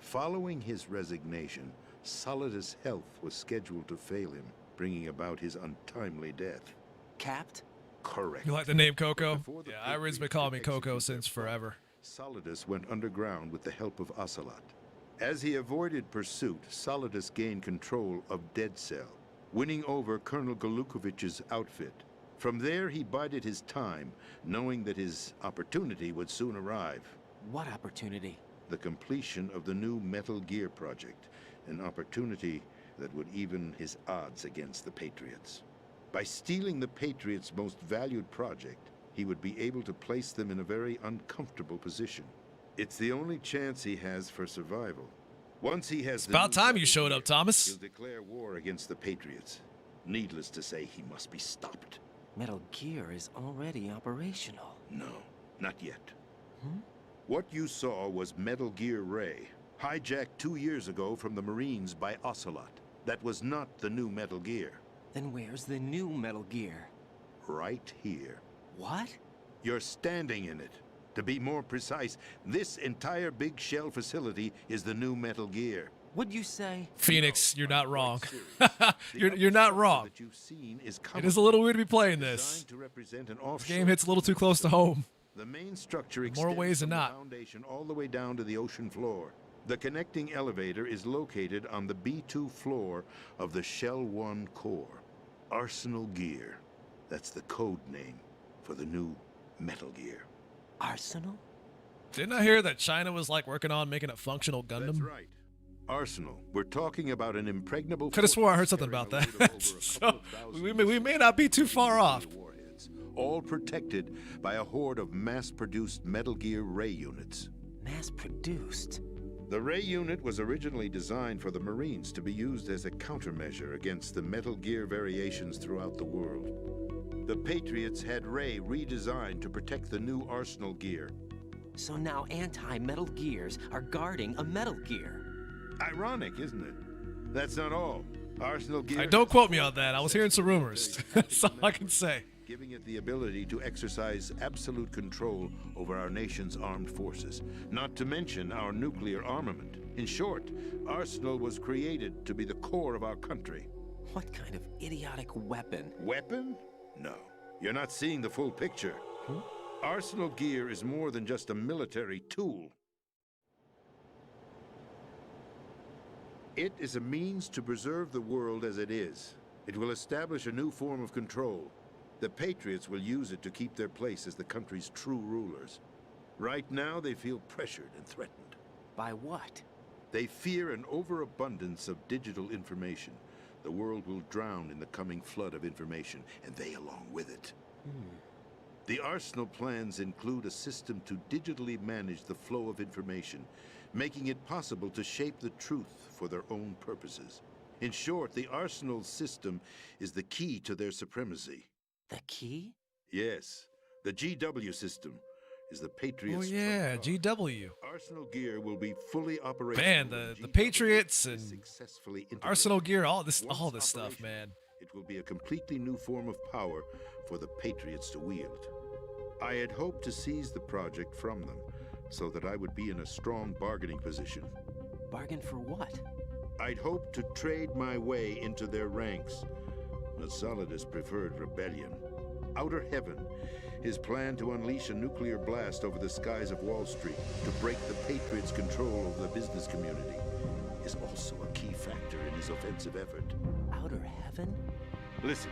Following his resignation, Solidus' health was scheduled to fail him, bringing about his untimely death.
Capped?
Correct.
You like the name Coco? Yeah, Iron's been calling me Coco since forever.
Solidus went underground with the help of Ocelot. As he avoided pursuit, Solidus gained control of Dead Cell, winning over Colonel Golukovich's outfit. From there, he bided his time, knowing that his opportunity would soon arrive.
What opportunity?
The completion of the new Metal Gear project, an opportunity that would even his odds against the Patriots. By stealing the Patriots' most valued project, he would be able to place them in a very uncomfortable position. It's the only chance he has for survival. Once he has...
It's about time you showed up, Thomas.
He'll declare war against the Patriots. Needless to say, he must be stopped.
Metal Gear is already operational.
No, not yet. What you saw was Metal Gear Ray, hijacked 2 years ago from the Marines by Ocelot. That was not the new Metal Gear.
Then where's the new Metal Gear?
right here.
What?
You're standing in it. To be more precise, this entire big shell facility is the new Metal Gear.
Would you say?
Phoenix, you're not wrong. you're not wrong.
That you've seen is
It is a little weird to be playing this.
to represent an
This game hits a little too close to home.
The main structure
More
extends
ways than
from
not.
the foundation all the way down to the ocean floor. The connecting elevator is located on the B2 floor of the Shell 1 core. Arsenal Gear. That's the code name for the new Metal Gear.
Arsenal?
Didn't I hear that China was like working on making a functional Gundam?
That's right. Arsenal. We're talking about an impregnable...
Could have swore I heard something about that. So we may not be too far off.
All protected by a horde of mass-produced Metal Gear Ray units.
Mass-produced?
The Ray unit was originally designed for the Marines to be used as a countermeasure against the Metal Gear variations throughout the world. The Patriots had Ray redesigned to protect the new Arsenal Gear.
So now anti-Metal Gears are guarding a Metal Gear.
Ironic, isn't it? That's not all. Arsenal Gear...
Don't quote me on that. I was hearing some rumors. That's all I can say.
Giving it the ability to exercise absolute control over our nation's armed forces, not to mention our nuclear armament. In short, Arsenal was created to be the core of our country.
What kind of idiotic weapon?
Weapon? No. You're not seeing the full picture.
Huh?
Arsenal Gear is more than just a military tool. It is a means to preserve the world as it is. It will establish a new form of control. The Patriots will use it to keep their place as the country's true rulers. Right now, they feel pressured and threatened.
By what?
They fear an overabundance of digital information. The world will drown in the coming flood of information, and they along with it. The Arsenal plans include a system to digitally manage the flow of information, making it possible to shape the truth for their own purposes. In short, the Arsenal system is the key to their supremacy.
The key?
Yes. The GW system is the Patriots.
Oh yeah, GW.
Arsenal Gear will be fully operational.
Man, the Patriots and Arsenal Gear, all this stuff, man.
It will be a completely new form of power for the Patriots to wield. I had hoped to seize the project from them, so that I would be in a strong bargaining position.
Bargain for what?
I'd hoped to trade my way into their ranks. Nasalidas preferred rebellion. Outer Heaven, his plan to unleash a nuclear blast over the skies of Wall Street to break the Patriots' control over the business community, is also a key factor in his offensive effort.
Outer Heaven?
Listen,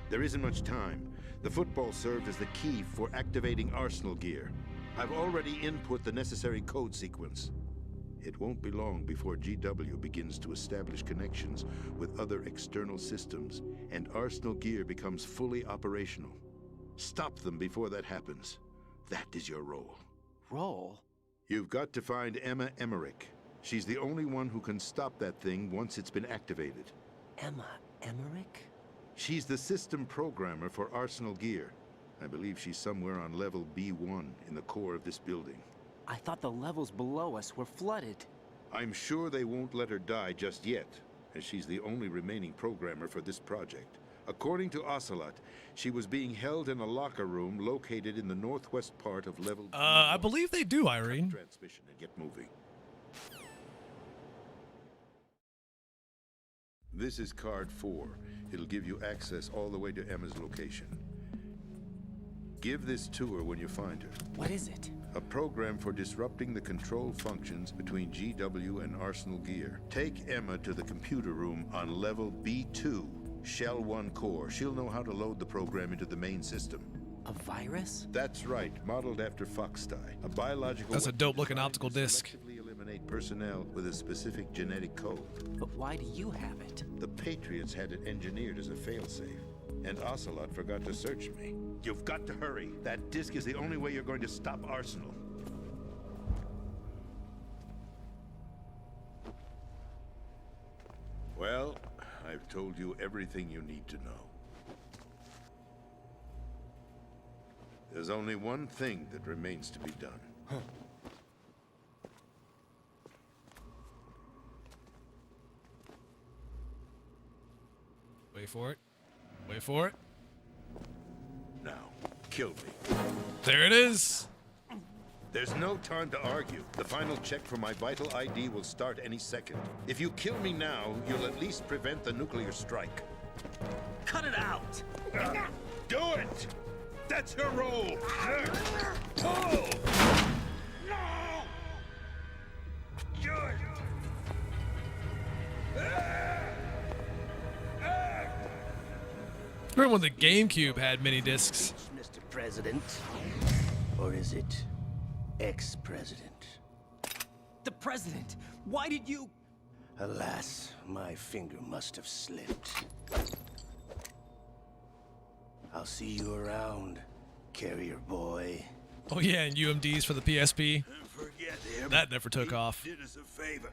there isn't much time. The football served as the key for activating Arsenal Gear. I've already input the necessary code sequence. It won't be long before GW begins to establish connections with other external systems, and Arsenal Gear becomes fully operational. Stop them before that happens. That is your role.
Role?
You've got to find Emma Emmerich. She's the only one who can stop that thing once it's been activated.
Emma Emmerich?
She's the system programmer for Arsenal Gear. I believe she's somewhere on level B1 in the core of this building.
I thought the levels below us were flooded.
I'm sure they won't let her die just yet, as she's the only remaining programmer for this project. According to Ocelot, she was being held in a locker room located in the northwest part of level B1.
I believe they do, Irene.
Transmission and get moving. This is card 4. It'll give you access all the way to Emma's location. Give this to her when you find her.
What is it?
A program for disrupting the control functions between GW and Arsenal Gear. Take Emma to the computer room on level B2, Shell 1 core. She'll know how to load the program into the main system.
A virus?
That's right, modeled after Foxdie. A biological...
That's a dope-looking optical disc.
...selectively eliminate personnel with a specific genetic code.
But why do you have it?
The Patriots had it engineered as a failsafe. And Ocelot forgot to search me. You've got to hurry. That disc is the only way you're going to stop Arsenal. Well, I've told you everything you need to know. There's only one thing that remains to be done.
Huh.
Wait for it. Wait for it.
kill me.
There it is.
There's no time to argue. The final check for my vital ID will start any second. If you kill me now, you'll at least prevent the nuclear strike.
Cut it out!
Do it! That's her role! Oh! No! Do it!
Remember when the GameCube had mini discs?
Mr. President? Or is it ex-president?
The president! Why did you...
Alas, my finger must have slipped. I'll see you around, carrier boy.
Oh yeah, and UMDs for the PSP.
Forget him.
That never took off.
Did us a favor.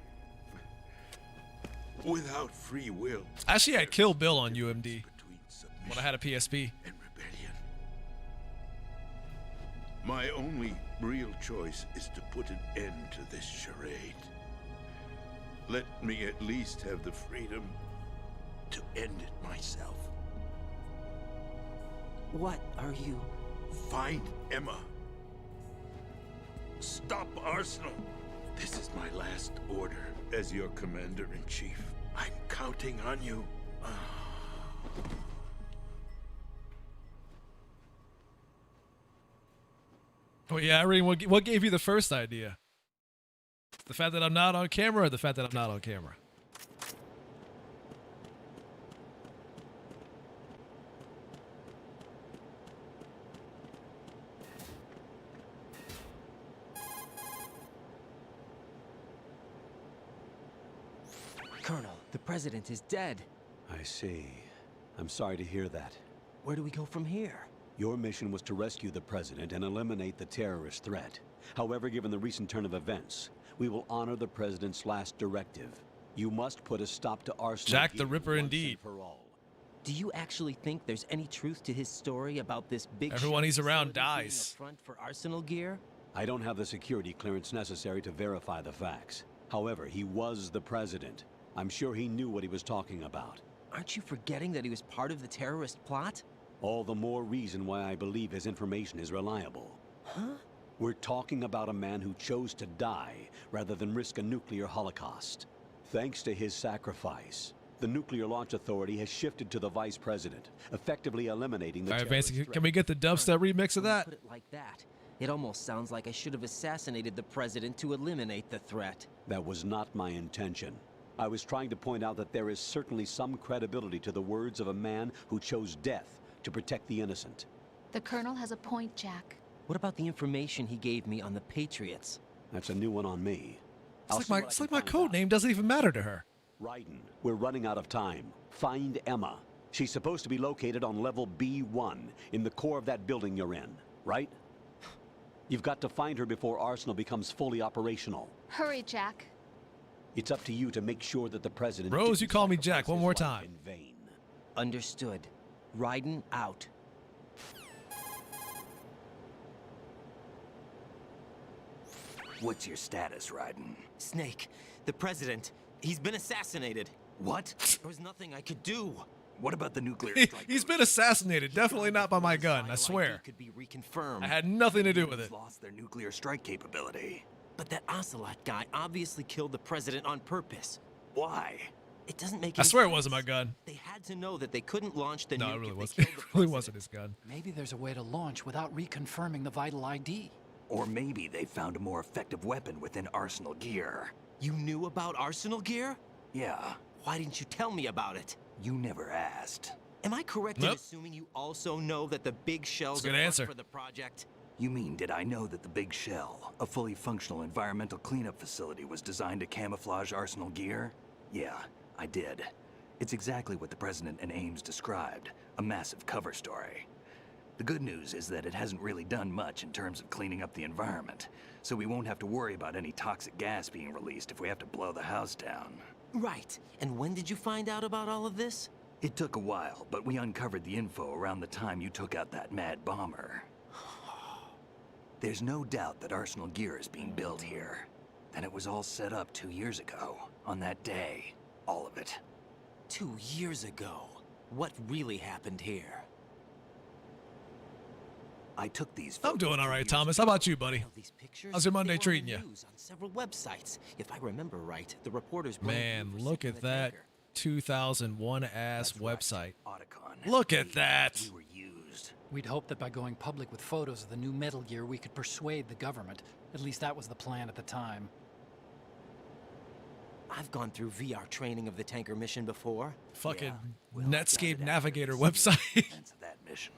Without free will.
Actually, I killed Bill on UMD when I had a PSP.
And rebellion. My only real choice is to put an end to this charade. Let me at least have the freedom to end it myself.
What are you...
Find Emma. Stop Arsenal. This is my last order as your commander-in-chief. I'm counting on you.
Oh yeah, Irene, what gave you the first idea? The fact that I'm not on camera or the fact that I'm not on camera?
Colonel, the president is dead.
I see. I'm sorry to hear that.
Where do we go from here?
Your mission was to rescue the president and eliminate the terrorist threat. However, given the recent turn of events, we will honor the president's last directive. You must put a stop to Arsenal.
Jack the Ripper indeed.
For all.
Do you actually think there's any truth to his story about this big...
Everyone he's around
facility being
dies.
a front for Arsenal gear?
I don't have the security clearance necessary to verify the facts. However, he was the president. I'm sure he knew what he was talking about.
Aren't you forgetting that he was part of the terrorist plot?
All the more reason why I believe his information is reliable.
Huh?
We're talking about a man who chose to die rather than risk a nuclear holocaust. Thanks to his sacrifice, the Nuclear Launch Authority has shifted to the vice president, effectively eliminating the
All right,
terrorist
Vance,
threat.
can we get the dubstep remix of that?
Put it like that. It almost sounds like I should have assassinated the president to eliminate the threat.
That was not my intention. I was trying to point out that there is certainly some credibility to the words of a man who chose death to protect the innocent.
The Colonel has a point, Jack.
What about the information he gave me on the Patriots?
That's a new one on me.
It's like my code name doesn't even matter to her.
Raiden, we're running out of time. Find Emma. She's supposed to be located on level B1 in the core of that building you're in, right? You've got to find her before Arsenal becomes fully operational.
Hurry, Jack.
It's up to you to make sure that the president...
Rose, you
didn't
call me
sacrifice
Jack one
his
more
life
time.
in vain.
Understood. Raiden out.
What's your status, Raiden?
Snake, the president, he's been assassinated.
What?
There was nothing I could do.
What about the nuclear strike?
He's been assassinated. Definitely not by my gun, I swear.
Could be reconfirmed.
I had nothing to do with it.
Lost their nuclear strike capability.
But that Ocelot guy obviously killed the president on purpose.
Why?
It doesn't make
I
any
swear it
sense.
wasn't my gun.
They had to know that they couldn't launch the
No,
nuke
it really
if
wasn't.
they
It
killed the
really
president.
wasn't his gun.
Maybe there's a way to launch without reconfirming the vital ID.
Or maybe they found a more effective weapon within Arsenal gear.
You knew about Arsenal gear?
Yeah,
Why didn't you tell me about it?
you never asked.
Am I correct in
Nope.
assuming you also know that the big shells
That's a good
are front
answer.
for the project?
You mean, did I know that the Big Shell, a fully functional environmental cleanup facility, was designed to camouflage Arsenal gear? Yeah, I did. It's exactly what the President and Ames described, a massive cover story. The good news is that it hasn't really done much in terms of cleaning up the environment, so we won't have to worry about any toxic gas being released if we have to blow the house down.
Right. And when did you find out about all of this?
It took a while, but we uncovered the info around the time you took out that mad bomber. There's no doubt that Arsenal gear is being built here. And it was all set up 2 years ago, on that day. All of it.
2 years ago. What really happened here?
I took these
I'm
photos
doing all
2
right,
years
Thomas. How about you, buddy? How's your Monday treating you?
On several websites, if I remember right. The reporters
Man, look at that 2001 ass website.
Otacon.
Look at that.
We were used.
We'd hoped that by going public with photos of the new Metal Gear, we could persuade the government. At least that was the plan at the time.
I've gone through VR training of the tanker mission before.
Fucking Netscape Navigator website.
Of that mission.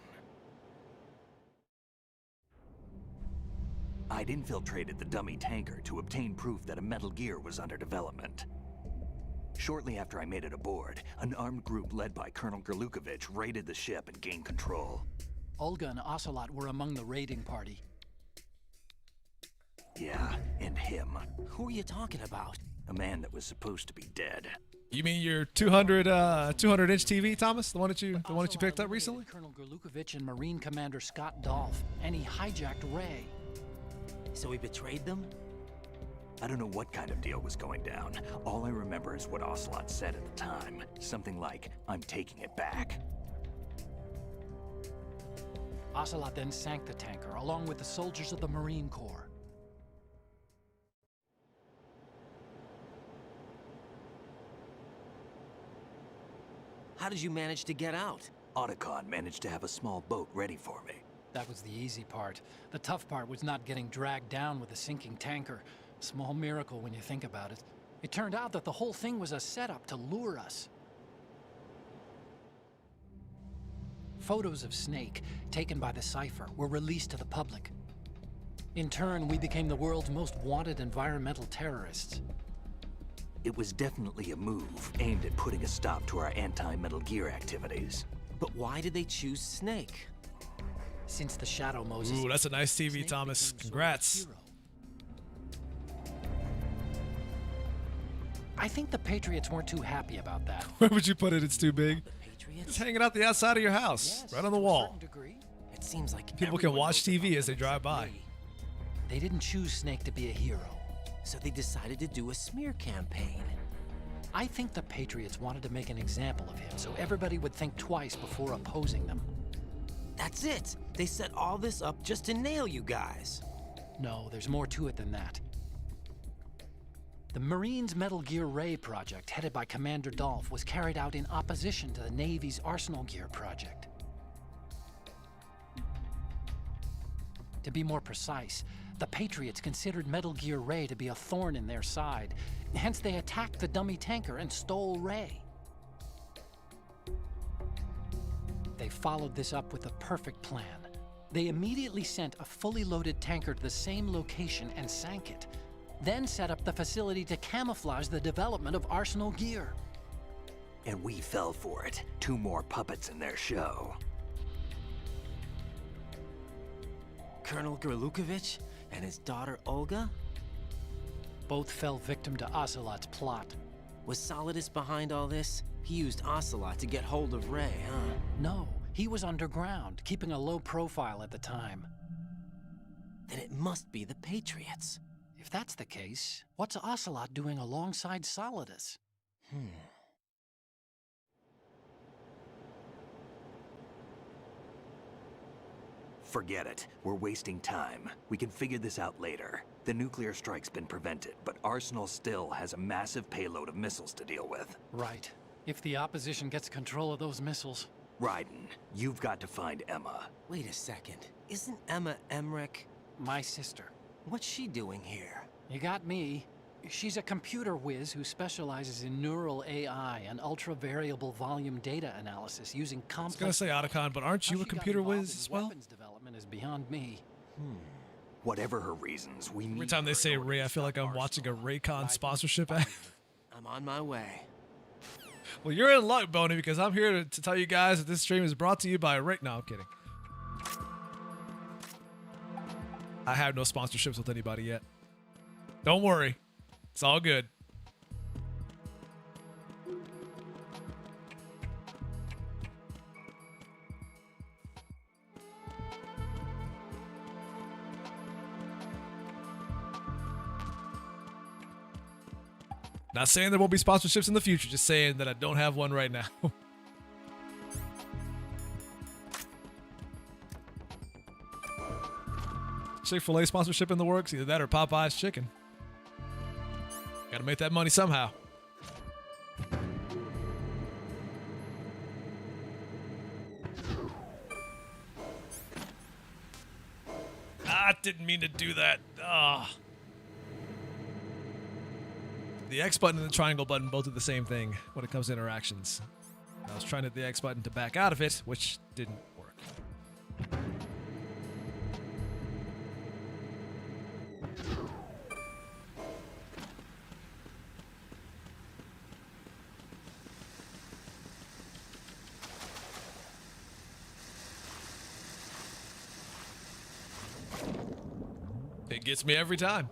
I'd infiltrated the dummy tanker to obtain proof that a Metal Gear was under development. Shortly after I made it aboard, an armed group led by Colonel Gerlukovich raided the ship and gained control.
Olga and Ocelot were among the raiding party.
Yeah, and him.
Who are you talking about?
A man that was supposed to be dead.
You mean your 200-inch TV, Thomas? The one that you picked up recently?
Colonel Gerlukovich and Marine Commander Scott Dolph, and he hijacked Ray.
So he betrayed them?
I don't know what kind of deal was going down. All I remember is what Ocelot said at the time. Something like, "I'm taking it back."
Ocelot then sank the tanker, along with the soldiers of the Marine Corps.
How did you manage to get out?
Otacon managed to have a small boat ready for me.
That was the easy part. The tough part was not getting dragged down with a sinking tanker. Small miracle when you think about it. It turned out that the whole thing was a setup to lure us. Photos of Snake, taken by the Cypher, were released to the public. In turn, we became the world's most wanted environmental terrorists.
It was definitely a move aimed at putting a stop to our anti-Metal Gear activities.
But why did they choose Snake?
Since the Shadow Moses...
Ooh, that's a nice TV,
Snake
Thomas.
became
Congrats.
sort of hero. I think the Patriots weren't too happy about that.
Where would you put it? It's too big.
Patriots?
It's hanging out the outside of your house,
Yes,
right on the
to a
wall.
certain degree.
It seems like
People can
everyone
watch
knows
TV
about
as they
them
drive
except
by.
me.
They didn't choose Snake to be a hero.
So they decided to do a smear campaign.
I think the Patriots wanted to make an example of him so everybody would think twice before opposing them.
That's it! They set all this up just to nail you guys.
No, there's more to it than that. The Marines' Metal Gear Ray project, headed by Commander Dolph, was carried out in opposition to the Navy's Arsenal Gear project. To be more precise, the Patriots considered Metal Gear Ray to be a thorn in their side. Hence, they attacked the dummy tanker and stole Ray. They followed this up with a perfect plan. They immediately sent a fully loaded tanker to the same location and sank it, then set up the facility to camouflage the development of Arsenal Gear.
And we fell for it. 2 more puppets in their show.
Colonel Gerlukovich and his daughter Olga?
Both fell victim to Ocelot's plot.
Was Solidus behind all this? He used Ocelot to get hold of Ray, huh?
No, he was underground, keeping a low profile at the time.
Then it must be the Patriots.
If that's the case, what's Ocelot doing alongside Solidus?
Forget it. We're wasting time. We can figure this out later. The nuclear strike's been prevented, but Arsenal still has a massive payload of missiles to deal with.
Right. If the opposition gets control of those missiles...
Raiden, you've got to find Emma.
Wait a second. Isn't Emma Emmerich?
My sister.
What's she doing here?
You got me. She's a computer whiz who specializes in neural AI and ultra-variable volume data analysis using complex...
I was gonna say Otacon, but aren't you a computer whiz as well?
Weapons development is beyond me.
Whatever her reasons, we need
Every time they say Ray, I feel like I'm watching a Raycon sponsorship ad.
I'm on my way.
Well, you're in luck, Boney, because I'm here to tell you guys that this stream is brought to you by Ray. No, I'm kidding. I have no sponsorships with anybody yet. Don't worry. It's all good. Not saying there won't be sponsorships in the future, just saying that I don't have one right now. Chick-fil-A sponsorship in the works. Either that or Popeye's chicken. Gotta make that money somehow. Didn't mean to do that. Ah. The X button and the triangle button both do the same thing when it comes to interactions. I was trying to hit the X button to back out of it, which didn't work. It gets me every time.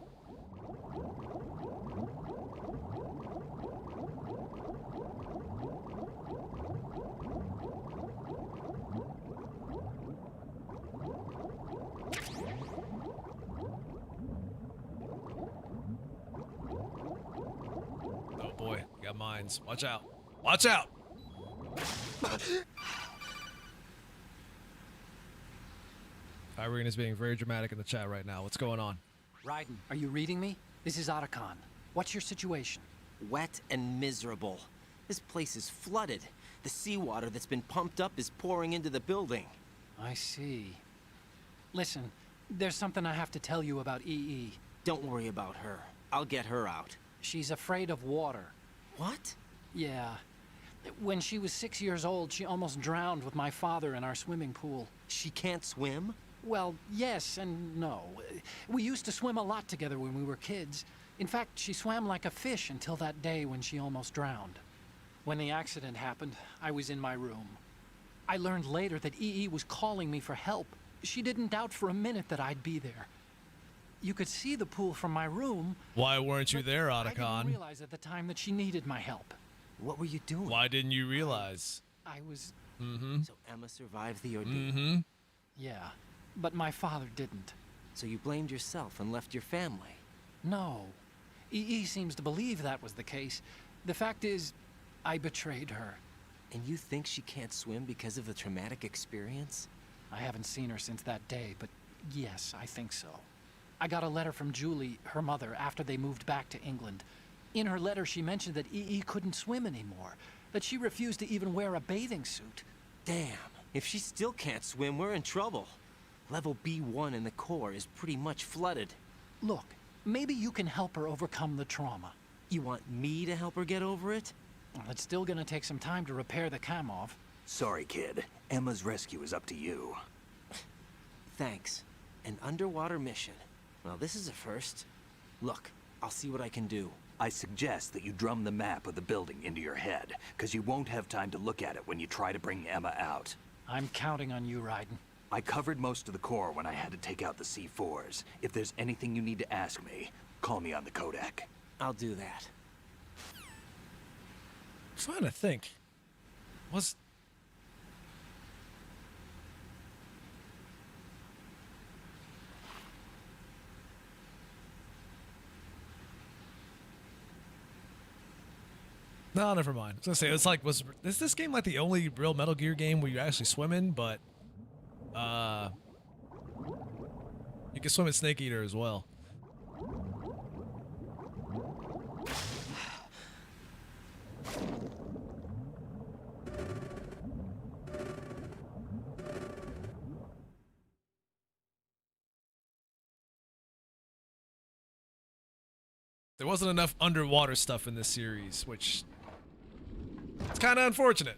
Oh boy, we got mines. Watch out. Watch out! Irene is being very dramatic in the chat right now. What's going on?
Raiden, are you reading me? This is Otacon. What's your situation?
Wet and miserable. This place is flooded. The seawater that's been pumped up is pouring into the building.
I see. Listen, there's something I have to tell you about EE.
Don't worry about her. I'll get her out.
She's afraid of water.
What?
Yeah. When she was 6 years old, she almost drowned with my father in our swimming pool.
She can't swim?
Well, yes and no. We used to swim a lot together when we were kids. In fact, she swam like a fish until that day when she almost drowned. When the accident happened, I was in my room. I learned later that EE was calling me for help. She didn't doubt for a minute that I'd be there. You could see the pool from my room.
Why weren't you there, Otacon?
I didn't realize at the time that she needed my help.
What were you doing?
Why didn't you realize?
I was...
So Emma survived the ordeal?
Yeah, but my father didn't.
So you blamed yourself and left your family?
No. EE seems to believe that was the case. The fact is, I betrayed her.
And you think she can't swim because of the traumatic experience?
I haven't seen her since that day, but yes, I think so. I got a letter from Julie, her mother, after they moved back to England. In her letter, she mentioned that EE couldn't swim anymore, that she refused to even wear a bathing suit.
Damn, if she still can't swim, we're in trouble. Level B1 in the core is pretty much flooded.
Look, maybe you can help her overcome the trauma.
You want me to help her get over it?
Well, it's still gonna take some time to repair the Kamov.
Sorry, kid. Emma's rescue is up to you.
Thanks. An underwater mission. Well, this is a first. Look, I'll see what I can do.
I suggest that you drum the map of the building into your head, because you won't have time to look at it when you try to bring Emma out.
I'm counting on you, Raiden.
I covered most of the core when I had to take out the C4s. If there's anything you need to ask me, call me on the Kodak.
I'll do that.
I'm trying to think. Was... No, never mind. I was gonna say, it's like, is this game like the only real Metal Gear game where you actually swim in, but, you can swim in Snake Eater as well. There wasn't enough underwater stuff in this series, which... it's kind of unfortunate.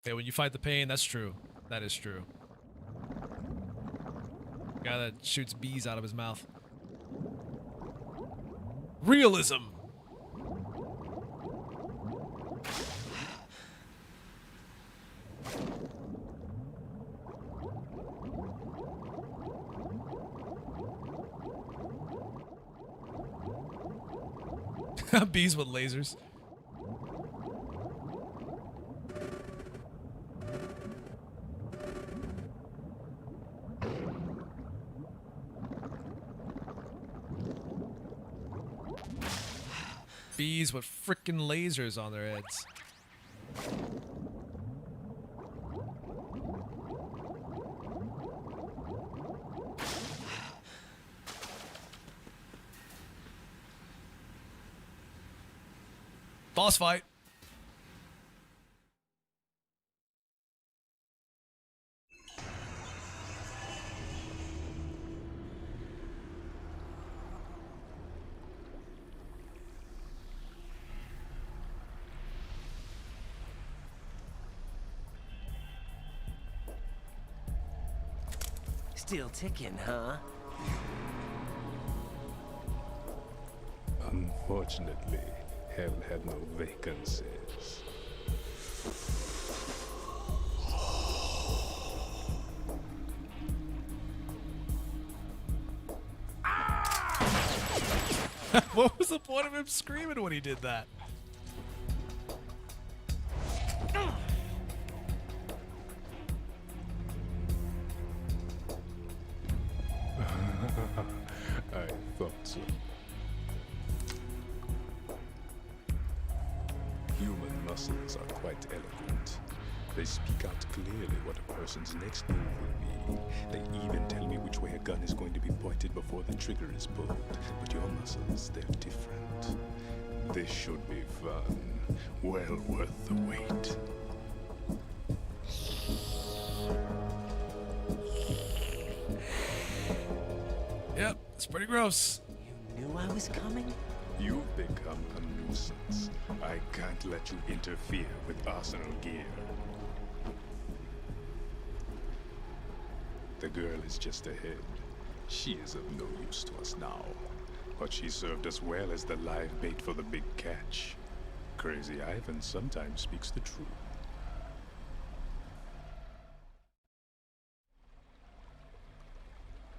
Yeah, when you fight the pain, that's true. That is true. Guy that shoots bees out of his mouth. Realism! Bees with lasers. bees with frickin' lasers on their heads. Boss fight.
Still ticking, huh?
Unfortunately, hell had no vacancies.
What was the point of him screaming when he did that?
I thought so. Human muscles are quite eloquent. They speak out clearly what a person's next move will be. They even tell me which way a gun is going to be pointed before the trigger is pulled. But your muscles, they're different. This should be fun. Well worth the wait.
Yep, it's pretty gross.
You knew I was coming?
You've become a nuisance. I can't let you interfere with Arsenal gear. The girl is just ahead. She is of no use to us now. But she served us well as the live bait for the big catch. Crazy Ivan sometimes speaks the truth.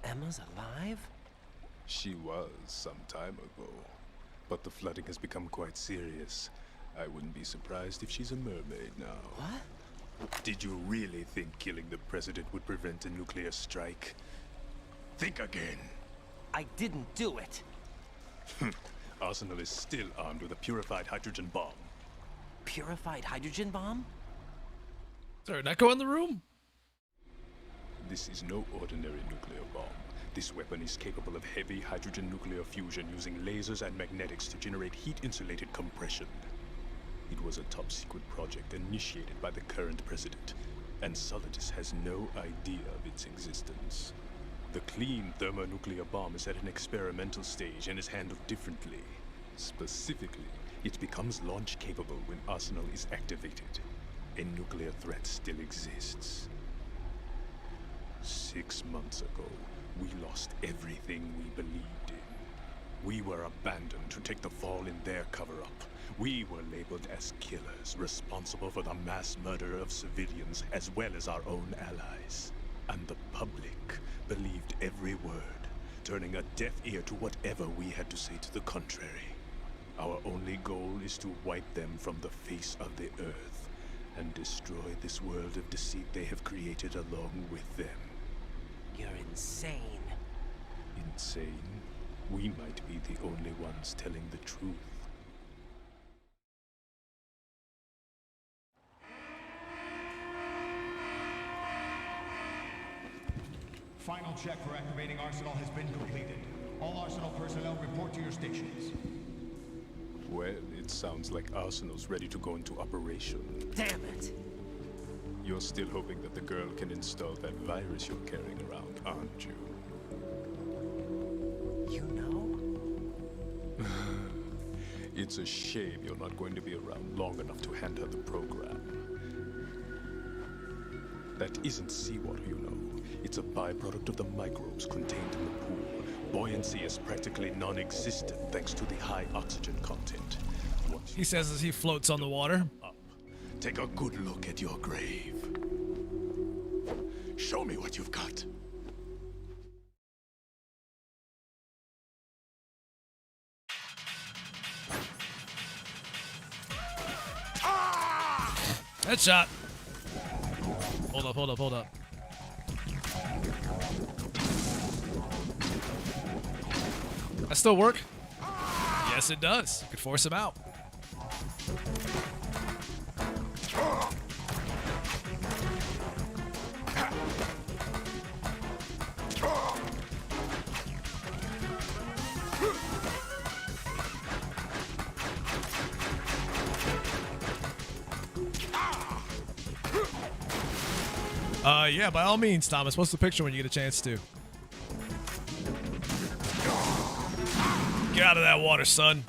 Emma's alive?
She was some time ago. But the flooding has become quite serious. I wouldn't be surprised if she's a mermaid now.
What?
Did you really think killing the president would prevent a nuclear strike? Think again.
I didn't do it.
Arsenal is still armed with a purified hydrogen bomb.
Purified hydrogen bomb?
Is there an echo in the room?
This is no ordinary nuclear bomb. This weapon is capable of heavy hydrogen nuclear fusion using lasers and magnetics to generate heat-insulated compression. It was a top-secret project initiated by the current president, and Solidus has no idea of its existence. The clean thermonuclear bomb is at an experimental stage and is handled differently. Specifically, it becomes launch-capable when Arsenal is activated. A nuclear threat still exists. 6 months ago, we lost everything we believed in. We were abandoned to take the fall in their cover-up. We were labeled as killers, responsible for the mass murder of civilians as well as our own allies. And the public believed every word, turning a deaf ear to whatever we had to say to the contrary. Our only goal is to wipe them from the face of the earth and destroy this world of deceit they have created along with them.
You're insane.
Insane? We might be the only ones telling the truth.
Final check for activating Arsenal has been completed. All Arsenal personnel report to your stations.
Well, it sounds like Arsenal's ready to go into operation.
Damn it!
You're still hoping that the girl can install that virus you're carrying around, aren't you?
You know?
It's a shame you're not going to be around long enough to hand her the program. That isn't seawater, you know. It's a byproduct of the microbes contained in the pool. Buoyancy is practically non-existent thanks to the high oxygen content.
He says as he floats on the water.
Up. Take a good look at your grave. Show me what you've got.
Headshot. Hold up. That still work? Yes, it does. You could force him out. Yeah, by all means, Thomas. Post a picture when you get a chance to. Get out of that water, son.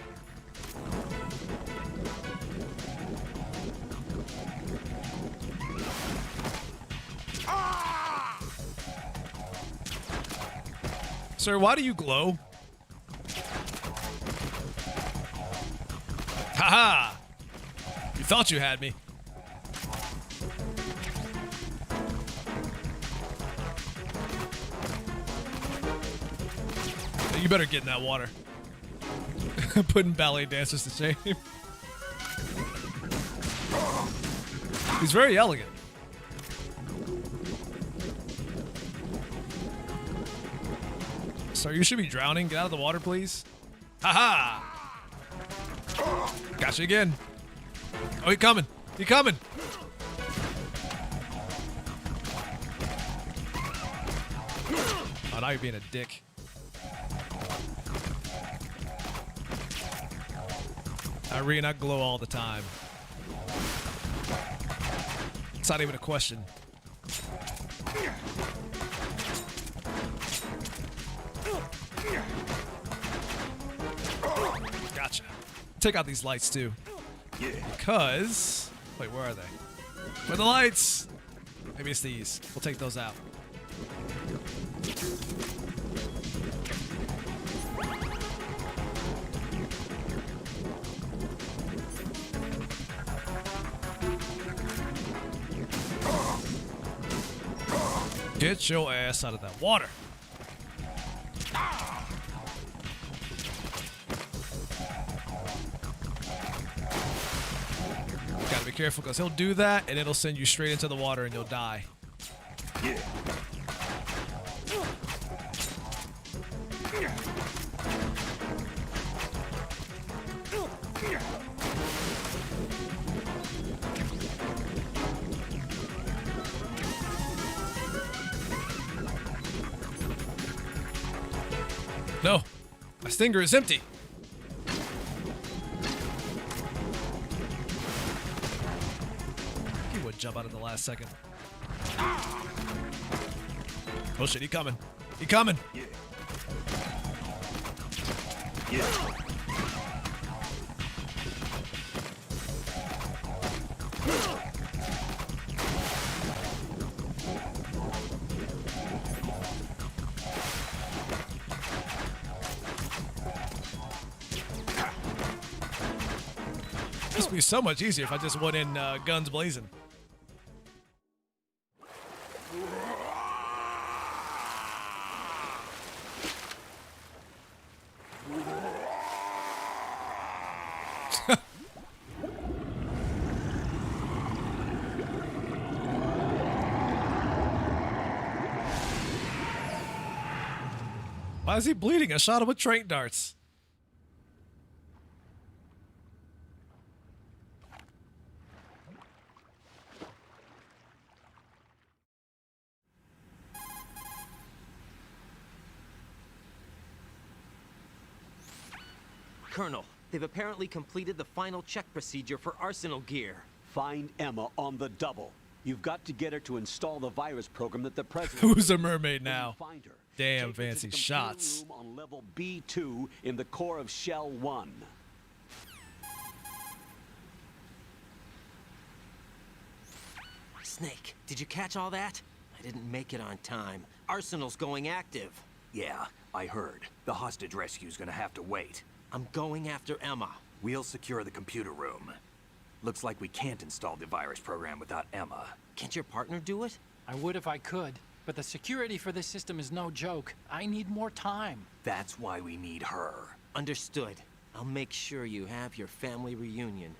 Sir, why do you glow? Haha! You thought you had me. You better get in that water. Putting ballet dancers to shame. He's very elegant. Sir, you should be drowning. Get out of the water, please. Haha! Got you again. Oh, he coming. He coming. Oh, now you're being a dick. Irene, I glow all the time. It's not even a question. Gotcha. Take out these lights too. Because... Wait, where are they? Where are the lights? Maybe it's these. We'll take those out. Get your ass out of that water. Gotta be careful because he'll do that and it'll send you straight into the water and you'll die. Yeah. No, my stinger is empty. He would jump out at the last second. Oh shit, he coming. He coming. Yeah. Yeah. This would be so much easier if I just went in guns blazing. Why is he bleeding? I shot him with train darts.
Colonel, they've apparently completed the final check procedure for arsenal gear.
Find Emma on the double. You've got to get her to install the virus program that the president...
Who's a mermaid now?
Find her.
Damn fancy shots.
Room on level B2 in the core of Shell 1.
Snake, did you catch all that? I didn't make it on time. Arsenal's going active.
Yeah, I heard. The hostage rescue's gonna have to wait.
I'm going after Emma.
We'll secure the computer room. Looks like we can't install the virus program without Emma.
Can't your partner do it?
I would if I could, but the security for this system is no joke. I need more time.
That's why we need her.
Understood. I'll make sure you have your family reunion.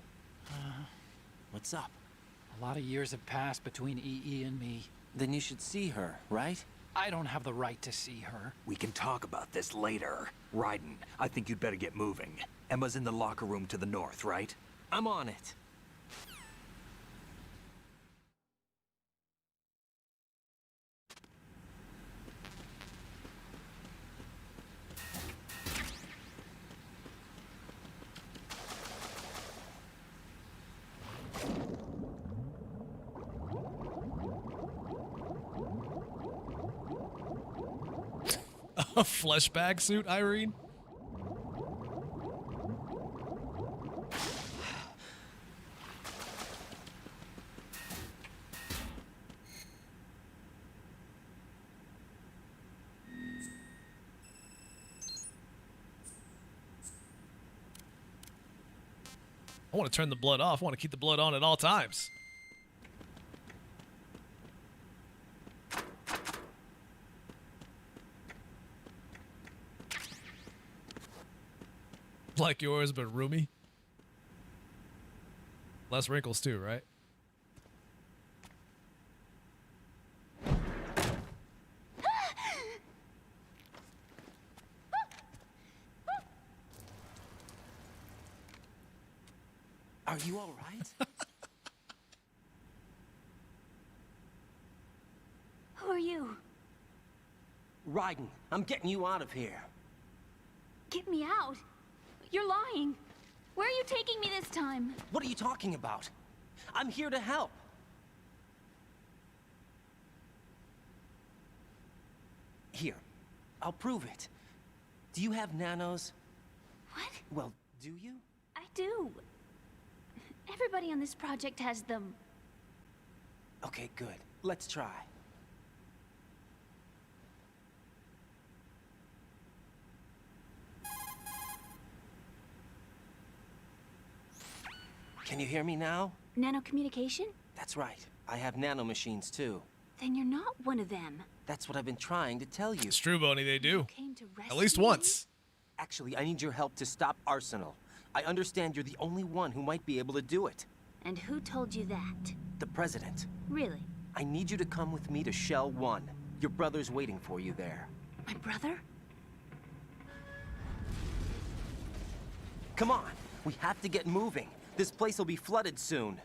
What's up?
A lot of years have passed between EE and me.
Then you should see her, right?
I don't have the right to see her.
We can talk about this later. Raiden, I think you'd better get moving. Emma's in the locker room to the north, right?
I'm on it.
A flesh bag suit, Irene? I want to turn the blood off. I want to keep the blood on at all times. Like yours, but roomy. Less wrinkles too, right?
Are you all right?
Who are you?
Raiden, I'm getting you out of here.
Get me out. You're lying. Where are you taking me this time?
What are you talking about? I'm here to help. Here, I'll prove it. Do you have nanos?
What?
Well, do you?
I do. Everybody on this project has them.
Okay, good. Let's try. Can you hear me now?
Nano-communication?
That's right. I have nanomachines too.
Then you're not one of them.
That's what I've been trying to tell you.
It's true, Boney, they do.
Came to
At least
rescue me?
once.
Actually, I need your help to stop Arsenal. I understand you're the only one who might be able to do it.
And who told you that?
The President.
Really?
I need you to come with me to Shell 1. Your brother's waiting for you there.
My brother?
Come on, we have to get moving. This place will be flooded soon.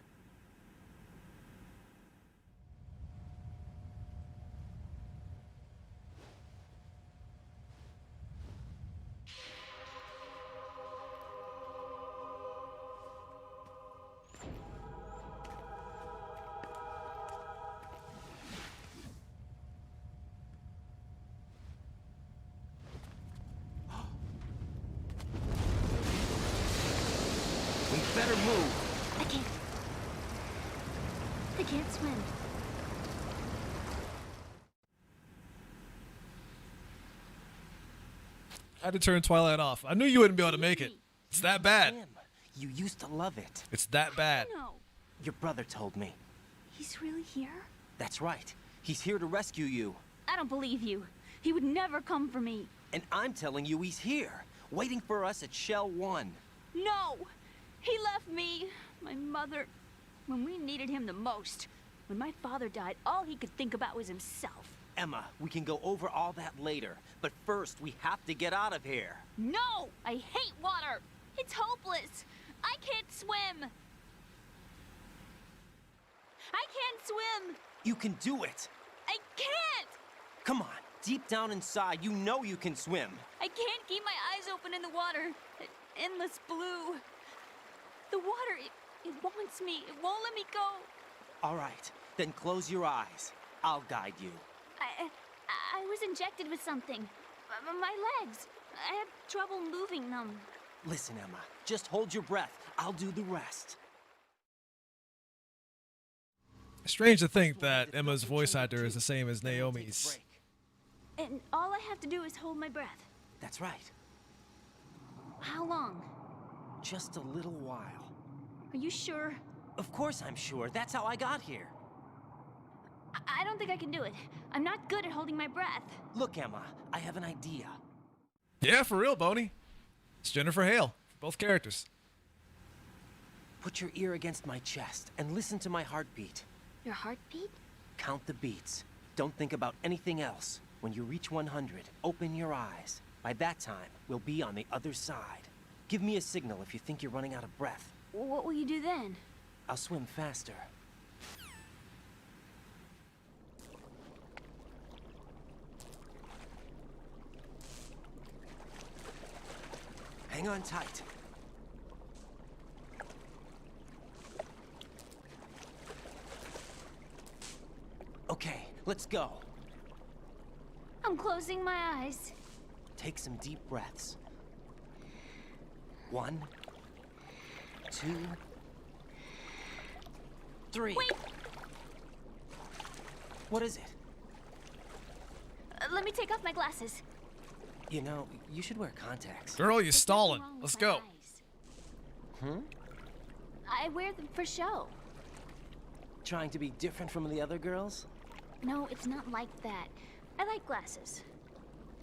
We better move.
I can't. I can't swim.
I had to turn Twilight off. I knew you wouldn't be able to make it. It's that bad.
Him. You used to love it.
It's that bad.
No.
Your brother told me.
He's really here?
That's right. He's here to rescue you.
I don't believe you. He would never come for me.
And I'm telling you he's here, waiting for us at Shell 1.
No! He left me, my mother, when we needed him the most. When my father died, all he could think about was himself.
Emma, we can go over all that later, but first we have to get out of here.
No! I hate water! It's hopeless! I can't swim! I can't swim!
You can do it.
I can't!
Come on, deep down inside, you know you can swim.
I can't keep my eyes open in the water. Endless blue. The water, it wants me. It won't let me go.
All right, then close your eyes. I'll guide you.
I was injected with something. My legs. I have trouble moving them.
Listen, Emma, just hold your breath. I'll do the rest.
Strange to think that Emma's voice actor is the same as Naomi's.
And all I have to do is hold my breath.
That's right.
How long?
Just a little while.
Are you sure?
Of course I'm sure. That's how I got here.
I don't think I can do it. I'm not good at holding my breath.
Look, Emma, I have an idea.
Yeah, for real, Boney. It's Jennifer Hale for both characters.
Put your ear against my chest and listen to my heartbeat.
Your heartbeat?
Count the beats. Don't think about anything else. When you reach 100, open your eyes. By that time, we'll be on the other side. Give me a signal if you think you're running out of breath.
What will you do then?
I'll swim faster. Hang on tight. Okay, let's go.
I'm closing my eyes.
Take some deep breaths. 1, 2, 3.
Wait!
What is it?
Let me take off my glasses.
You know, you should wear contacts.
Girl, you're stalling. Let's go.
I wear them for show.
Trying to be different from the other girls?
No, it's not like that. I like glasses.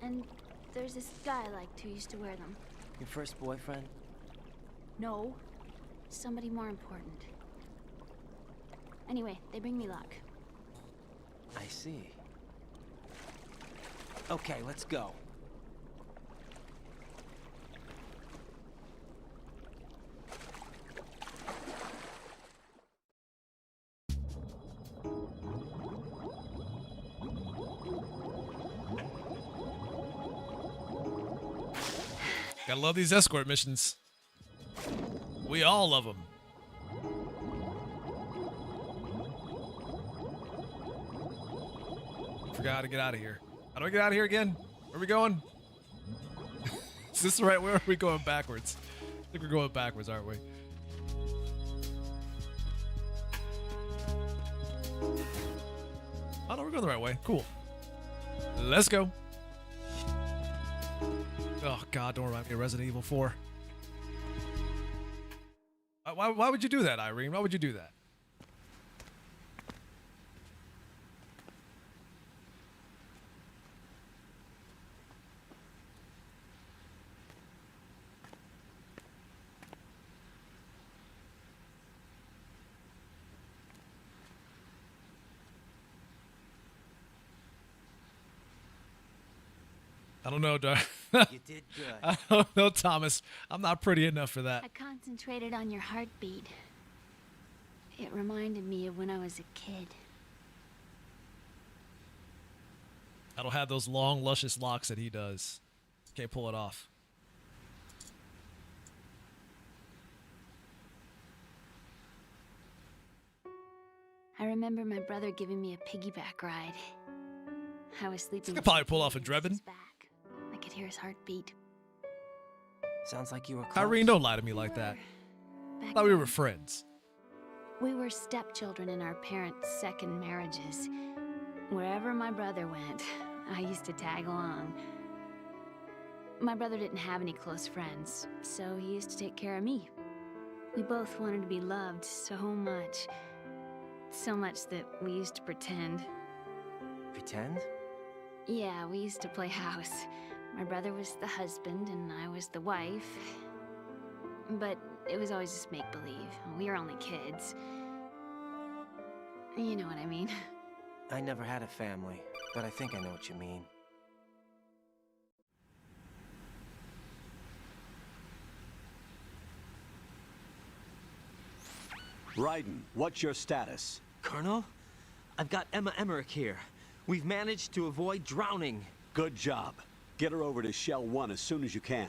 And there's this guy I liked who used to wear them.
Your first boyfriend?
No. Somebody more important. Anyway, they bring me luck.
I see. Okay, let's go.
Gotta love these escort missions. We all love them. Forgot how to get out of here. How do I get out of here again? Where are we going? Is this the right way or are we going backwards? I think we're going backwards, aren't we? Oh no, we're going the right way. Cool. Let's go. Oh God, don't remind me of Resident Evil 4. Why would you do that, Irene? Why would you do that? I don't know,
You did good.
I don't know, Thomas. I'm not pretty enough for that.
I concentrated on your heartbeat. It reminded me of when I was a kid.
I don't have those long, luscious locks that he does. Can't pull it off.
I remember my brother giving me a piggyback ride. I was sleeping.
I could probably pull off a Drebin.
I could hear his heartbeat.
Sounds like you were close.
Irene, don't lie to me like that. I thought we were friends.
We were stepchildren in our parents' second marriages. Wherever my brother went, I used to tag along. My brother didn't have any close friends, so he used to take care of me. We both wanted to be loved so much. So much that we used to pretend.
Pretend?
Yeah, we used to play house. My brother was the husband and I was the wife. But it was always just make-believe. We were only kids. You know what I mean.
I never had a family, but I think I know what you mean.
Raiden, what's your status?
Colonel? I've got Emma Emmerich here. We've managed to avoid drowning.
Good job. Get her over to Shell 1 as soon as you can.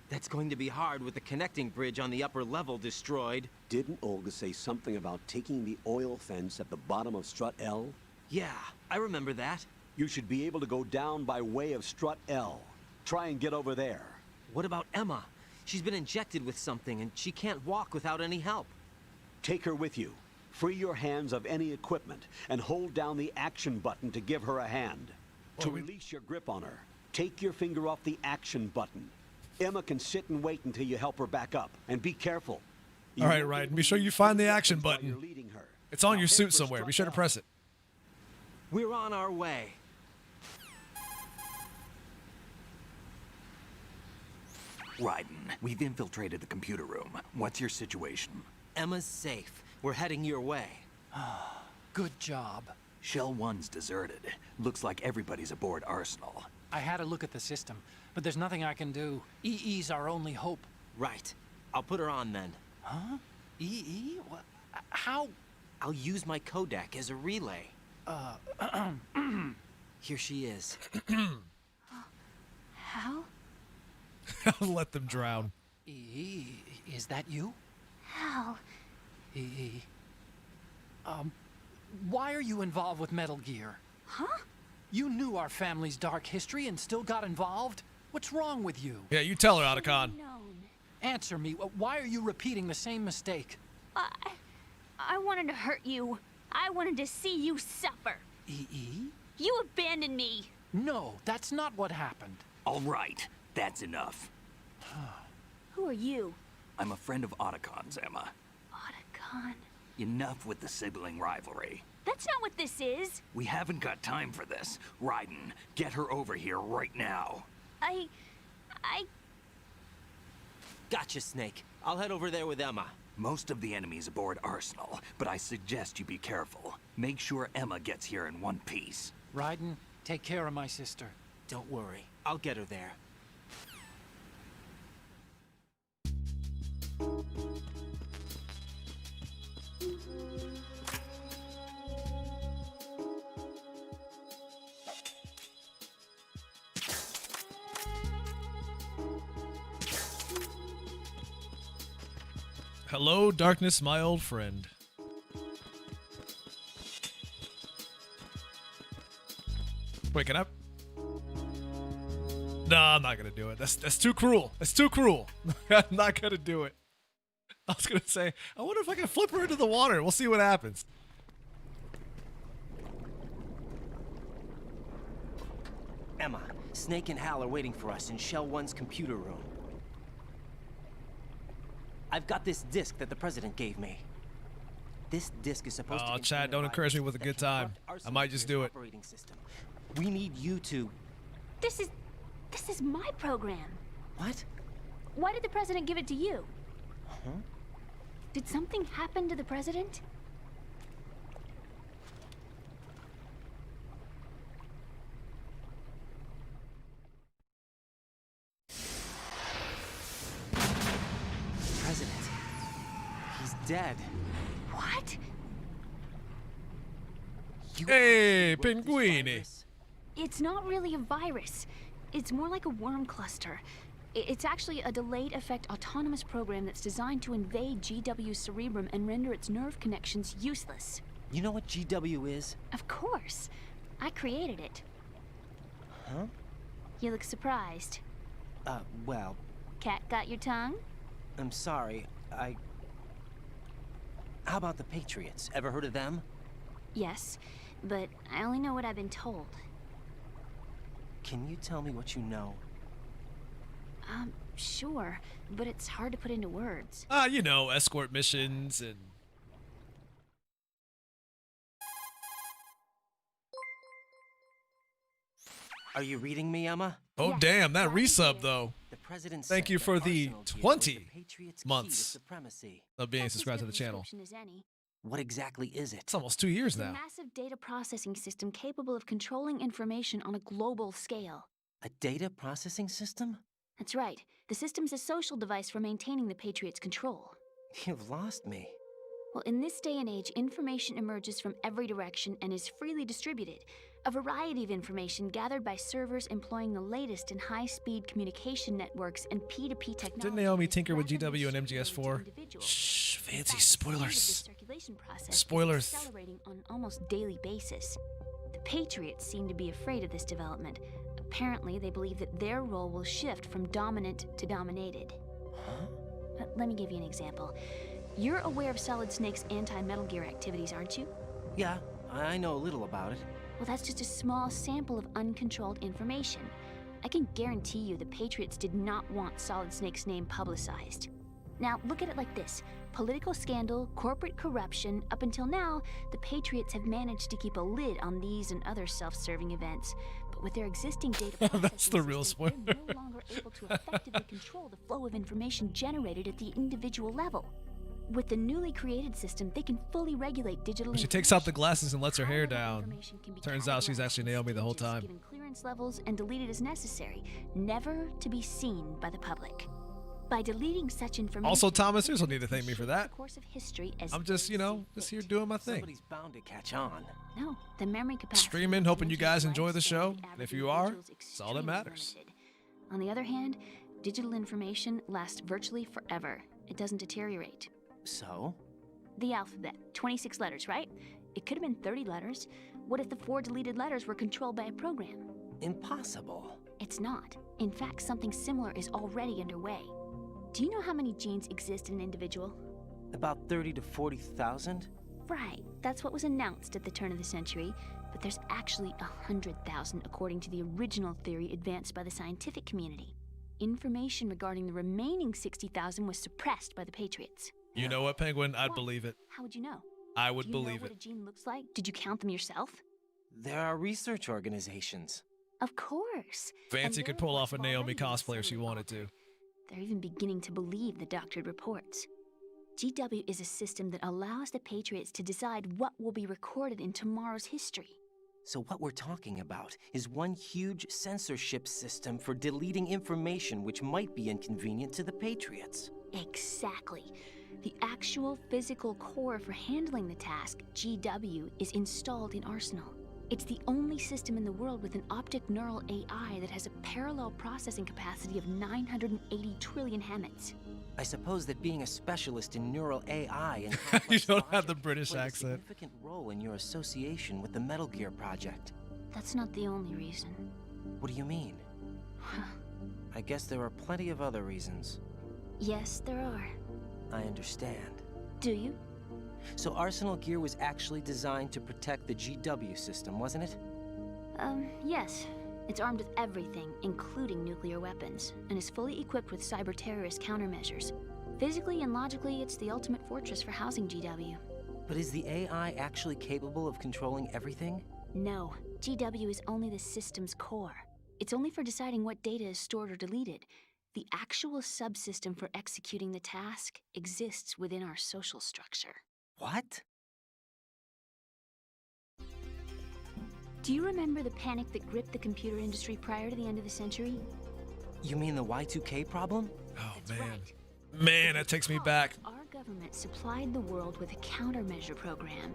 That's going to be hard with the connecting bridge on the upper level destroyed.
Didn't Olga say something about taking the oil fence at the bottom of Strut L?
Yeah, I remember that.
You should be able to go down by way of Strut L. Try and get over there.
What about Emma? She's been injected with something and she can't walk without any help.
Take her with you. Free your hands of any equipment and hold down the action button to give her a hand. To release your grip on her, take your finger off the action button. Emma can sit and wait until you help her back up. And be careful.
All right, Raiden, be sure you find the action button. It's on your suit somewhere. Be sure to press it.
We're on our way.
Raiden, we've infiltrated the computer room. What's your situation?
Emma's safe. We're heading your way.
Good job.
Shell 1's deserted. Looks like everybody's aboard Arsenal.
I had a look at the system, but there's nothing I can do. EE's our only hope.
Right. I'll put her on then.
Huh? EE? What? How?
I'll use my Kodak as a relay. Here she is.
Hal?
Let them drown.
EE, is that you?
Hal.
EE. Why are you involved with Metal Gear?
Huh?
You knew our family's dark history and still got involved? What's wrong with you?
Yeah, you tell her, Otacon.
Answer me. Why are you repeating the same mistake?
I wanted to hurt you. I wanted to see you suffer.
EE?
You abandoned me.
No, that's not what happened.
All right, that's enough.
Who are you?
I'm a friend of Otacon's, Emma.
Otacon.
Enough with the sibling rivalry.
That's not what this is.
We haven't got time for this. Raiden, get her over here right now.
I...
Gotcha, Snake. I'll head over there with Emma.
Most of the enemy's aboard Arsenal, but I suggest you be careful. Make sure Emma gets here in one piece.
Raiden, take care of my sister.
Don't worry. I'll get her there.
Hello, darkness, my old friend. Waking up? No, I'm not gonna do it. That's too cruel. That's too cruel. I'm not gonna do it. I was gonna say, I wonder if I can flip her into the water. We'll see what happens.
Emma, Snake and Hal are waiting for us in Shell 1's computer room. I've got this disc that the president gave me. This disc is supposed to...
Oh, Chad, don't encourage me with a good time. I might just do it.
We need you to...
This is my program.
What?
Why did the president give it to you?
Huh?
Did something happen to the president?
President. He's dead.
What?
Hey, Pinguini.
It's not really a virus. It's more like a worm cluster. It's actually a delayed effect autonomous program that's designed to invade GW's cerebrum and render its nerve connections useless.
You know what GW is?
Of course. I created it.
Huh?
You look surprised.
Well...
Cat got your tongue?
I'm sorry, How about the Patriots? Ever heard of them?
Yes, but I only know what I've been told.
Can you tell me what you know?
Sure, but it's hard to put into words.
You know, escort missions and...
Are you reading me, Emma?
Oh, yeah, damn, that resub, though.
The president
Thank you for the 20 months of being
That's
subscribed to the channel.
As any.
What exactly is it?
It's almost 2 years
It's
now.
a massive data processing system capable of controlling information on a global scale.
A data processing system?
That's right. The system's a social device for maintaining the Patriots' control.
You've lost me.
Well, in this day and age, information emerges from every direction and is freely distributed. A variety of information gathered by servers employing the latest in high-speed communication networks and P2P technology.
Didn't Naomi tinker with GW and MGS4? Shh, fancy spoilers. Spoilers.
Accelerating on an almost daily basis. The Patriots seem to be afraid of this development. Apparently, they believe that their role will shift from dominant to dominated.
Huh?
Let me give you an example. You're aware of Solid Snake's anti-Metal Gear activities, aren't you?
Yeah, I know a little about it.
Well, that's just a small sample of uncontrolled information. I can guarantee you the Patriots did not want Solid Snake's name publicized. Now, look at it like this. Political scandal, corporate corruption, up until now, the Patriots have managed to keep a lid on these and other self-serving events. But with their existing data
that's the real spoiler.
They're no longer able to effectively control the flow of information generated at the individual level. With the newly created system, they can fully regulate digital.
She takes out the glasses and lets her hair down. Turns out she's actually Naomi the whole time.
Given clearance levels and deleted as necessary, never to be seen by the public. By deleting such information...
Also, Thomas, you don't need to thank me for that.
The course of history as
I'm just, you know, just here doing my thing.
Somebody's bound to catch on.
No, the memory capacity...
Streaming, hoping you guys enjoy the show. And if you are, it's all that matters.
Limited. On the other hand, digital information lasts virtually forever. It doesn't deteriorate.
So?
The alphabet. 26 letters, right? It could have been 30 letters. What if the 4 deleted letters were controlled by a program?
Impossible.
It's not. In fact, something similar is already underway. Do you know how many genes exist in an individual?
About 30 to 40,000?
Right. That's what was announced at the turn of the century. But there's actually 100,000 according to the original theory advanced by the scientific community. Information regarding the remaining 60,000 was suppressed by the Patriots.
You know what, Penguin? I'd believe it.
How would you know?
I would
Do you know
believe
what
it.
a gene looks like? Did you count them yourself?
There are research organizations.
Of course.
Fancy could pull off a Naomi cosplay if she wanted to.
They're even beginning to believe the doctored reports. GW is a system that allows the Patriots to decide what will be recorded in tomorrow's history.
So what we're talking about is one huge censorship system for deleting information which might be inconvenient to the Patriots.
Exactly. The actual physical core for handling the task, GW, is installed in Arsenal. It's the only system in the world with an optic neural AI that has a parallel processing capacity of 980 trillion Hammets.
I suppose that being a specialist in neural AI and
You don't have the British
played a
accent.
significant role in your association with the Metal Gear project.
That's not the only reason.
What do you mean? I guess there are plenty of other reasons.
Yes, there are.
I understand.
Do you?
So Arsenal Gear was actually designed to protect the GW system, wasn't it?
Yes. It's armed with everything, including nuclear weapons, and is fully equipped with cyber-terrorist countermeasures. Physically and logically, it's the ultimate fortress for housing GW.
But is the AI actually capable of controlling everything?
No. GW is only the system's core. It's only for deciding what data is stored or deleted. The actual subsystem for executing the task exists within our social structure.
What?
Do you remember the panic that gripped the computer industry prior to the end of the century?
You mean the Y2K problem?
Oh, man. Man, that takes me back.
Our government supplied the world with a countermeasure program.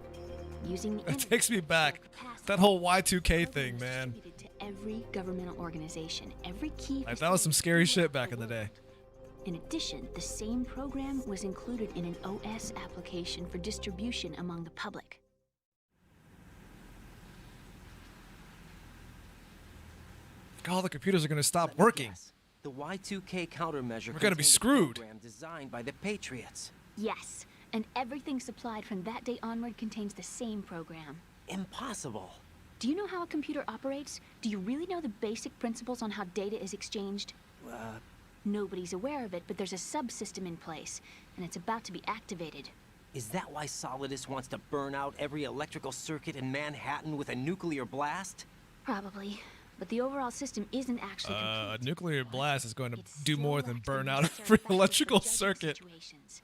Using the
That takes me back. That whole Y2K thing, man.
to every governmental organization, every key...
Like, that was some scary shit back in the day.
In addition, the same program was included in an OS application for distribution among the public.
All the computers are going to stop working.
The Y2K countermeasure
We're gonna be
contained a
screwed.
program designed by the Patriots.
Yes, and everything supplied from that day onward contains the same program.
Impossible.
Do you know how a computer operates? Do you really know the basic principles on how data is exchanged? Nobody's aware of it, but there's a subsystem in place, and it's about to be activated.
Is that why Solidus wants to burn out every electrical circuit in Manhattan with a nuclear blast?
Probably. But the overall system isn't actually complete.
A nuclear blast is going to do
still
more than
lacks
burn
the
out
necessary
every
factors for
electrical
judging
circuit.
situations.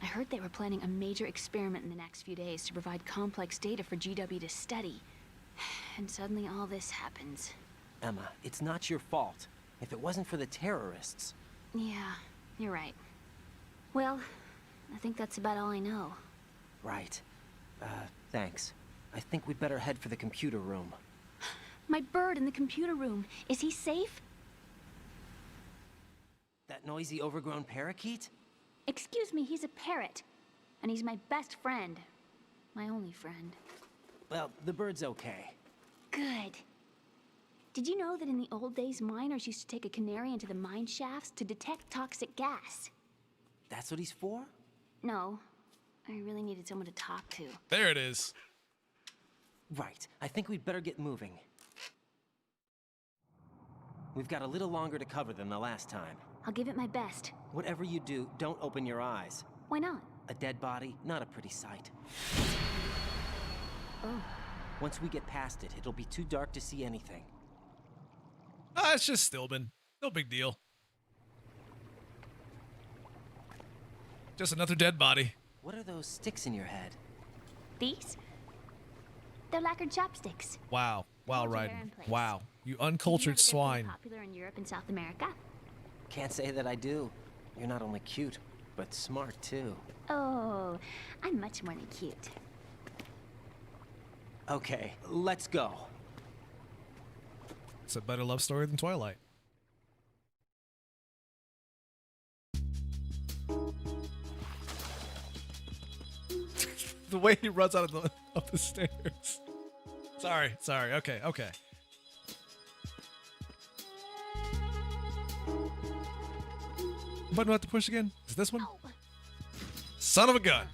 I heard they were planning a major experiment in the next few days to provide complex data for GW to study. And suddenly all this happens.
Emma, it's not your fault. If it wasn't for the terrorists...
Yeah, you're right. Well, I think that's about all I know.
Right. Thanks. I think we'd better head for the computer room.
My bird in the computer room. Is he safe?
That noisy, overgrown parakeet?
Excuse me, he's a parrot. And he's my best friend. My only friend.
Well, the bird's okay.
Good. Did you know that in the old days, miners used to take a canary into the mine shafts to detect toxic gas?
That's what he's for?
No. I really needed someone to talk to.
There it is.
Right. I think we'd better get moving. We've got a little longer to cover than the last time.
I'll give it my best.
Whatever you do, don't open your eyes.
Why not?
A dead body, not a pretty sight.
Oh.
Once we get past it, it'll be too dark to see anything.
It's just Stillman. No big deal. Just another dead body.
What are those sticks in your head?
These? They're lacquered chopsticks.
Wow. Wow,
Hold your hair
Raiden.
in place.
Wow. You
Did you know
uncultured
that they're pretty
swine.
popular in Europe and South America?
Can't say that I do. You're not only cute, but smart too.
Oh, I'm much more than cute.
Okay, let's go.
It's a better love story than Twilight. The way he runs out of up the stairs. Sorry. Okay. Button do I have to push again? Is this one? Son of a gun.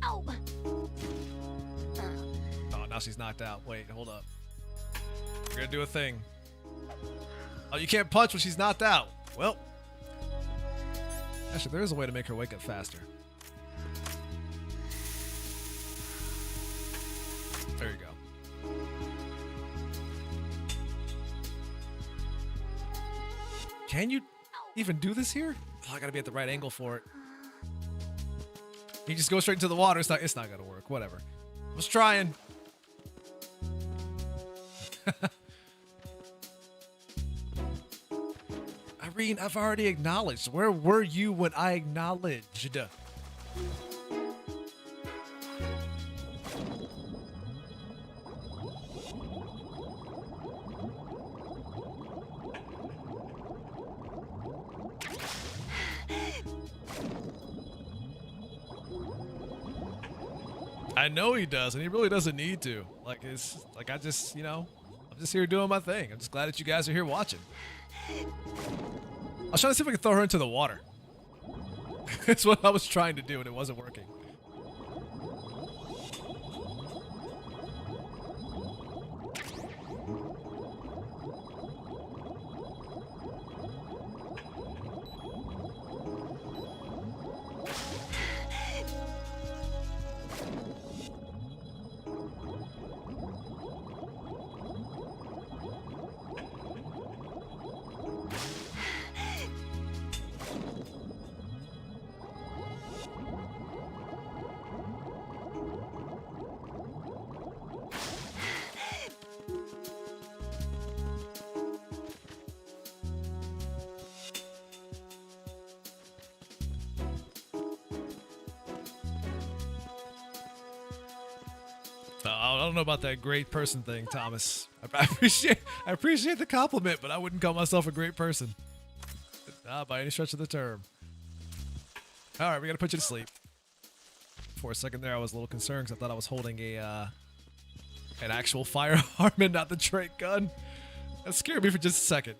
Oh.
Oh, now she's knocked out. Wait, hold up. We're gonna do a thing. Oh, you can't punch when she's knocked out. Well, actually, there is a way to make her wake up faster. There you go. Can you even do this here? Oh, I gotta be at the right angle for it. You just go straight into the water. It's not gonna work. Whatever. I was trying. Irene, I've already acknowledged. Where were you when I acknowledged? I know he does, and he really doesn't need to. Like, it's like I'm just here doing my thing. I'm just glad that you guys are here watching. I was trying to see if I could throw her into the water. That's what I was trying to do, and it wasn't working. I don't know about that great person thing, Thomas. I appreciate the compliment, but I wouldn't call myself a great person. Not by any stretch of the term. All right, we gotta put you to sleep. For a second there, I was a little concerned because I thought I was holding an actual firearm and not the Drake gun. That scared me for just a second.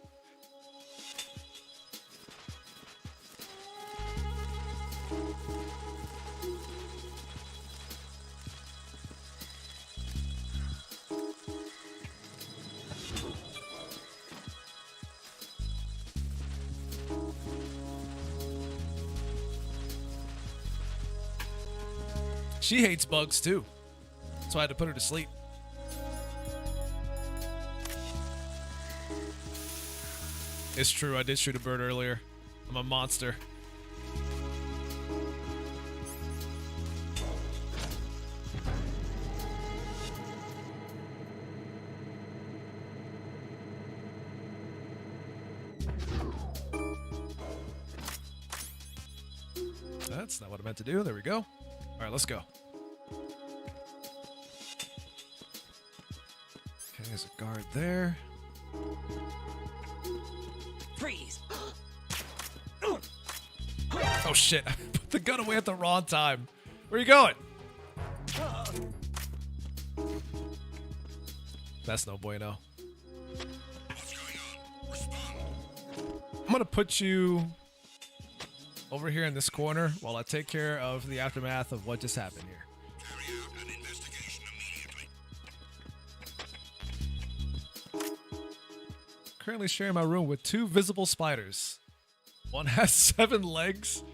She hates bugs too, so I had to put her to sleep. It's true, I did shoot a bird earlier. I'm a monster. That's not what I meant to do. There we go. All right, let's go. Okay, there's a guard there.
Freeze!
Oh shit, I put the gun away at the wrong time. Where are you going? That's no bueno. I'm gonna put you over here in this corner while I take care of the aftermath of what just happened here.
Carry out an investigation immediately.
Currently sharing my room with 2 visible spiders. One has 7 legs.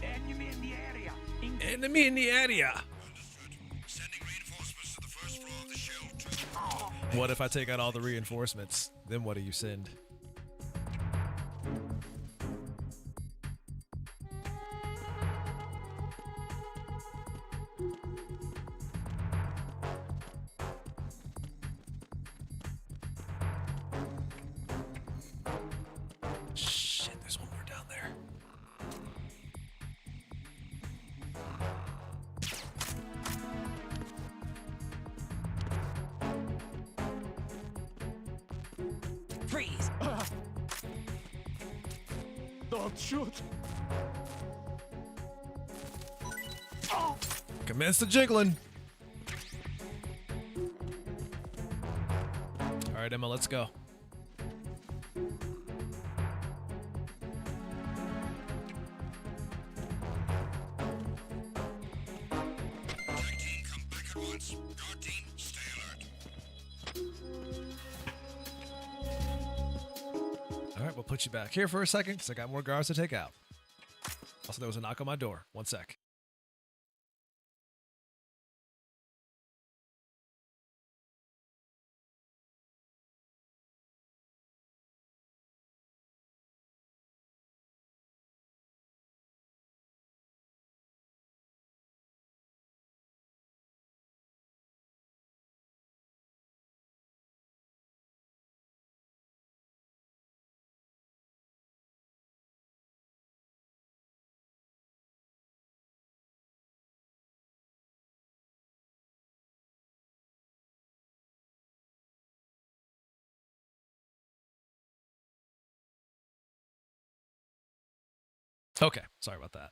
Enemy in the area.
Enemy in the area.
Sending reinforcements to the first floor of the shell.
What if I take out all the reinforcements? Then what do you send? Shit, there's one more down there.
Freeze!
Don't shoot!
Commence the jiggling. All right, Emma, let's go. All right, we'll put you back here for a second because I got more guards to take out. Also, there was a knock on my door. One sec. Okay, sorry about that.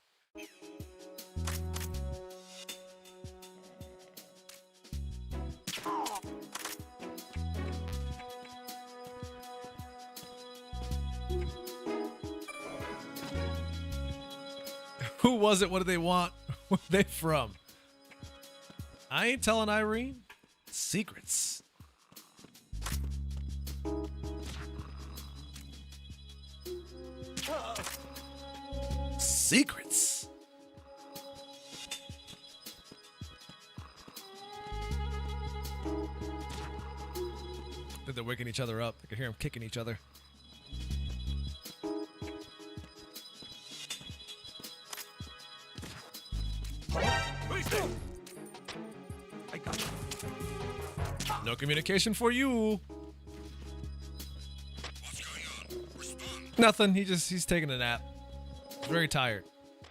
Who was it? What did they want? Where are they from? I ain't telling Irene. Secrets. Secrets. I think they're waking each other up. I can hear them kicking each other. No communication for you.
What's going on? Respond.
Nothing. He's taking a nap. He's very tired.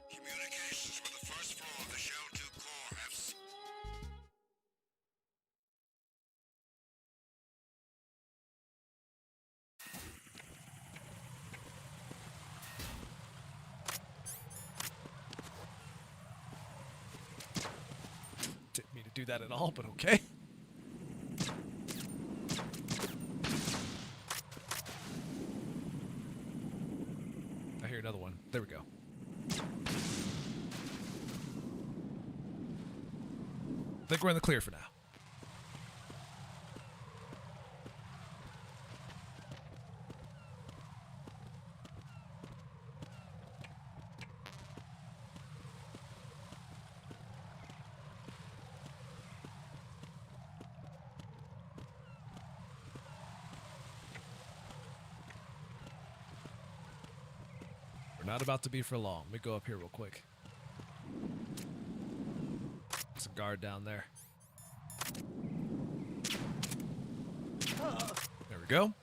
Communications with the first floor of the Shell 2 core have...
Didn't mean to do that at all, but okay. I hear another one. There we go. I think we're in the clear for now. We're not about to be for long. Let me go up here real quick. There's a guard down there. There we go.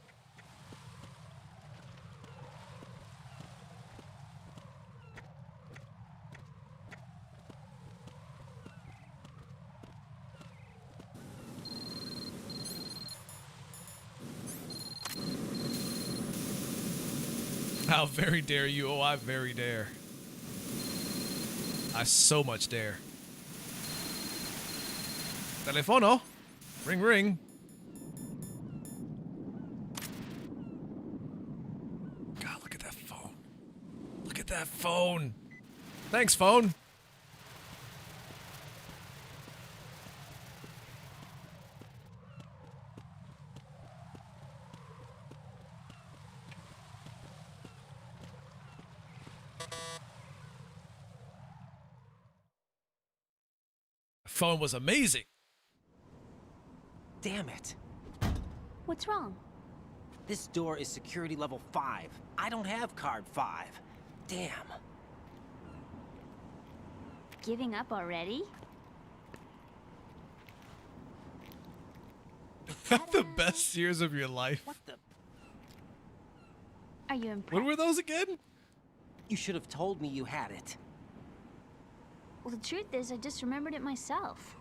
How very dare you? Oh, I very dare. I so much dare. Telefono. Ring, ring. God, look at that phone. Look at that phone. Thanks, phone. Phone was amazing.
Damn it.
What's wrong?
This door is security level 5. I don't have card 5. Damn.
Giving up already?
The best years of your life.
What the?
Are you impressed?
What were those again?
You should have told me you had it.
Well, the truth is, I just remembered it myself.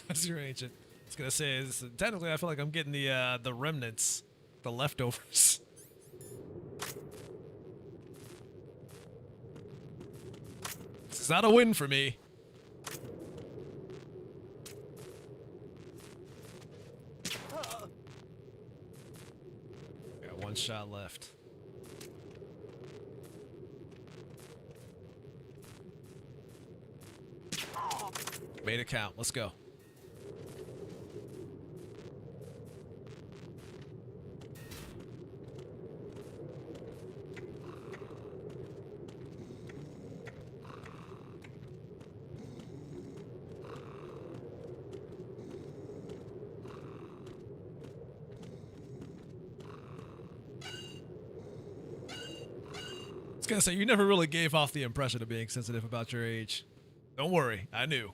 As your agent, I was gonna say is technically I feel like I'm getting the remnants, the leftovers. This is not a win for me. Got one shot left. Made it count. Let's go. I was gonna say, you never really gave off the impression of being sensitive about your age. Don't worry, I knew.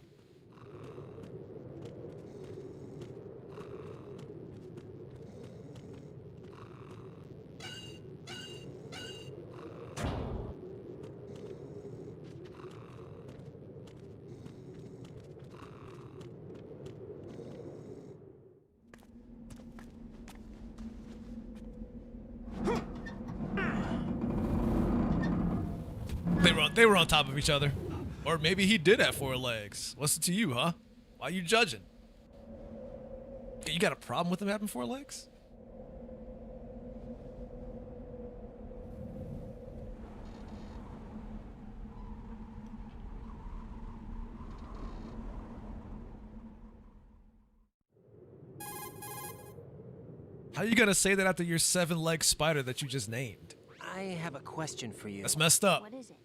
They were on top of each other. Or maybe he did have 4 legs. What's it to you, huh? Why are you judging? You got a problem with him having 4 legs? How are you gonna say that after your 7-leg spider that you just named?
I have a question for you.
That's messed up.
What is it?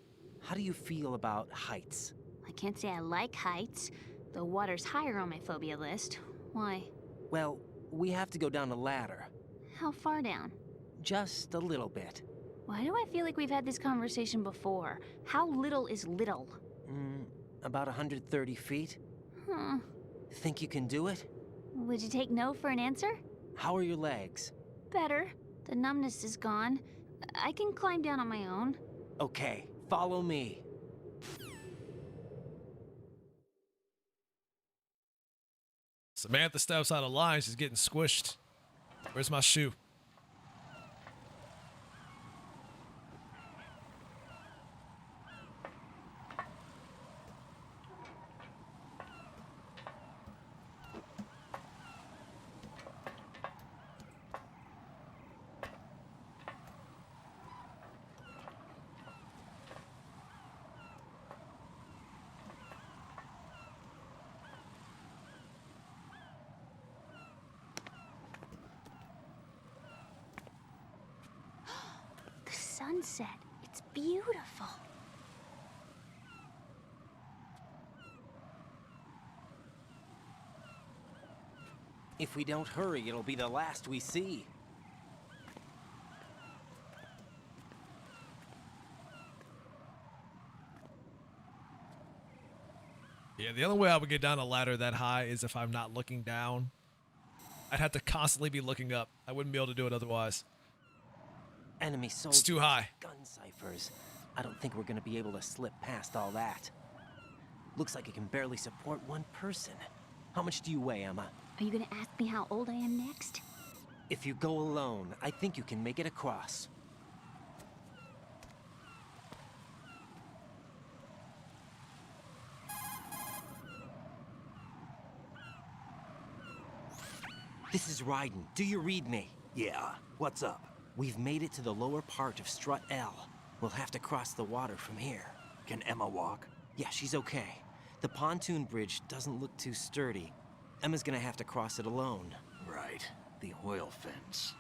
How do you feel about heights?
I can't say I like heights. The water's higher on my phobia list. Why?
Well, we have to go down a ladder.
How far down?
Just a little bit.
Why do I feel like we've had this conversation before? How little is little?
About 130 feet.
Huh.
Think you can do it?
Would you take no for an answer?
How are your legs?
Better. The numbness is gone. I can climb down on my own.
Okay, follow me.
Samantha steps out of line. She's getting squished. Where's my shoe?
Sunset. It's beautiful.
If we don't hurry, it'll be the last we see.
Yeah, the only way I would get down a ladder that high is if I'm not looking down. I'd have to constantly be looking up. I wouldn't be able to do it otherwise.
Enemy soldiers.
It's too high.
Gun ciphers. I don't think we're gonna be able to slip past all that. Looks like it can barely support one person. How much do you weigh, Emma?
Are you gonna ask me how old I am next?
If you go alone, I think you can make it across. This is Raiden. Do you read me?
Yeah. What's up?
We've made it to the lower part of Strut L. We'll have to cross the water from here.
Can Emma walk?
Yeah, she's okay. The pontoon bridge doesn't look too sturdy. Emma's gonna have to cross it alone.
Right. The oil fence.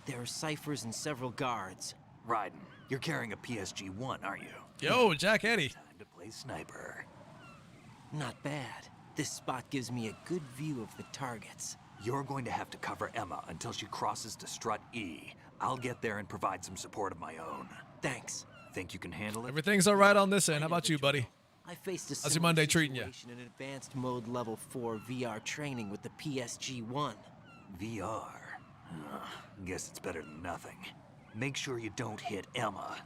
There are ciphers and several guards.
Raiden, you're carrying a PSG-1, aren't you?
Yo, Jack Eddie.
Time to play sniper.
Not bad. This spot gives me a good view of the targets.
You're going to have to cover Emma until she crosses to Strut E. I'll get there and provide some support of my own.
Thanks.
Think you can handle it?
Everything's all right on this end. How about you, buddy?
I faced a
How's your
similar
Monday treating you?
situation in advanced mode level 4 VR training with the PSG-1.
VR? Guess it's better than nothing. Make sure you don't hit Emma.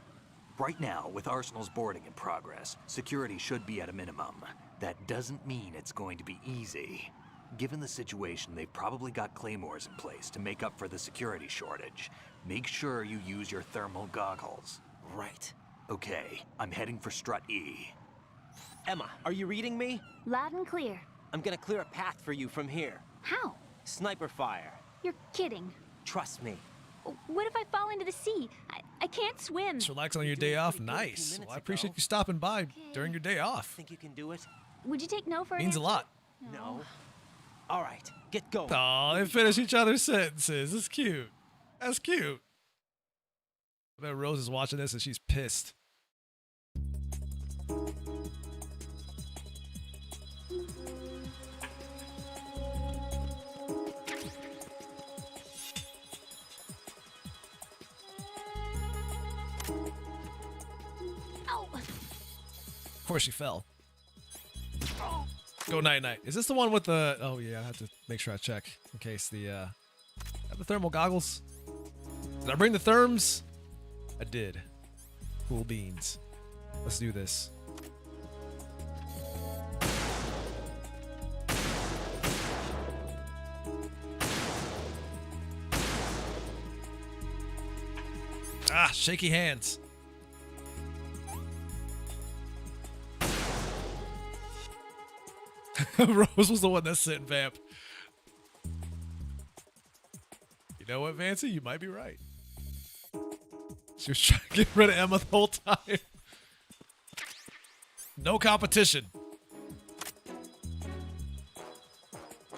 Right now, with Arsenal's boarding in progress, security should be at a minimum. That doesn't mean it's going to be easy. Given the situation, they've probably got claymores in place to make up for the security shortage. Make sure you use your thermal goggles.
Right.
Okay, I'm heading for Strut E.
Emma, are you reading me?
Loud and clear.
I'm gonna clear a path for you from here.
How?
Sniper fire.
You're kidding.
Trust me.
What if I fall into the sea? I can't swim.
Just relax on your day off. Nice. Well, I appreciate you stopping by during your day off.
Think you can do it?
Would you take no for an
Means a
answer?
lot.
No. All right, get going.
Oh, they finish each other's sentences. It's cute. That's cute. I bet Rose is watching this and she's pissed.
Ow.
Of course she fell. Go night night. Is this the one with the? Oh yeah, I have to make sure I check in case the. Have the thermal goggles. Did I bring the therms? I did. Cool beans. Let's do this. Ah, shaky hands. Rose was the one that sent Vamp. You know what, Vancy? You might be right. She was trying to get rid of Emma the whole time. No competition.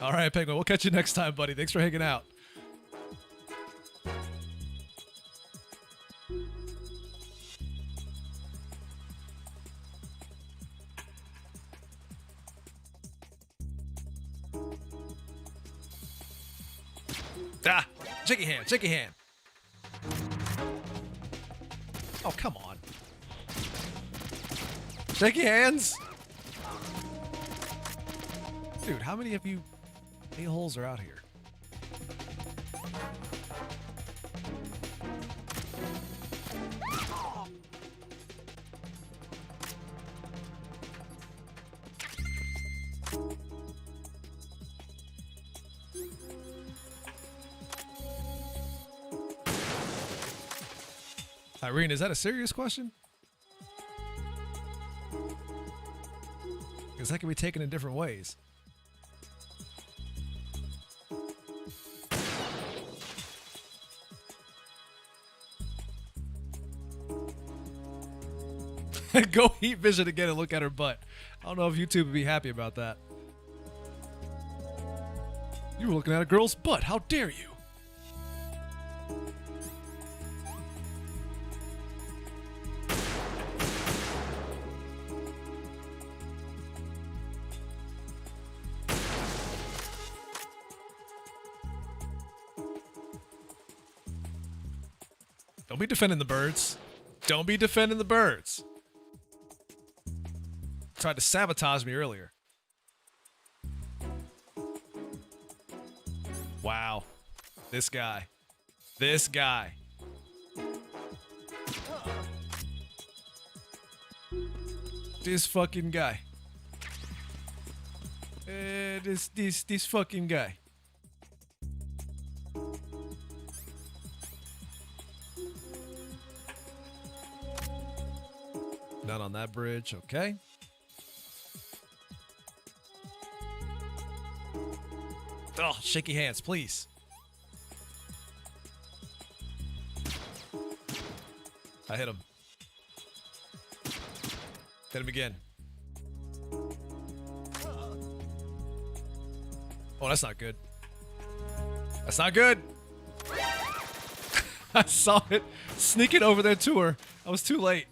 All right, Penguin. We'll catch you next time, buddy. Thanks for hanging out. Ah, shaky hand, shaky hand. Oh, come on. Shaky hands. Dude, how many of you a-holes are out here? Irene, is that a serious question? Because that can be taken in different ways. Go Heat Vision again and look at her butt. I don't know if YouTube would be happy about that. You were looking at a girl's butt. How dare you? Don't be defending the birds. Don't be defending the birds. Tried to sabotage me earlier. Wow. This guy. This guy. This fucking guy. This fucking guy. Not on that bridge, okay. Oh, shaky hands, please. I hit him. Hit him again. Oh, that's not good. That's not good. I saw it sneaking over there to her. I was too late.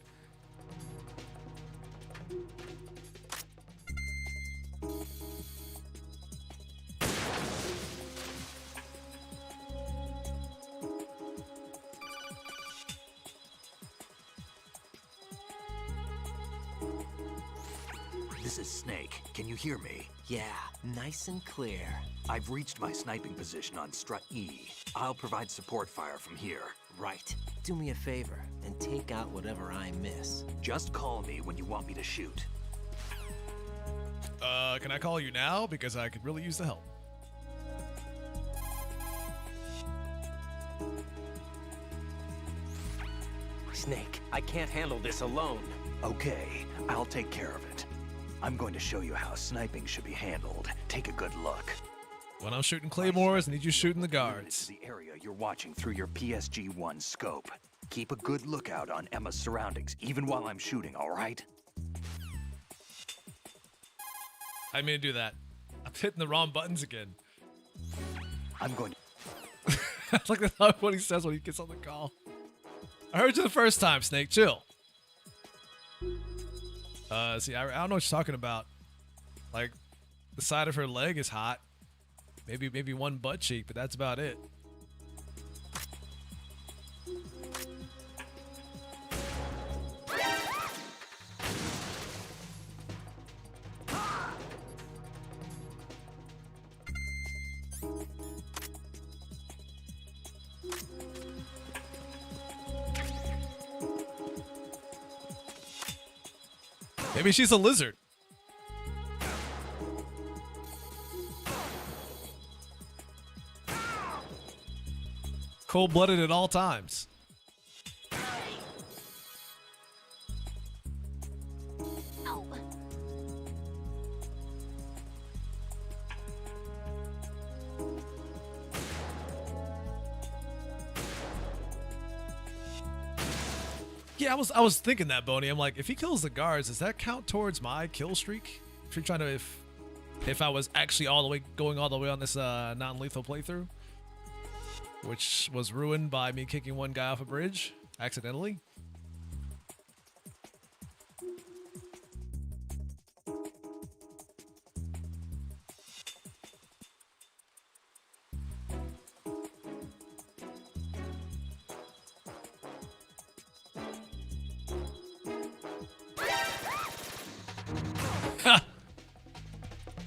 This is Snake. Can you hear me?
Yeah, nice and clear.
I've reached my sniping position on Strut E. I'll provide support fire from here.
Right. Do me a favor and take out whatever I miss.
Just call me when you want me to shoot.
Can I call you now? Because I could really use the help.
Snake, I can't handle this alone.
Okay, I'll take care of it. I'm going to show you how sniping should be handled. Take a good look.
When I'm shooting claymores, I need you shooting the guards.
This is the area you're watching through your PSG-1 scope. Keep a good lookout on Emma's surroundings, even while I'm shooting, all right?
I didn't mean to do that. I'm hitting the wrong buttons again.
I'm going
to... That's like what he says when he gets on the call. I heard you the first time, Snake. Chill. See, I don't know what you're talking about. Like, the side of her leg is hot. Maybe one butt cheek, but that's about it. Maybe she's a lizard. Cold-blooded at all times. Yeah, I was thinking that, Boney. I'm like, if he kills the guards, does that count towards my kill streak? If you're trying to, if I was actually going all the way on this non-lethal playthrough, which was ruined by me kicking one guy off a bridge accidentally.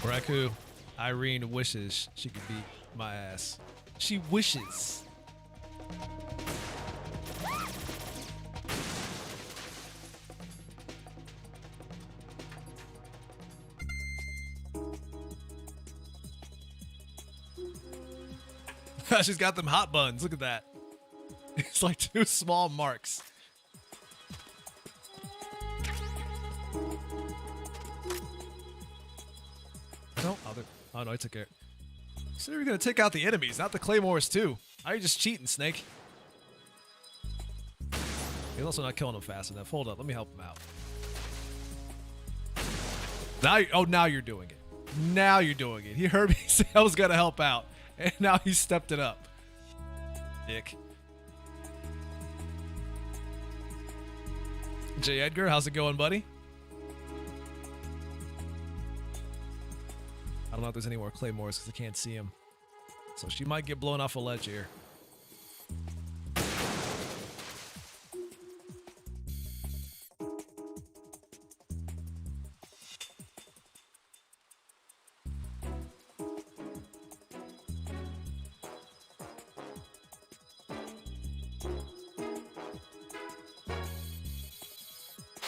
Raku, Irene wishes she could beat my ass. She wishes. She's got them hot buns. Look at that. It's like two small marks. Oh no, I took care. You said we were gonna take out the enemies, not the claymores too. Now you're just cheating, Snake. You're also not killing them fast enough. Hold up, let me help him out. Now you're doing it. Now you're doing it. He heard me say I was gonna help out, and now he stepped it up. Dick. J. Edgar, how's it going, buddy? I don't know if there's any more claymores because I can't see him. So she might get blown off a ledge here.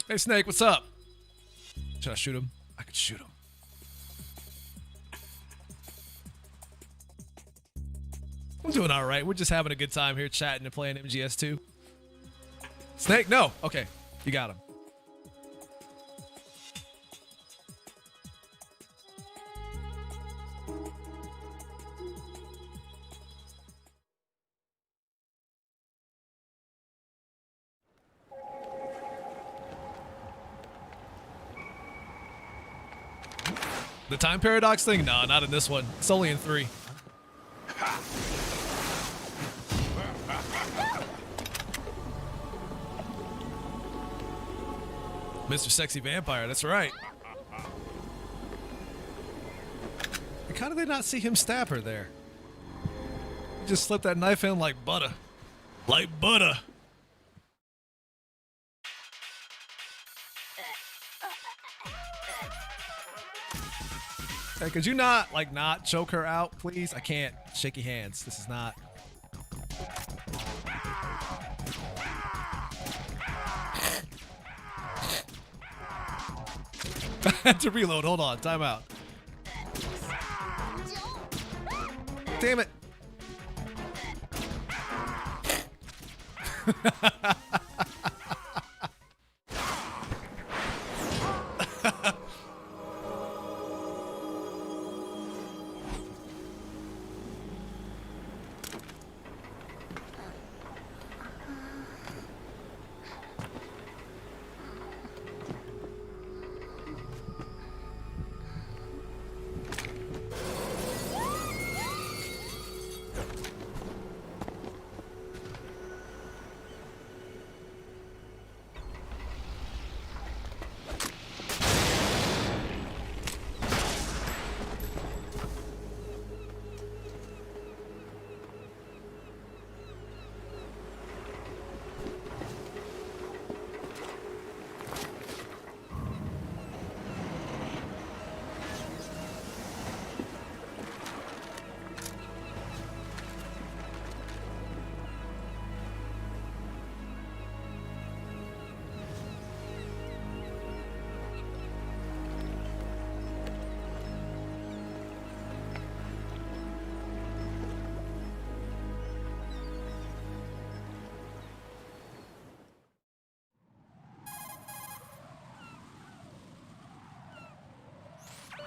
Hey Snake, what's up? Should I shoot him? I could shoot him. I'm doing all right. We're just having a good time here chatting and playing MGS2. Snake, no. Okay, you got him. The time paradox thing? No, not in this one. It's only in 3. Mr. Sexy Vampire, that's right. How did they not see him stab her there? He just slipped that knife in like butter. Like butter. Hey, could you not choke her out, please? I can't. Shaky hands. This is not. I had to reload. Hold on. Time out. Damn it.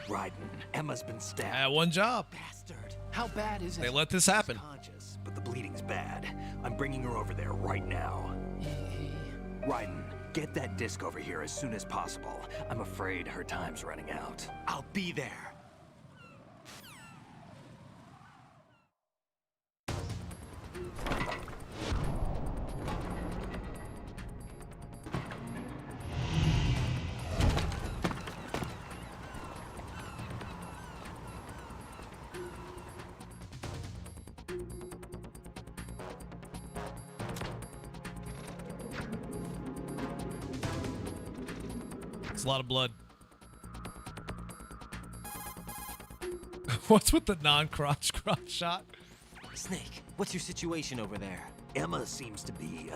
Raiden, Emma's been stabbed.
One job.
Bastard. How bad is it?
They let this happen.
She's conscious, but the bleeding's bad. I'm bringing her over there right now. Raiden, get that disc over here as soon as possible. I'm afraid her time's running out.
I'll be there.
It's a lot of blood. What's with the non-crotch shot?
Snake, what's your situation over there?
Emma seems to be,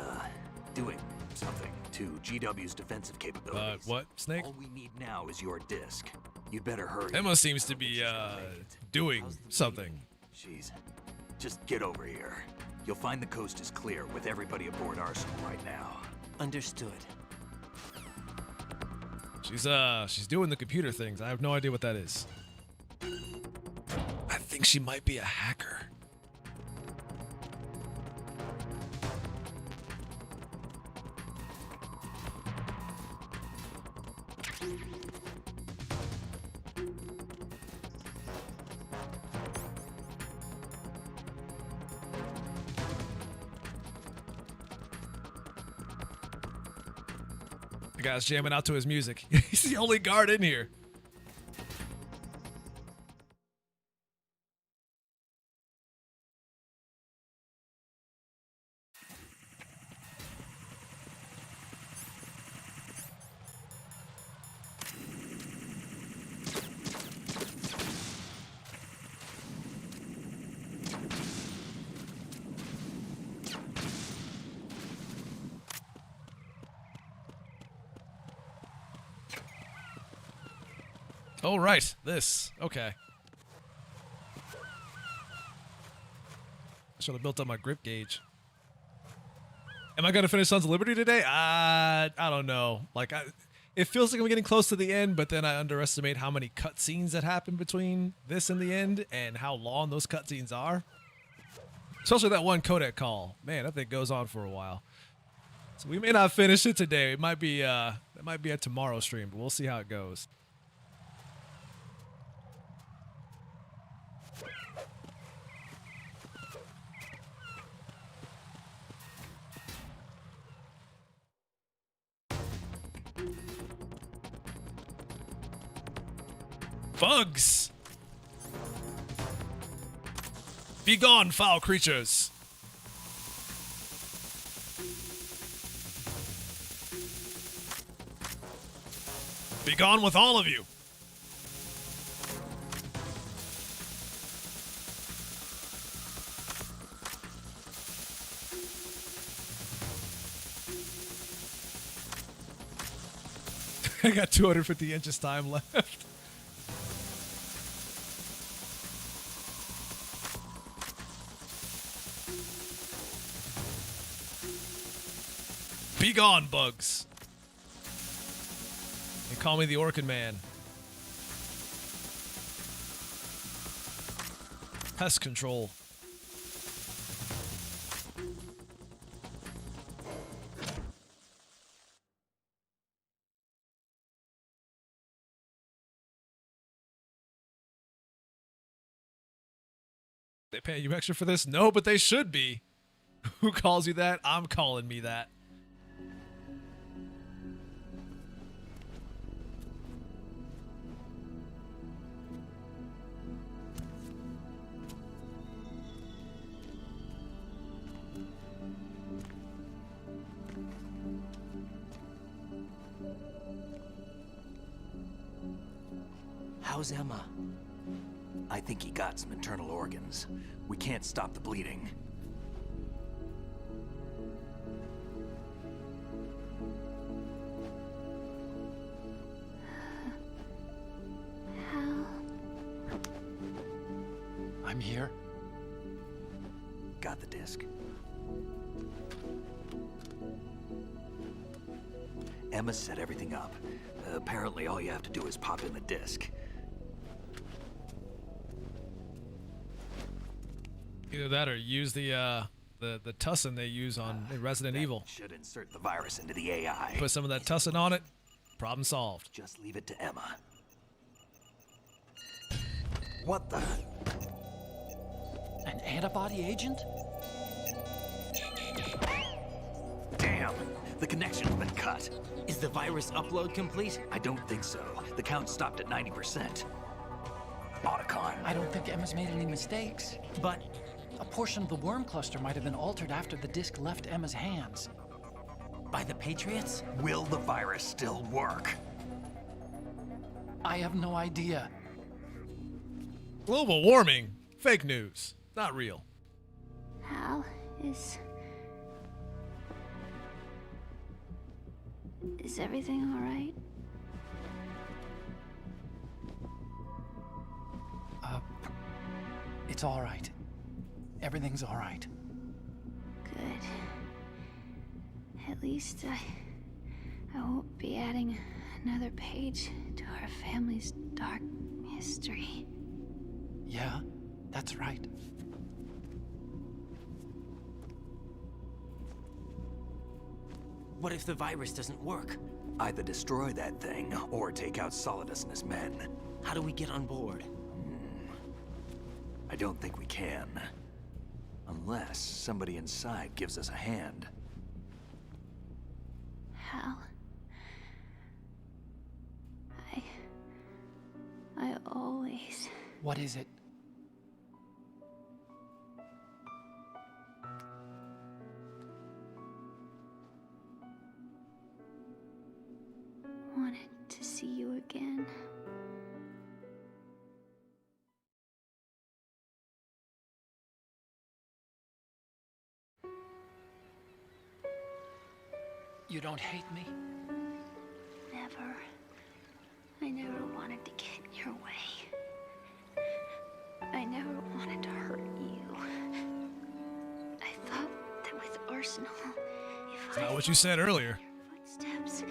doing something to GW's defensive capabilities.
What, Snake?
All we need now is your disc. You'd better hurry.
Emma seems to be, doing something.
Jeez. Just get over here. You'll find the coast is clear with everybody aboard Arsenal right now.
Understood.
She's doing the computer things. I have no idea what that is. I think she might be a hacker. The guy's jamming out to his music. He's the only guard in here. Oh, right. This. Okay. Should have built up my grip gauge. Am I going to finish Sons of Liberty today? I don't know. It feels like I'm getting close to the end, but then I underestimate how many cutscenes that happen between this and the end and how long those cutscenes are. Especially that one codec call. Man, that thing goes on for a while. So we may not finish it today. It might be a tomorrow stream, but we'll see how it goes. Bugs! Be gone, foul creatures! Be gone with all of you! I got 250 inches time left. Be gone, bugs. They call me the Orchid Man. Pest control. They pay you extra for this? No, but they should be. Who calls you that? I'm calling me that.
How's Emma?
I think he got some internal organs. We can't stop the bleeding.
Hal?
I'm here.
Got the disc. Emma set everything up. Apparently all you have to do is pop in the disc.
Either that or use the tussin they use on Resident Evil.
Should insert the virus into the AI.
Put some of that tussin on it. Problem solved.
Just leave it to Emma. What the?
An antibody agent?
Damn! The connection's been cut.
Is the virus upload complete?
I don't think so. The count stopped at 90%. Otacon.
I don't think Emma's made any mistakes.
But
a portion of the worm cluster might have been altered after the disc left Emma's hands.
By the Patriots?
Will the virus still work?
I have no idea.
Global warming. Fake news. Not real.
Hal, is everything all right?
It's all right. Everything's all right.
Good. At least I won't be adding another page to our family's dark history.
Yeah, that's right.
What if the virus doesn't work?
Either destroy that thing, or take out Solidus and his men.
How do we get on board?
I don't think we can. Unless somebody inside gives us a hand.
Hal, I always...
What is it?
wanted to see you again.
You don't hate me?
Never. I never wanted to get in your way. I never wanted to hurt you. I thought that with Arsenal, if
Not what you said earlier.
footsteps,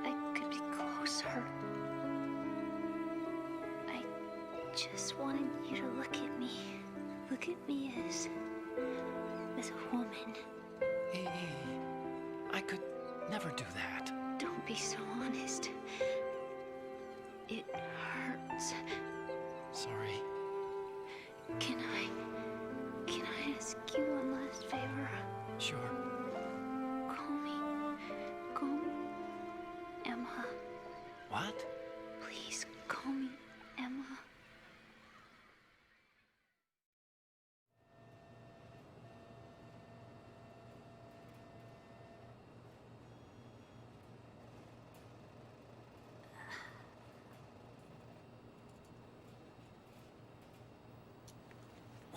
I could be closer. I just wanted you to look at me. Look at me as a woman.
Hey, I could never do that.
Don't be so honest. It hurts.
Sorry.
Can I ask you one last favor?
Sure.
Call me Emma.
What?
Please call me Emma.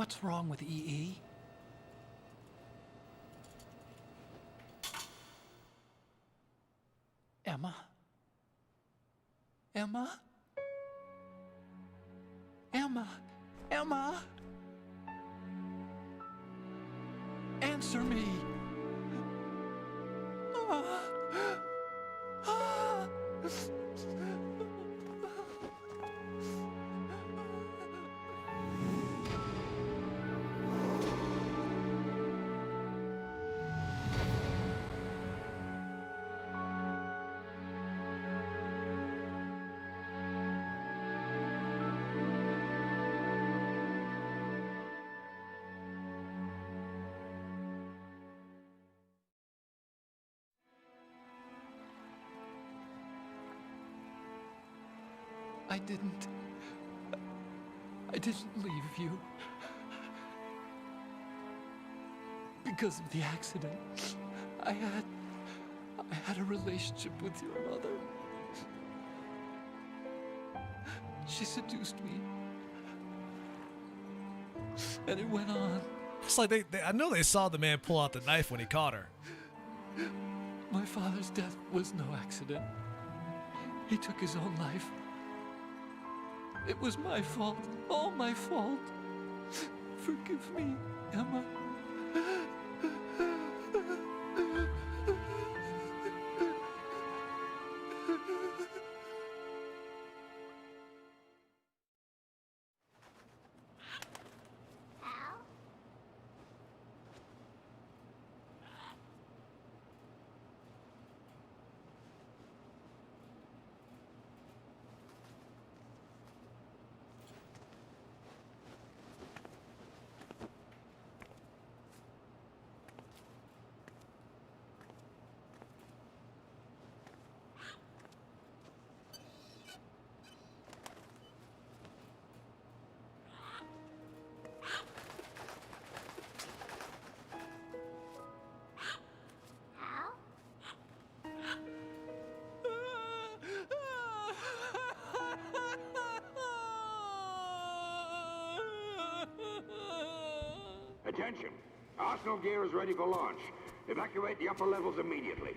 What's wrong with EE? Emma? Emma? Emma? Emma? Answer me! I didn't leave you. Because of the accident, I had a relationship with your mother. She seduced me. And it went on.
It's like I know they saw the man pull out the knife when he caught her.
My father's death was no accident. He took his own life. It was my fault, all my fault. Forgive me, Emma.
Attention! Arsenal gear is ready for launch. Evacuate the upper levels immediately.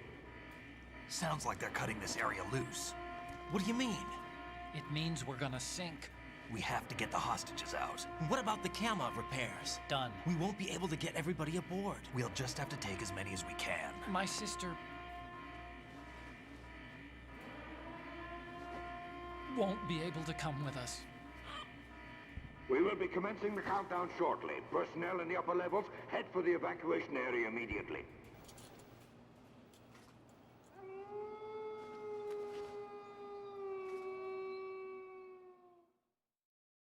Sounds like they're cutting this area loose. What do you mean?
It means we're gonna sink.
We have to get the hostages out.
What about the camera repairs?
Done.
We won't be able to get everybody aboard.
We'll just have to take as many as we can.
My sister won't be able to come with us.
We will be commencing the countdown shortly. Personnel in the upper levels, head for the evacuation area immediately.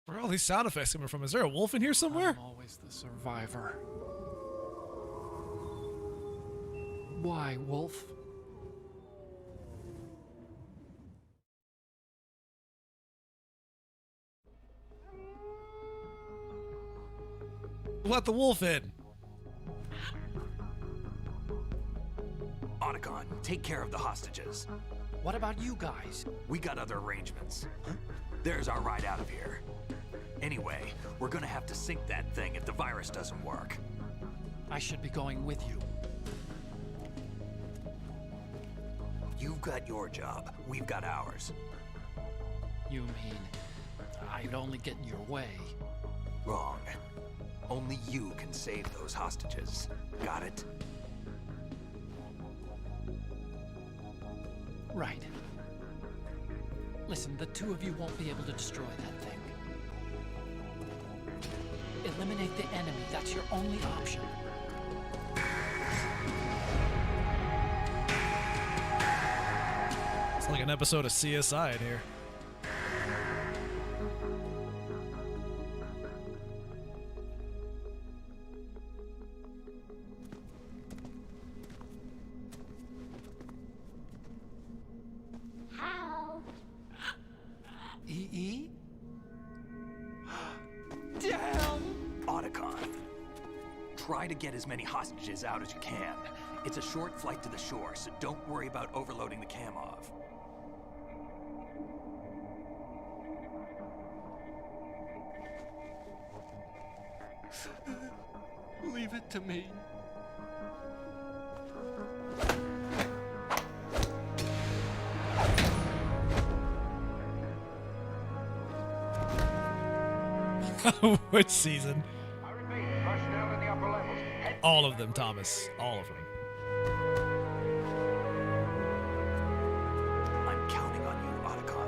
Where are all these sound effects coming from? Is there a wolf in here somewhere?
I'm always the survivor. Why, Wolf?
Let the wolf in.
Otacon, take care of the hostages.
What about you guys?
We got other arrangements. There's our ride out of here. Anyway, we're gonna have to sink that thing if the virus doesn't work.
I should be going with you.
You've got your job. We've got ours.
You mean I'd only get in your way?
Wrong. Only you can save those hostages. Got it?
Right. Listen, the two of you won't be able to destroy that thing. Eliminate the enemy. That's your only option.
It's like an episode of CSI in here.
EE? Damn!
Otacon. Try to get as many hostages out as you can. It's a short flight to the shore, so don't worry about overloading the Kamov.
Leave it to me.
Which season? All of them, Thomas. All of them.
I'm counting on you, Otacon.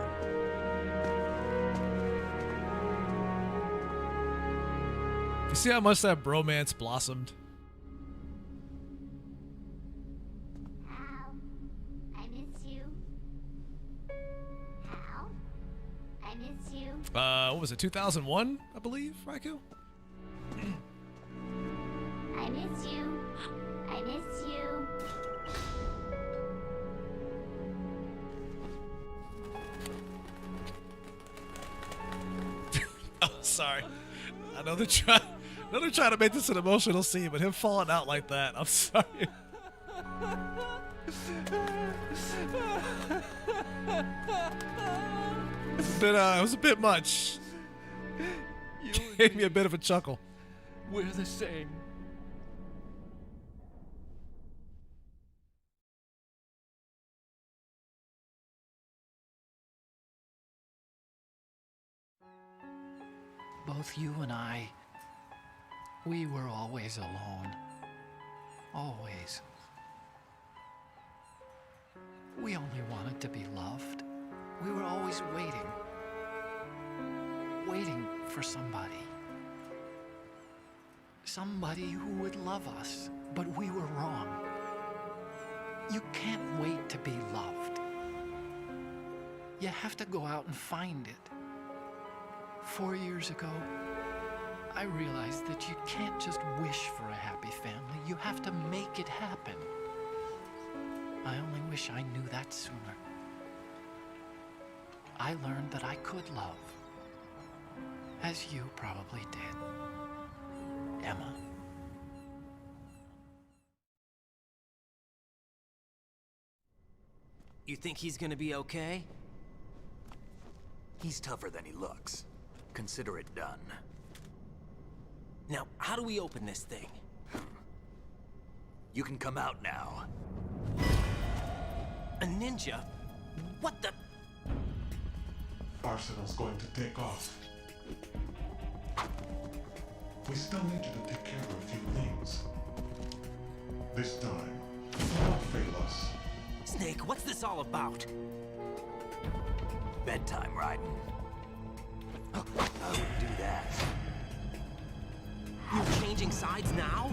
You see how much that bromance blossomed?
Hal, I miss you. Hal, I miss you.
What was it, 2001, I believe, Raikou?
I miss you. I miss you.
Oh, sorry. I know they're trying to make this an emotional scene, but him falling out like that, I'm sorry. It was a bit much. Gave me a bit of a chuckle.
We're the same.
Both you and I, we were always alone. Always. We only wanted to be loved. We were always waiting. Waiting for somebody. Somebody who would love us, but we were wrong. You can't wait to be loved. You have to go out and find it. 4 years ago, I realized that you can't just wish for a happy family. You have to make it happen. I only wish I knew that sooner. I learned that I could love, as you probably did, Emma.
You think he's gonna be okay?
He's tougher than he looks. Consider it done.
Now, how do we open this thing?
You can come out now.
A ninja? What the?
Arsenal's going to take off. We still need you to take care of a few things. This time, do not fail us.
Snake, what's this all about?
Bedtime, Raiden. I wouldn't do that.
You're changing sides now?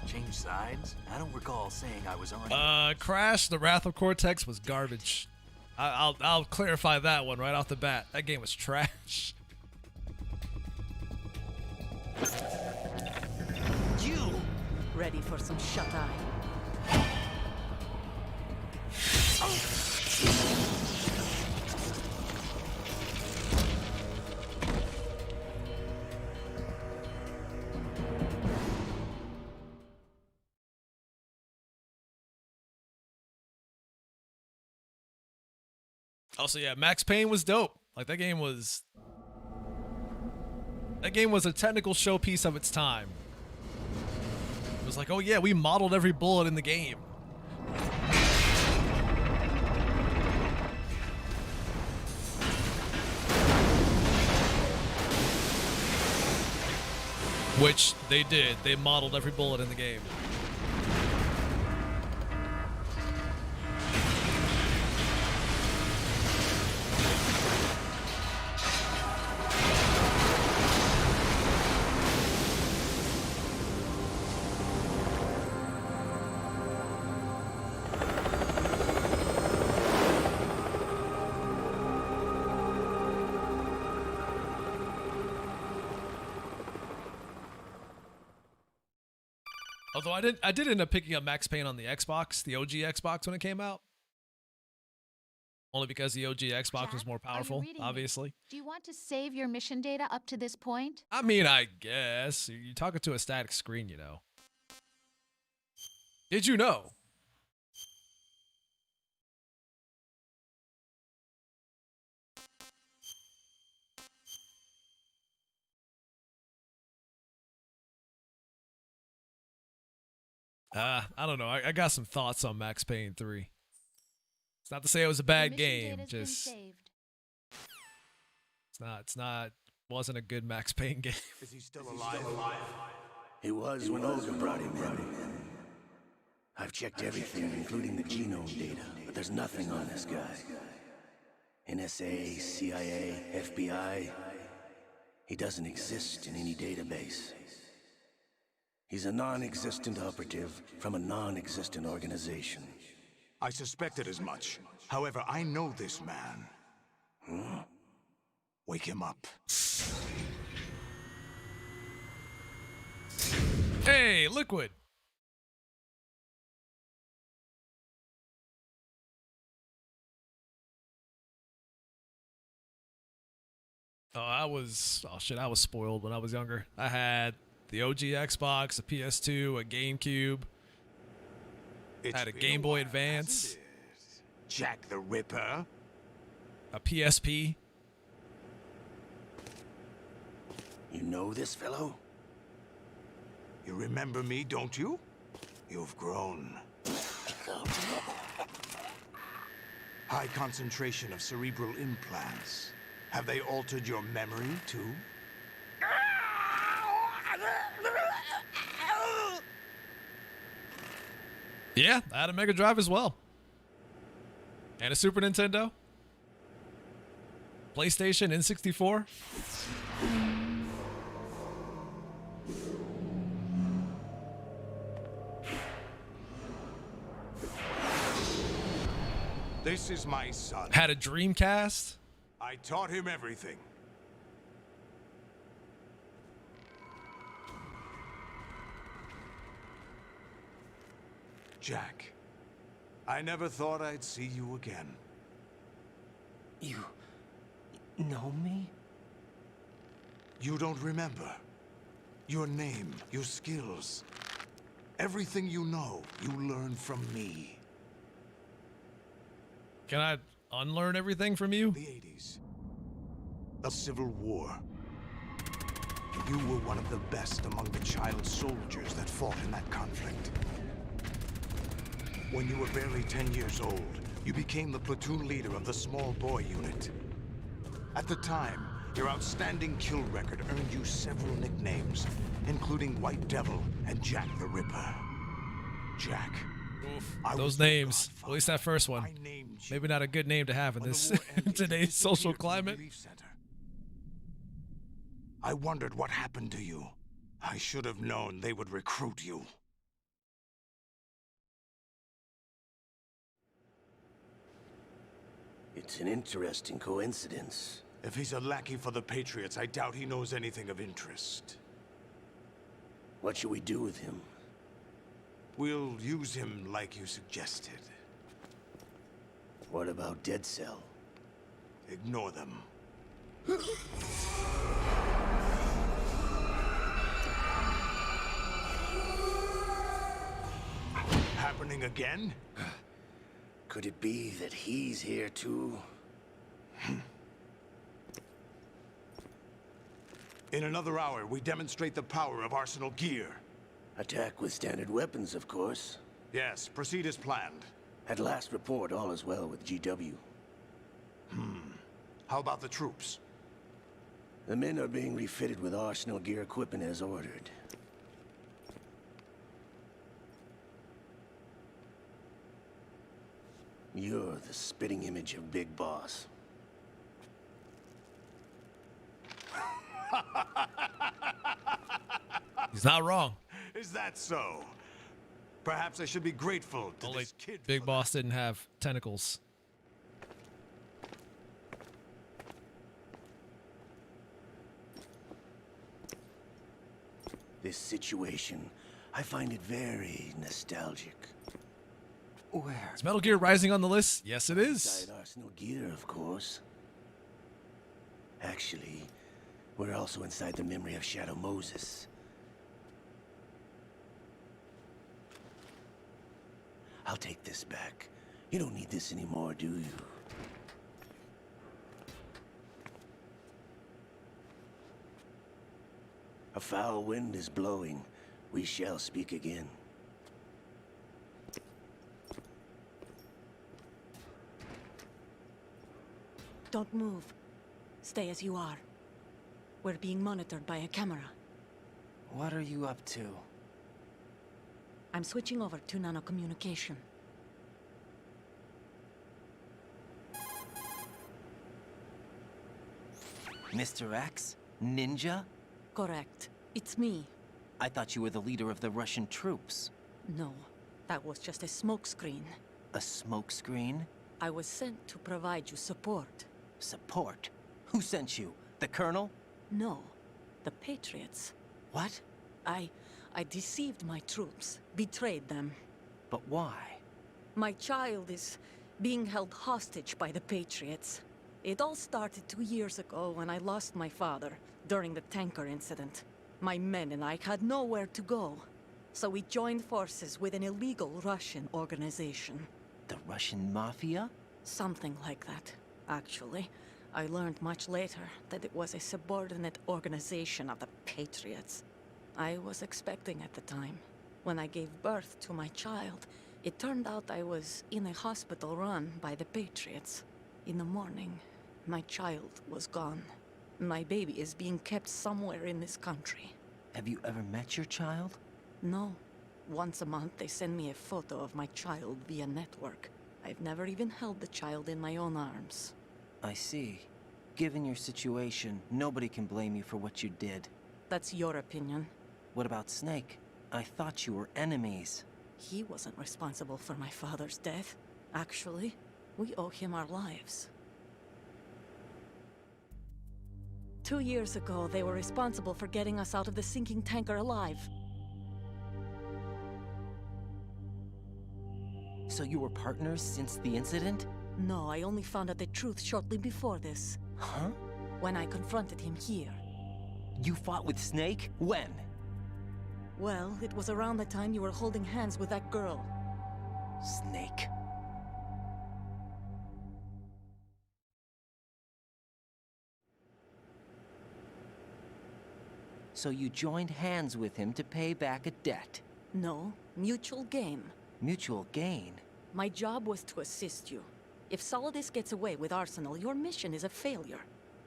Change sides? I don't recall saying I was on.
Crash, the Wrath of Cortex was garbage. I'll clarify that one right off the bat. That game was trash.
You ready for some shut-eye?
Also, yeah, Max Payne was dope. Like that game was a technical showpiece of its time. It was like, oh yeah, we modeled every bullet in the game. Which they did. They modeled every bullet in the game. Although I did end up picking up Max Payne on the Xbox, the OG Xbox when it came out. Only because the OG Xbox was more powerful, obviously.
Do you want to save your mission data up to this point?
I mean, I guess. You're talking to a static screen, you know. Did you know? I don't know. I got some thoughts on Max Payne 3. It's not to say it was a bad game. Just it's not. Wasn't a good Max Payne game.
Is he still alive?
He was when Olga brought him in. I've checked everything, including the genome data, but there's nothing on this guy. NSA, CIA, FBI. He doesn't exist in any database. He's a non-existent operative from a non-existent organization.
I suspected as much. However, I know this man.
Hmm?
Wake him up.
Hey, Liquid. I was spoiled when I was younger. I had the OG Xbox, a PS2, a GameCube. I had a Game Boy Advance.
Jack the Ripper.
A PSP.
You know this fellow?
You remember me, don't you? You've grown. High concentration of cerebral implants. Have they altered your memory, too?
Yeah, I had a Mega Drive as well. And a Super Nintendo. PlayStation, N64.
This is my son.
Had a Dreamcast.
I taught him everything. Jack, I never thought I'd see you again.
You know me?
You don't remember. Your name, your skills. Everything you know, you learned from me.
Can I unlearn everything from you?
The 80s. A civil war. You were one of the best among the child soldiers that fought in that conflict. When you were barely 10 years old, you became the platoon leader of the small boy unit. At the time, your outstanding kill record earned you several nicknames, including White Devil and Jack the Ripper. Jack.
Oof, those names, at least that first one. Maybe not a good name to have in this today's social climate.
I wondered what happened to you. I should have known they would recruit you.
It's an interesting coincidence.
If he's a lackey for the Patriots, I doubt he knows anything of interest.
What should we do with him?
We'll use him like you suggested.
What about Dead Cell?
Ignore them. Happening again?
Could it be that he's here too?
In another hour, we demonstrate the power of Arsenal gear.
Attack with standard weapons, of course.
Yes, proceed as planned.
At last report, all is well with GW.
How about the troops?
The men are being refitted with Arsenal gear equipment as ordered. You're the spitting image of Big Boss.
He's not wrong.
Is that so? Perhaps I should be grateful to
Only
this kid.
Big Boss didn't have tentacles.
This situation, I find it very nostalgic.
Where?
Is Metal Gear Rising on the list? Yes, it is.
Inside Arsenal gear, of course. Actually, we're also inside the memory of Shadow Moses. I'll take this back. You don't need this anymore, do you? A foul wind is blowing. We shall speak again.
Don't move. Stay as you are. We're being monitored by a camera.
What are you up to?
I'm switching over to nanocommunication.
Mr. X? Ninja?
Correct. It's me.
I thought you were the leader of the Russian troops.
No, that was just a smokescreen.
A smokescreen?
I was sent to provide you support.
Support? Who sent you? The Colonel?
No, the Patriots.
What?
I deceived my troops, betrayed them.
But why?
My child is being held hostage by the Patriots. It all started 2 years ago when I lost my father during the tanker incident. My men and I had nowhere to go, so we joined forces with an illegal Russian organization.
The Russian Mafia?
Something like that, actually. I learned much later that it was a subordinate organization of the Patriots. I was expecting at the time. When I gave birth to my child, it turned out I was in a hospital run by the Patriots. In the morning, my child was gone. My baby is being kept somewhere in this country.
Have you ever met your child?
No. Once a month, they send me a photo of my child via network. I've never even held the child in my own arms.
I see. Given your situation, nobody can blame you for what you did.
That's your opinion.
What about Snake? I thought you were enemies.
He wasn't responsible for my father's death. Actually, we owe him our lives. 2 years ago, they were responsible for getting us out of the sinking tanker alive.
So you were partners since the incident?
No, I only found out the truth shortly before this.
Huh?
When I confronted him here.
You fought with Snake? When?
Well, it was around the time you were holding hands with that girl.
Snake. So you joined hands with him to pay back a debt?
No, mutual gain.
Mutual gain?
My job was to assist you. If Solidus gets away with Arsenal, your mission is a failure.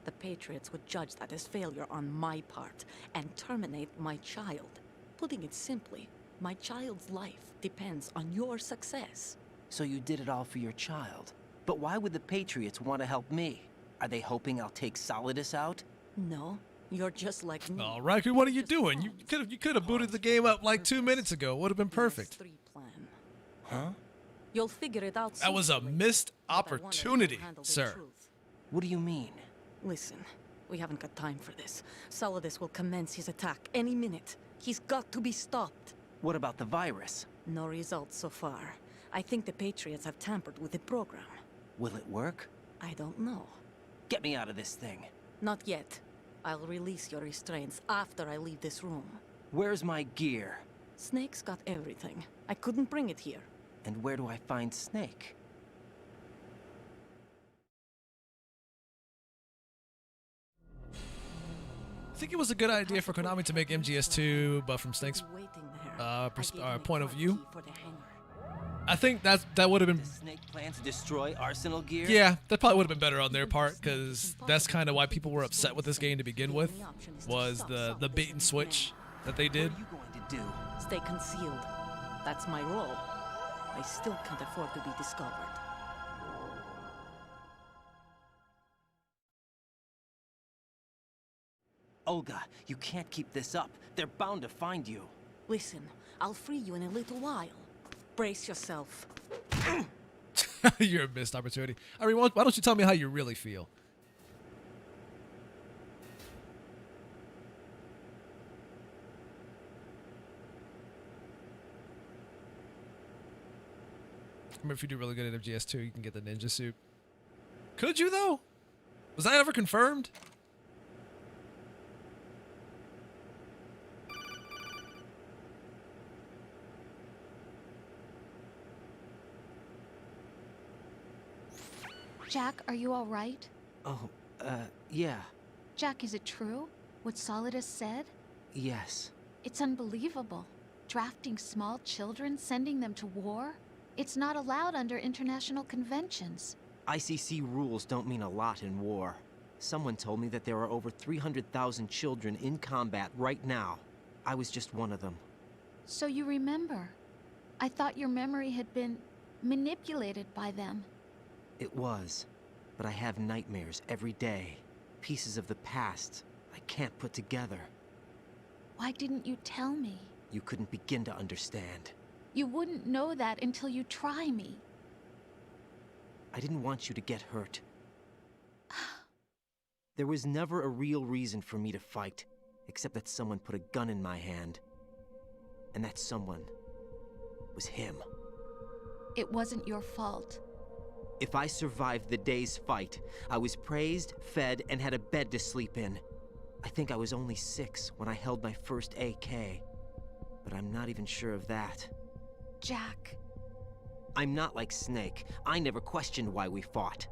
The Patriots would judge that as failure on my part, and terminate my child. Putting it simply, my child's life depends on your success.
So you did it all for your child. But why would the Patriots want to help me? Are they hoping I'll take Solidus out?
No, you're just like me.
Oh, Raikou, what are you doing? You could have booted the game up like 2 minutes ago. Would have been perfect.
Huh?
You'll figure it out soon.
That was a missed opportunity, sir.
What do you mean?
Listen, we haven't got time for this. Solidus will commence his attack any minute. He's got to be stopped.
What about the virus?
No results so far. I think the Patriots have tampered with the program.
Will it work?
I don't know.
Get me out of this thing.
Not yet. I'll release your restraints after I leave this room.
Where's my gear?
Snake's got everything. I couldn't bring it here.
And where do I find Snake?
I think it was a good idea for Konami to make MGS2, but from Snake's point of view, I think that would have been.
Does Snake plan to destroy Arsenal gear?
Yeah, that probably would have been better on their part, because that's kind of why people were upset with this game to begin with, was the bait and switch that they did.
What are you going to do?
Stay concealed. That's my role. I still can't afford to be discovered.
Olga, you can't keep this up. They're bound to find you.
Listen, I'll free you in a little while. Brace yourself.
You're a missed opportunity. I mean, why don't you tell me how you really feel? I mean, if you do really good at MGS2, you can get the ninja suit. Could you, though? Was that ever confirmed?
Jack, are you all right?
Oh, yeah.
Jack, is it true? What Solidus said?
Yes.
It's unbelievable. Drafting small children, sending them to war? It's not allowed under international conventions.
ICC rules don't mean a lot in war. Someone told me that there are over 300,000 children in combat right now. I was just one of them.
So you remember. I thought your memory had been manipulated by them.
It was. But I have nightmares every day. Pieces of the past I can't put together.
Why didn't you tell me?
You couldn't begin to understand.
You wouldn't know that until you try me.
I didn't want you to get hurt. There was never a real reason for me to fight, except that someone put a gun in my hand. And that someone was him.
It wasn't your fault.
If I survived the day's fight, I was praised, fed, and had a bed to sleep in. I think I was only 6 when I held my first AK. But I'm not even sure of that.
Jack.
I'm not like Snake. I never questioned why we fought.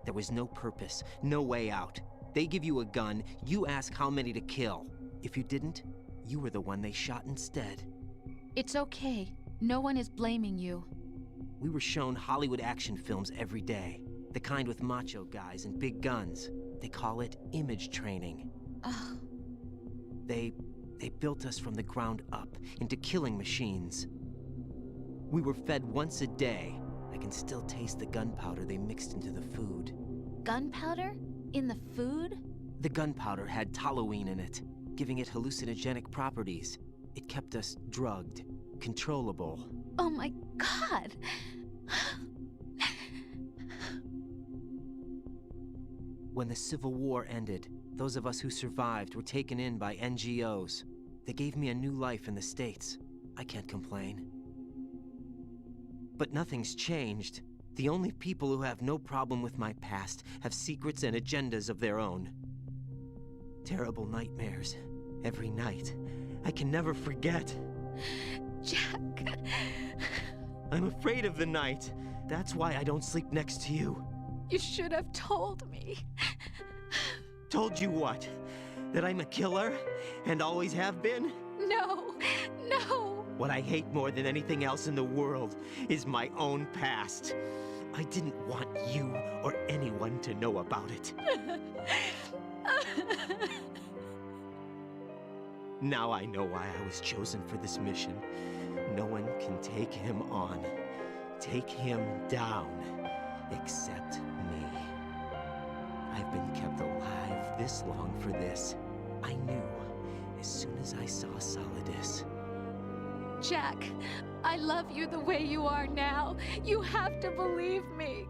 There was no purpose, no way out. They give you a gun, you ask how many to kill. If you didn't, you were the one they shot instead.
It's okay. No one is blaming you.
We were shown Hollywood action films every day. The kind with macho guys and big guns. They call it image training. They built us from the ground up into killing machines. We were fed once a day. I can still taste the gunpowder they mixed into the food.
Gunpowder? In the food?
The gunpowder had toluene in it, giving it hallucinogenic properties. It kept us drugged, controllable.
Oh my God!
When the Civil War ended, those of us who survived were taken in by NGOs. They gave me a new life in the States. I can't complain. But nothing's changed. The only people who have no problem with my past have secrets and agendas of their own. Terrible nightmares. Every night. I can never forget.
Jack.
I'm afraid of the night. That's why I don't sleep next to you.
You should have told me.
Told you what? That I'm a killer? And always have been?
No, no.
What I hate more than anything else in the world is my own past. I didn't want you or anyone to know about it. Now I know why I was chosen for this mission. No one can take him on, take him down, except me. I've been kept alive this long for this. I knew as soon as I saw Solidus.
Jack, I love you the way you are now. You have to believe me.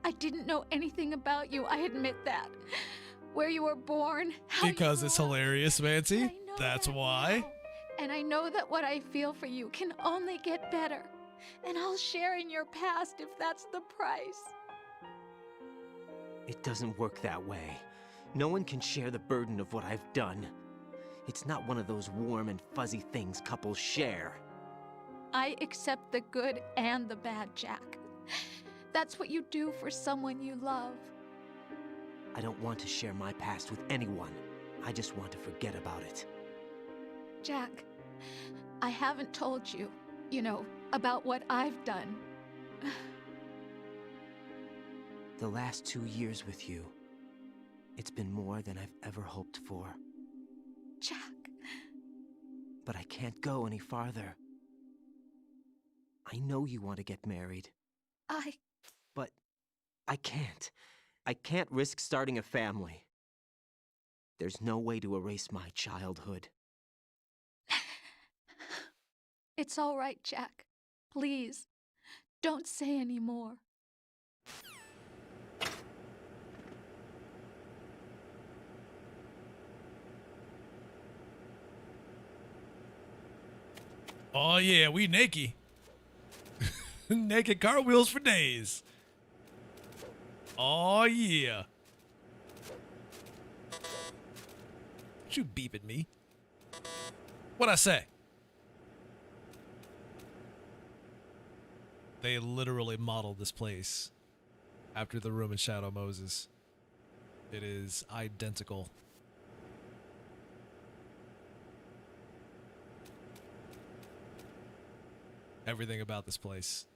I didn't know anything about you, I admit that. Where you were born,
because it's hilarious, Mancy. That's why.
And I know that what I feel for you can only get better. And I'll share in your past if that's the price.
It doesn't work that way. No one can share the burden of what I've done. It's not one of those warm and fuzzy things couples share.
I accept the good and the bad, Jack. That's what you do for someone you love.
I don't want to share my past with anyone. I just want to forget about it.
Jack, I haven't told you, about what I've done.
The last 2 years with you, it's been more than I've ever hoped for.
Jack.
But I can't go any farther. I know you want to get married. But I can't. I can't risk starting a family. There's no way to erase my childhood.
It's all right, Jack. Please, don't say any more.
Oh yeah, we naked. Naked cartwheels for days. Oh yeah. What you beeping me? What'd I say? They literally modeled this place after the room in Shadow Moses. It is identical. Everything about this place.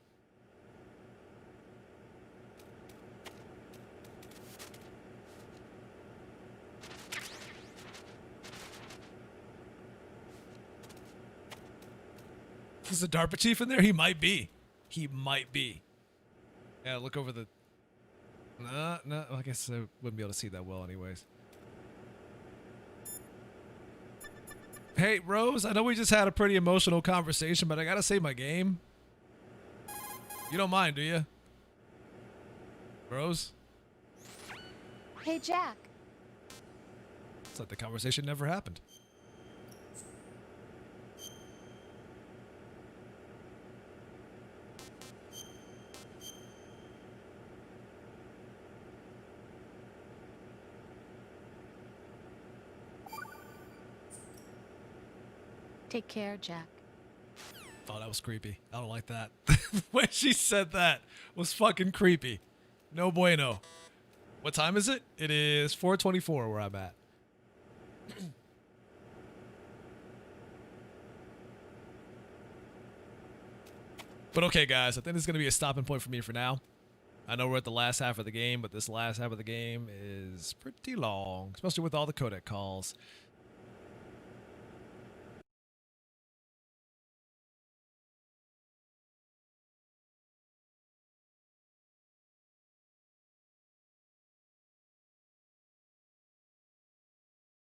Is the DARPA chief in there? He might be. He might be. Yeah, look over the... No, I guess I wouldn't be able to see that well anyways. Hey, Rose, I know we just had a pretty emotional conversation, but I gotta save my game. You don't mind, do you? Rose?
Hey, Jack.
It's like the conversation never happened.
Take care, Jack.
Oh, that was creepy. I don't like that. When she said that was fucking creepy. No bueno. What time is it? It is 4:24 where I'm at. But okay, guys, I think this is going to be a stopping point for me for now. I know we're at the last half of the game, but this last half of the game is pretty long, especially with all the codec calls.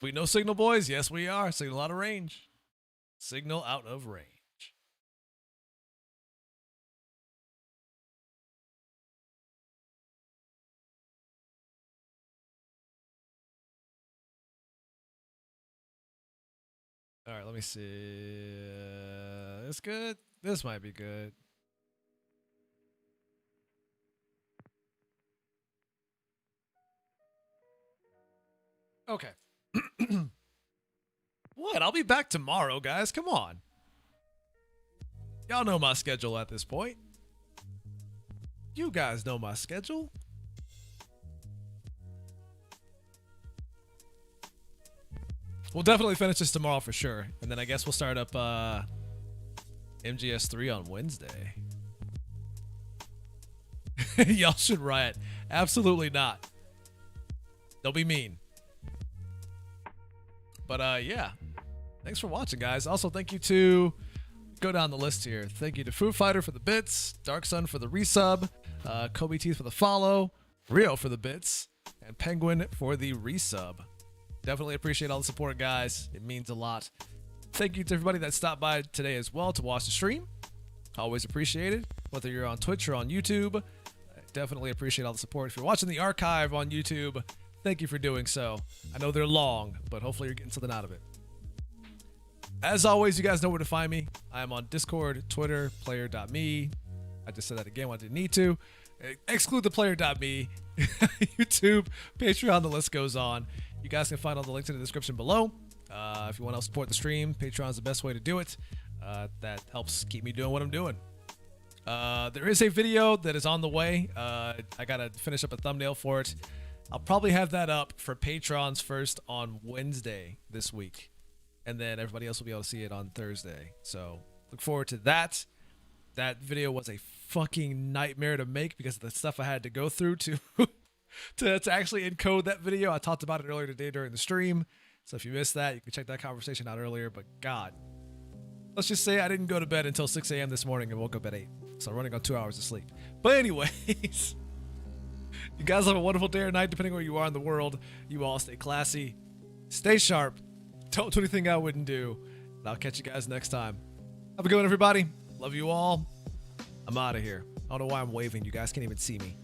We no signal, boys? Yes, we are. Signal out of range. Signal out of range. All right, let me see. This good? This might be good. Okay. What? I'll be back tomorrow, guys. Come on. Y'all know my schedule at this point. You guys know my schedule. We'll definitely finish this tomorrow for sure. And then I guess we'll start up MGS3 on Wednesday. Y'all should riot. Absolutely not. They'll be mean. But yeah. Thanks for watching, guys. Also, thank you to... Go down the list here. Thank you to Foo Fighter for the bits, Dark Sun for the resub, Kobe Teeth for the follow, Rio for the bits, and Penguin for the resub. Definitely appreciate all the support, guys. It means a lot. Thank you to everybody that stopped by today as well to watch the stream. Always appreciate it. Whether you're on Twitch or on YouTube, I definitely appreciate all the support. If you're watching the archive on YouTube, thank you for doing so. I know they're long, but hopefully you're getting something out of it. As always, you guys know where to find me. I am on Discord, Twitter, player.me. I just said that again when I didn't need to. Exclude the player.me. YouTube, Patreon, the list goes on. You guys can find all the links in the description below. If you want to support the stream, Patreon's the best way to do it. That helps keep me doing what I'm doing. There is a video that is on the way. I got to finish up a thumbnail for it. I'll probably have that up for patrons first on Wednesday this week. And then everybody else will be able to see it on Thursday. So look forward to that. That video was a fucking nightmare to make because of the stuff I had to go through to actually encode that video. I talked about it earlier today during the stream. So if you missed that, you can check that conversation out earlier. But God, let's just say I didn't go to bed until 6 a.m. this morning and woke up at 8. So I'm running on 2 hours of sleep. But anyways, you guys have a wonderful day or night, depending where you are in the world. You all stay classy, stay sharp. Don't do anything I wouldn't do. And I'll catch you guys next time. Have a good one, everybody. Love you all. I'm out of here. I don't know why I'm waving. You guys can't even see me.